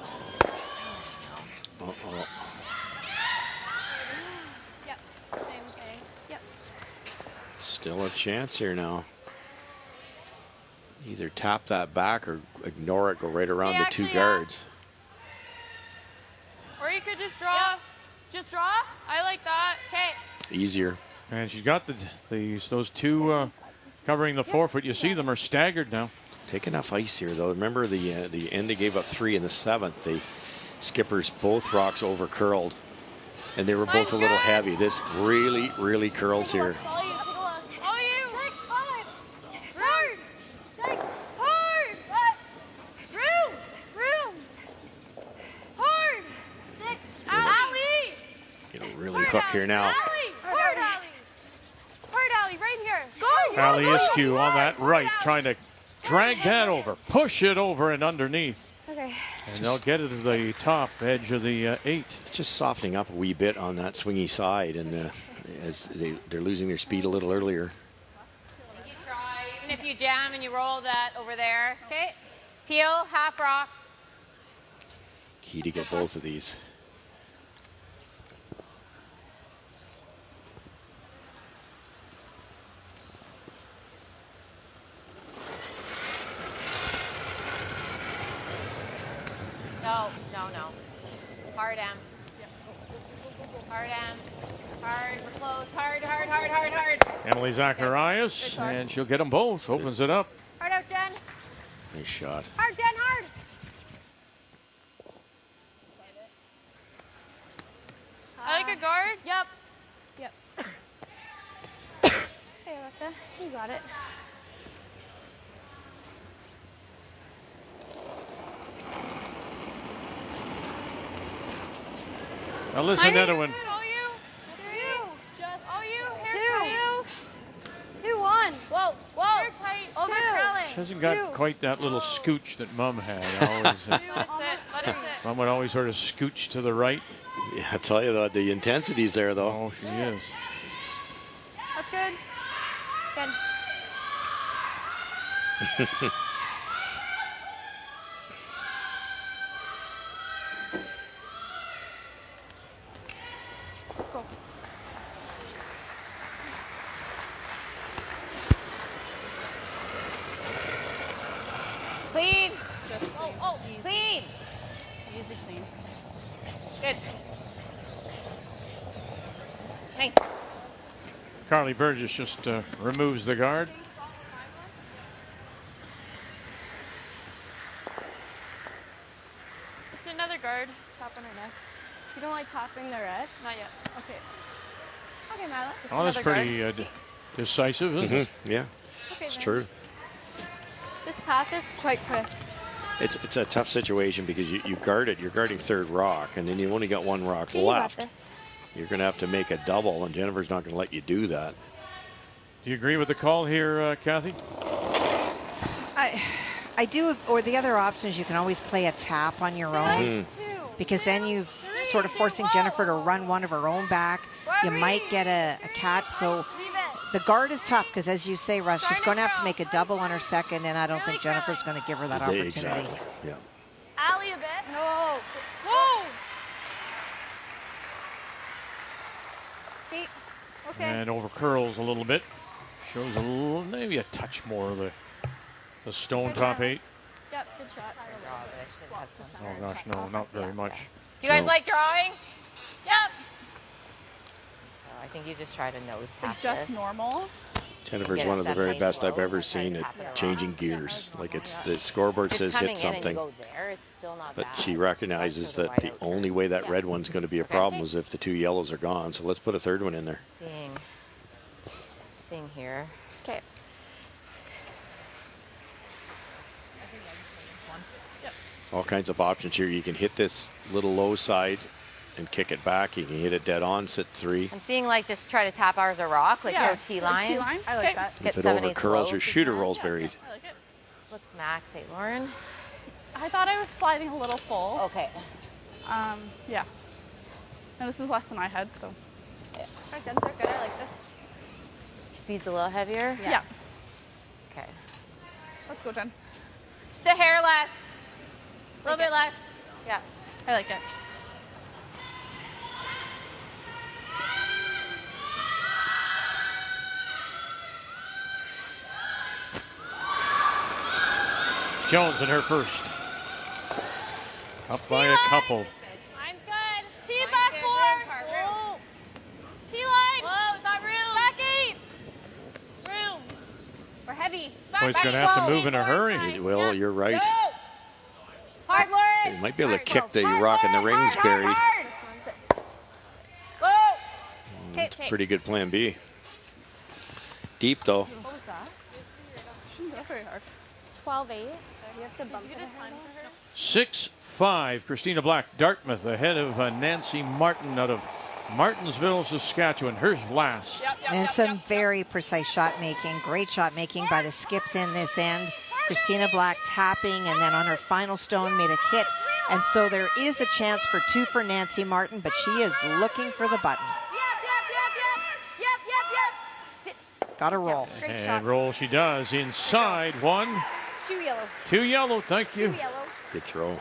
Yep, same thing. Yep. Still a chance here now. Either tap that back or ignore it, go right around the 2 guards. Or you could just draw. Yep. Just draw? I like that. Okay. Easier. And she's got those 2 covering the forefoot. You see them are staggered now. Take enough ice here, though. Remember the end they gave up 3 in the 7th. The skippers, both rocks over curled, and they were both a little heavy. This really, really curls here. All you. 6, 5. Hard. 6. Hard. Room. Hard. 6. Allie. You know, really hook here now. Hard, Allie. Hard, Allie, right here. Go. Ali Iskew on that right, trying to drag that over, push it over and underneath. Okay. And they'll get it to the top edge of the 8. It's just softening up a wee bit on that swingy side, and as they're losing their speed a little earlier. I think you try, even if you jam and you roll that over there. Okay. Peel, half rock. Key to get both of these. No. Hard M. Hard M. Hard, we're close. Hard. Emily Zacharias, and she'll get them both. Opens it up. Hard out, Jen. Nice shot. Hard, Jen, hard. I like a guard. Yep. Hey, Alyssa, you got it. Alyssa Nedwin. All you. All you. Hair 2, 1. Whoa. Hair tight. Over curling. She hasn't got quite that little scooch that Mum had. Always, Let it sit. Mum would always sort of scooch to the right. Yeah, I tell you, though, the intensity's there, though. Oh, she is. That's good. Good. Let's go. Clean. Clean. Easy clean. Good. Nice. Carly Burgess just removes the guard. Just another guard. Top on her next. You don't like topping the red? Not yet. Okay. Okay, Milo. Just Oh, that's another pretty decisive, isn't it? Yeah, Okay, it's then. true. This path is quite quick. It's a tough situation because you guard it. You're guarding 3rd rock, and then you only got 1 rock Okay, you got left. this. You're going to have to make a double, and Jennifer's not going to let you do that. Do you agree with the call here, Kathy? I do, or the other option is you can always play a tap on your own, because then you've sort of forcing Jennifer to run one of her own back. You might get a catch. So the guard is tough because, as you say, Russ, she's going to have to make a double on her second, and I don't think Jennifer's going to give her that opportunity. Exactly. Yeah. Allie a bit. No. Whoa. See? Okay. And over curls a little bit. Shows a little, maybe a touch more of the stone top 8. Yep, good shot. Oh gosh, no, not very much. Do you guys like drawing? Yep. I think you just try to nose tap Like just this. normal. Jennifer's Get one it of the that very nice best I've low ever and seen tap at it around. changing gears. Like the scoreboard It's says coming hit in and you something, go there, it's still not but bad. she recognizes that the only way that red one's going to be a problem is if the 2 yellows are gone. So let's put a 3rd one in there. Seeing here. Okay. All kinds of options here. You can hit this little low side and kick it back. You can hit it dead on, sit 3. I'm seeing like just try to tap ours a rock, like your T-line. T-line. I like that. If it over curls, your shooter rolls buried. I like it. What's max? Hey, Lauren. I thought I was sliding a little full. Okay. Yeah. And this is less than I had, so. All right, Jen, they're good. I like this. Speed's a little heavier. Yeah. Okay. Let's go, Jen. Just a hair less. A little bit less. Yeah. I like it. Jones in her first. Up by a couple. Mine's good. T Mine's back good. 4. Room, Hart, room. Whoa. T-line. Whoa, it's not room. Back 8. Room. We're heavy. Boyd's going to have to move in a hurry. It will, you're right. Hard, Lauren. You might be able to kick the rock in the rings buried. Whoa. It's a pretty good plan B. Deep, though. What was that? Shouldn't go very hard. 12-8. Do you have to bump it? 6-5. Christina Black, Dartmouth, ahead of Nancy Martin out of Martinsville, Saskatchewan. Here's last. And some very precise shot making. Great shot making by the skips in this end. Christina Black tapping, and then on her final stone made a hit. And so there is a chance for 2 for Nancy Martin, but she is looking for the button. Got to roll. And roll she does. Inside 1. 2 yellow. 2 yellow, thank you. 2 yellow. Good throw.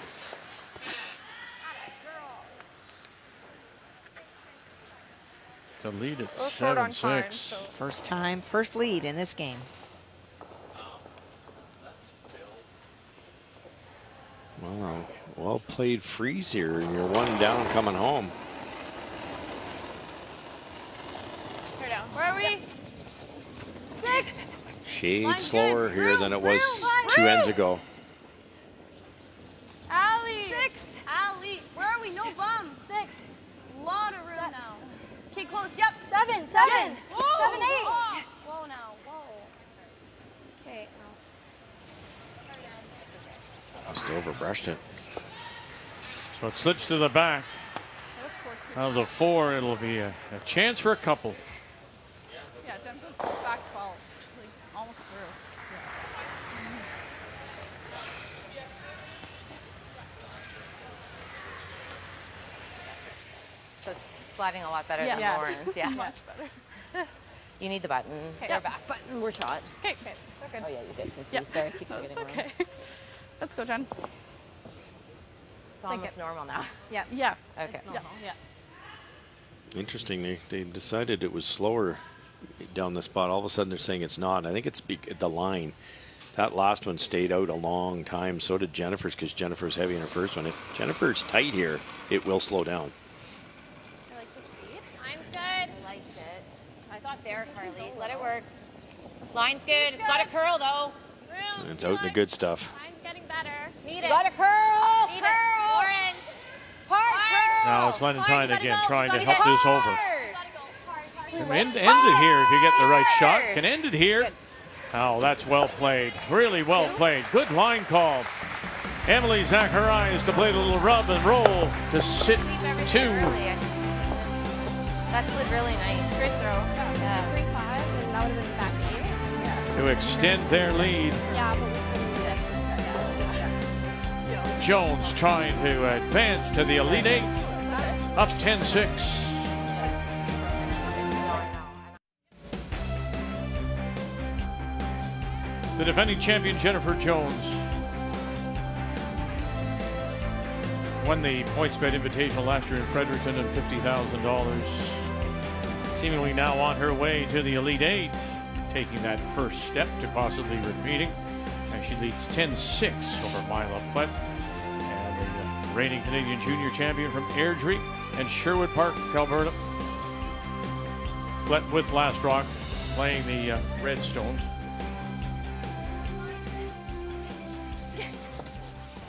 To lead at little short on time, 7-6. so. First time, first lead in this game. Wow, well played freeze here, and you're 1 down coming home. Here down. Where are we? 6. Shade slower here than it was 2 ends ago. Allie. 6. Ali, where are we? No bums. 6. Lot of room now. Okay, close. Yep. 7. 7. 7, 8. Whoa now. Whoa. Okay. Just overbrushed it. So it slips to the back. Out of the 4, it'll be a chance for a couple. Yeah, Jen's just back 12. Like, almost through. So it's sliding a lot better Yeah. than Yeah. Lauren's. Yeah. Much better. You need the button. Okay. We're back. Button. We're shot. Okay. Okay. Okay. Oh yeah, you guys can see. Yep. Sorry, I keep No, forgetting. it's Lauren. okay. Let's go, Jen. It's almost normal now. Yeah. Yeah. Okay. It's normal. Yeah. Interesting, they decided it was slower down the spot. All of a sudden they're saying it's not. I think it's the line. That last one stayed out a long time. So did Jennifer's, because Jennifer's heavy in her first one. If Jennifer's tight here, it will slow down. I like the speed. Mine's good. I liked it. I thought there, Carly. Let it work. Line's good. It's got a curl though. Room. And it's out in the good stuff. Mine's getting better. Need it. Got a curl. Need curl. it. Lauren. Hard curl. Now it's Clementine Hard, again, go. trying to Gotta help go. this over. Gotta go. Hard. Can end it here if you get the right shot. Can end it here. Oh, that's well played. Really well played. Good line call. Emily Zacharias to play the little rub and roll to sit 2. That slid really nice. Great throw. Yeah. 3-5, and that would have been back 8. Yeah. To extend their lead. Yeah, but we still need it. Jones trying to advance to the Elite 8. Up 10-6. The defending champion, Jennifer Jones, won the PointsBet Invitational last year in Fredericton and $50,000. Seemingly now on her way to the Elite 8, taking that first step to possibly repeating. And she leads 10-6 over Mila Plett, and the reigning Canadian junior champion from Airdrie and Sherwood Park, Alberta. Plett with Last Rock playing the Redstones.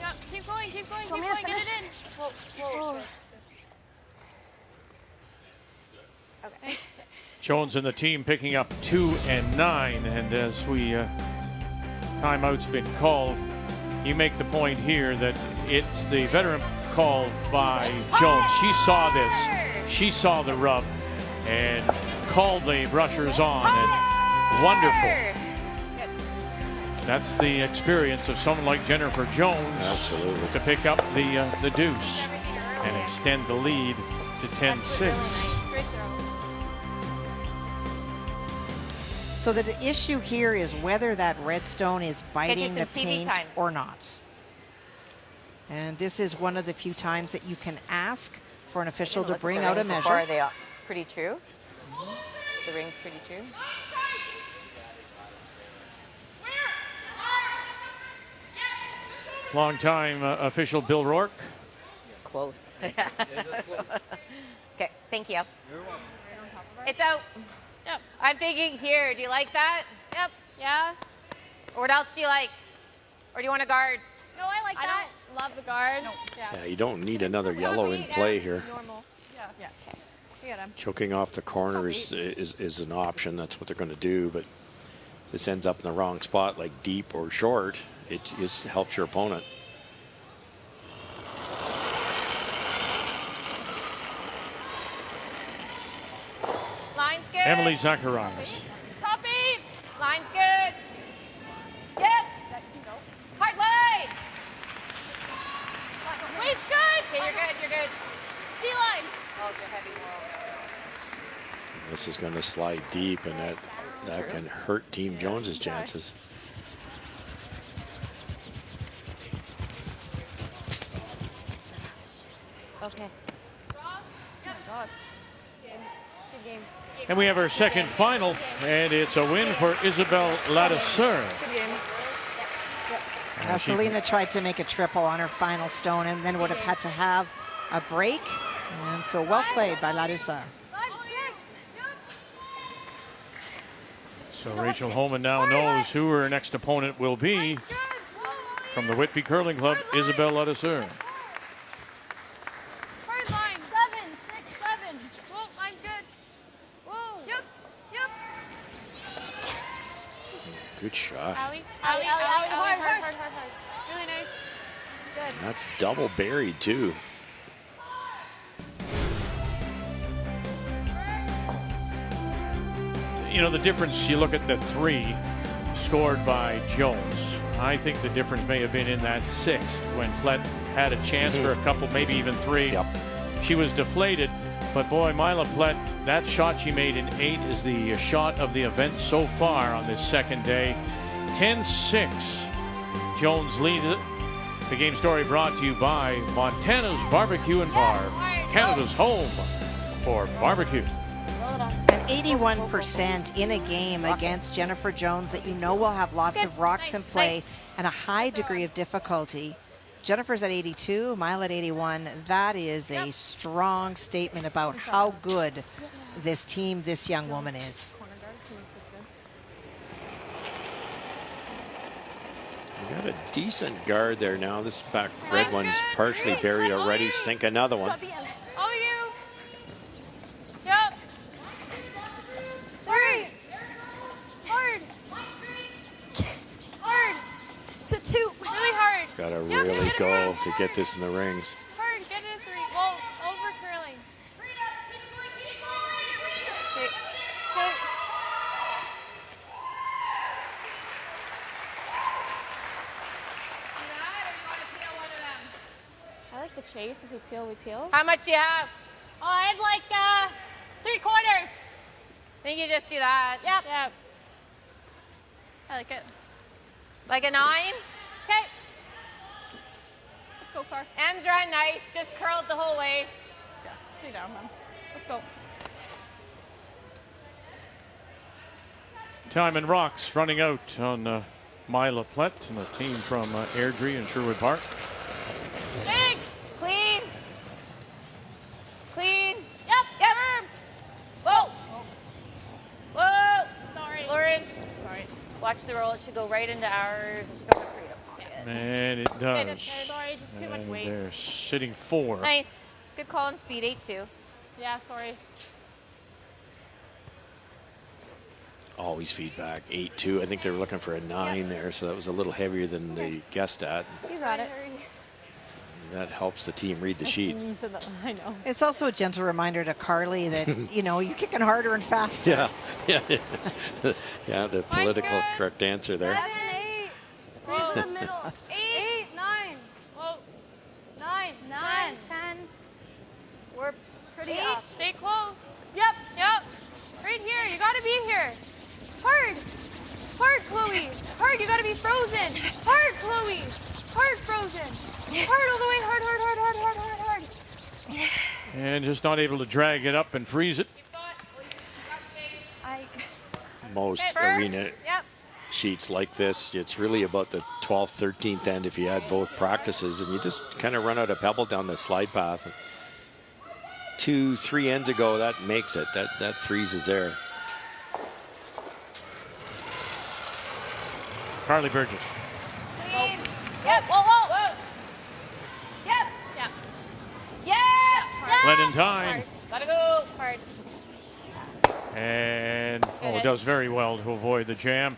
Yep, keep going, get it in. Whoa. Okay. Jones and the team picking up 2 and 9, and as we timeout's been called, you make the point here that it's the veteran call by Jones. She saw this. She saw the rub and called the brushers on. And wonderful. That's the experience of someone like Jennifer Jones. Absolutely. To pick up the deuce and extend the lead to 10-6. So the issue here is whether that redstone is biting the paint or not. And this is one of the few times that you can ask for an official to bring out a measure. Are they pretty true? The ring's pretty true. Longtime official Bill Rourke. Close. Okay, thank you. It's out. Yep. I'm thinking here. Do you like that? Yep. Yeah. Or what else do you like? Or do you want a guard? No, I like that. I don't love the guard. No. Yeah, you don't need another yellow in play here. Normal. Yeah. Yeah. Okay. We got him. Choking off the corner is an option. That's what they're going to do. But if this ends up in the wrong spot, like deep or short, it just helps your opponent. Line's good. Emily Zacharias. Copy. Line's good. Yep. Hard line. Weight's good. Okay, you're good. You're good. C-line. Oh, you're heavy. This is going to slide deep, and that can hurt Team Jones's chances. Okay. Good game. And we have our second final, and it's a win for Isabel Ladouceur. Good game. Selena tried to make a triple on her final stone and then would have had to have a break. And so well played by Ladouceur. So Rachel Holman now knows who her next opponent will be from the Whitby Curling Club, Isabel Ladouceur. Hard line. 7, 6, 7. Whoa, line's good. Whoa. Yep. Yep. Good shot. Allie. Hard. Really nice. Good. That's double buried, too. You know, the difference, you look at the 3 scored by Jones. I think the difference may have been in that 6th when Plett had a chance for a couple, maybe even 3. Yep. She was deflated, but boy, Mila Plett, that shot she made in 8 is the shot of the event so far on this second day. 10-6. Jones leads it. The game story brought to you by Montana's Barbecue and Bar, Canada's home for barbecue. An 81% in a game against Jennifer Jones that you know will have lots of rocks in play and a high degree of difficulty. Jennifer's at 82, Mile at 81. That is a strong statement about how good this team, this young woman is. You got a decent guard there now. This back red one's partially buried already. Sink another one. All you. Yep. 3. Hard. Hard. It's a 2. Really hard. Got to really go to get this in the rings. Hard. Get it a 3. Whoa. Over curling. Okay. Okay. I like the chase. If we peel, we peel. How much do you have? Oh, I have like 3/4. I think you just do that. Yep. Yep. I like it. Like a 9? Okay. Let's go, Car. M's run nice. Just curled the whole way. Yeah. Stay down, man. Let's go. Time and rocks running out on Mila Plett and the team from Airdrie and Sherwood Park. Big. Clean. Clean. Yep. Yep. Whoa. Whoa. Sorry. Lauren. Sorry. Watch the roll. It should go right into ours. It's still a freedom pocket. And it does. Okay, Lori, just too much And weight. they're sitting 4. Nice. Good call on speed. 8-2. Yeah, sorry. Always feedback. 8-2. I think they were looking for a 9 there, so that was a little heavier than they guessed at. You got it. That helps the team read the sheet. I know. It's also a gentle reminder to Carly that, you know, you're kicking harder and faster. Yeah, yeah. Yeah, the political correct answer there. 7, 8. Whoa. In the middle. 8, 9. Whoa. 9, 9, 10. We're pretty 8. Up. Stay close. Yep. Right here. You got to be here. Hard. Hard, Chloe. Hard. You got to be frozen. Hard, Chloe. Hard, frozen. Hard all the way. Hard. And just not able to drag it up and freeze it. Most arena sheets like this, it's really about the 12th, 13th end if you add both practices, and you just kind of run out of pebble down the slide path. 2, 3 ends ago, that makes it. That freezes there. Carly Burgess. Yep. Whoa. Yep. Plett in time. Gotta go. Hard. And does very well to avoid the jam.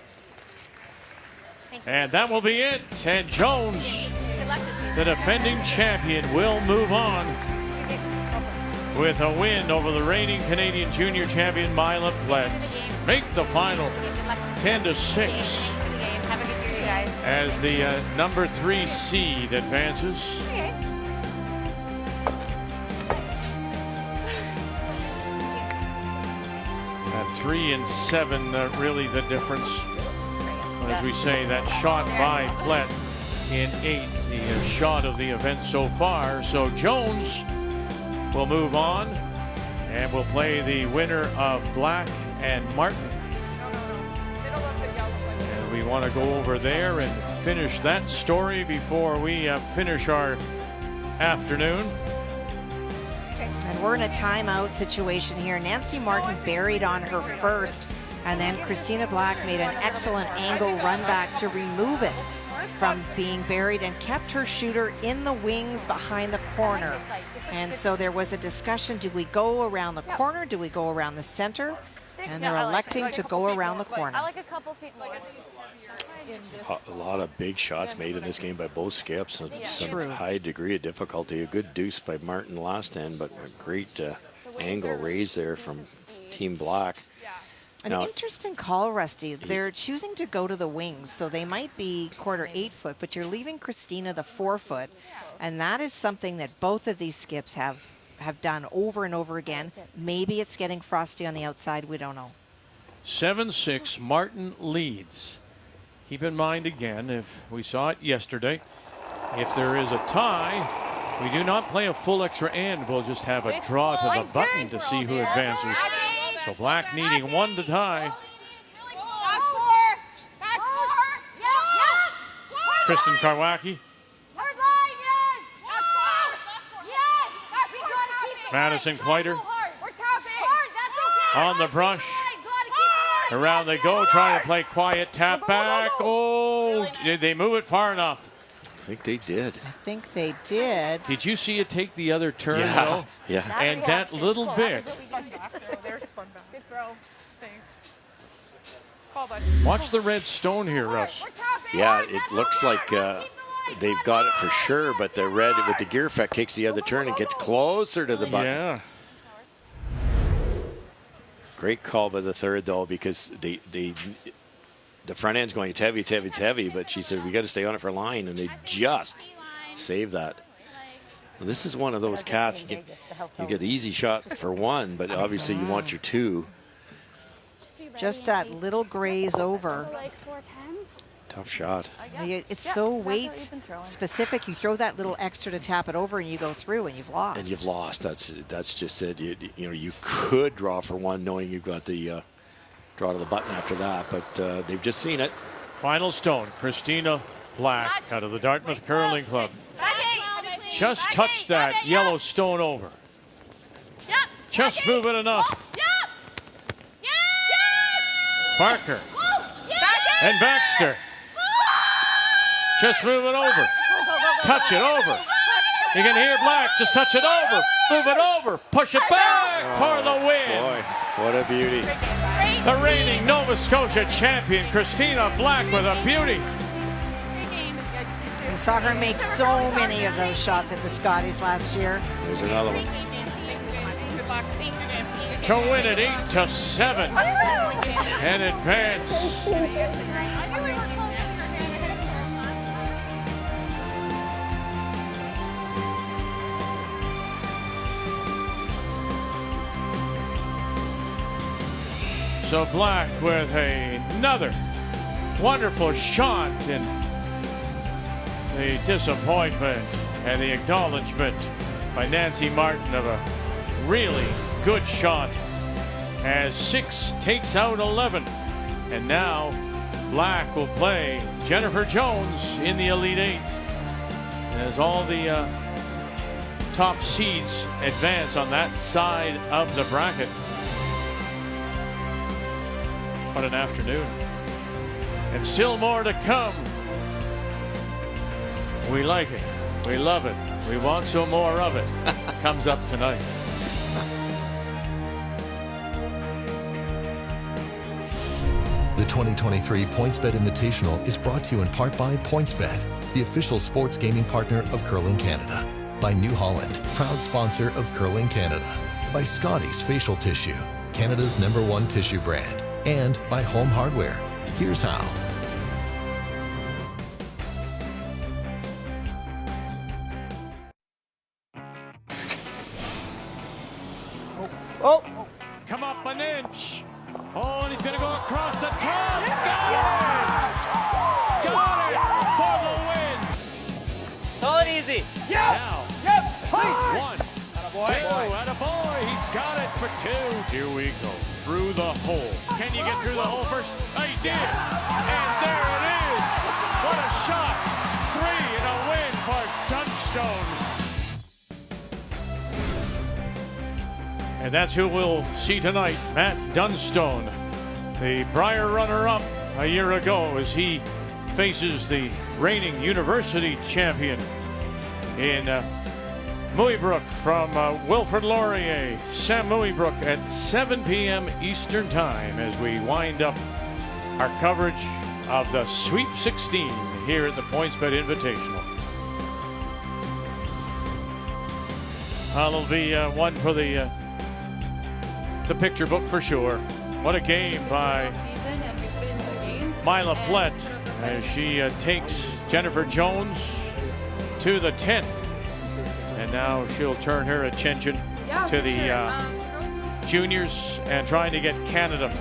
And that will be it. And Jones, the defending champion, will move on with a win over the reigning Canadian junior champion Mila Plett. Make the final 10-6 as the number 3 seed advances. At 3 and 7, really the difference. As we say, that shot by Plett in 8, the shot of the event so far. So Jones will move on and will play the winner of Black and Martin. And we want to go over there and finish that story before we finish our afternoon. And we're in a timeout situation here. Nancy Martin buried on her first, and then Christina Black made an excellent angle run back to remove it from being buried and kept her shooter in the wings behind the corner. And so there was a discussion, do we go around the corner? Do we go around the center? And they're electing to go around the corner. I like a couple feet more. A lot of big shots made in this game by both skips, and some high degree of difficulty. A good deuce by Martin last end, but a great angle raise there from Team Black. An interesting call, Rusty. They're choosing to go to the wings, so they might be quarter 8 foot, but you're leaving Christina the 4 foot, and that is something that both of these skips have done over and over again. Maybe it's getting frosty on the outside. We don't know. 7-6, Martin leads. Keep in mind again, if we saw it yesterday, if there is a tie, we do not play a full extra end. We'll just have a draw to the button to see who advances. So Black needing 1 to tie. Kristen Karwacki. Madison Clyder. On the brush. Around they go, trying to play quiet tap back. Oh, did they move it far enough? I think they did. I think they did. Did you see it take the other turn, though? Yeah. And that little bit. Good throw. Watch the red stone here, Russ. Yeah, it looks like they've got it for sure, but the red with the gear effect takes the other turn and gets closer to the button. Yeah. Great call by the third, though, because the front end's going, it's heavy, but she said, we got to stay on it for line, and they just saved that. Well, this is one of those casts, you get the easy shot for 1, but obviously you want your 2. Just that little graze over. Tough shot. It's so weight specific. You throw that little extra to tap it over, and you go through, and you've lost. And you've lost. That's just it. You know, you could draw for 1, knowing you've got the draw to the button after that, but they've just seen it. Final stone, Christina Black out of the Dartmouth Curling Club. Just touch that yellow stone over. Just move it enough. Parker and Baxter. Just move it over. Touch it over. You can hear Black. Just touch it over. Move it over. Push it back for the win. Boy, what a beauty. The reigning Nova Scotia champion, Christina Black, with a beauty. We saw her make so many of those shots at the Scotties last year. There's another one. To win it 8-7 and advance. So Black with another wonderful shot, and the disappointment and the acknowledgement by Nancy Martin of a really good shot as 6 takes out 11. And now Black will play Jennifer Jones in the Elite 8 as all the top seeds advance on that side of the bracket. What an afternoon. And still more to come. We like it. We love it. We want some more of it. Comes up tonight. The 2023 PointsBet Invitational is brought to you in part by PointsBet, the official sports gaming partner of Curling Canada. By New Holland, proud sponsor of Curling Canada. By Scotties Facial Tissue, Canada's #1 tissue brand. And by Home Hardware. Here's how. Oh! Come up an inch. Oh, and he's going to go across the top. Got it! Got it for the win. Solid easy. Now, Please. 1, 2, attaboy. He's got it for 2. Here we go. Through the hole. Can you get through the hole first? Oh, he did. And there it is. What a shot. 3 and a win for Dunstone. And that's who we'll see tonight, Matt Dunstone, the prior runner-up a year ago as he faces the reigning university champion in Muybrook from Wilfrid Laurier, Sam Muybrook at 7 p.m. Eastern Time as we wind up our coverage of the Sweep 16 here at the PointsBet Invitational. That'll be one for the picture book for sure. What a game by Mila Plett as she takes Jennifer Jones to the 10th. And now she'll turn her attention to the juniors and trying to get Canada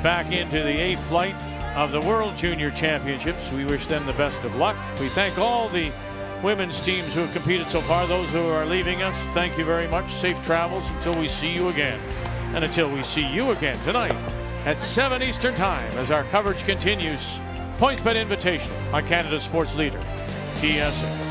back into the 8th flight of the World Junior Championships. We wish them the best of luck. We thank all the women's teams who have competed so far. Those who are leaving us, thank you very much. Safe travels until we see you again. And until we see you again tonight at 7 Eastern Time as our coverage continues. PointsBet Invitational on Canada's sports leader, TSN.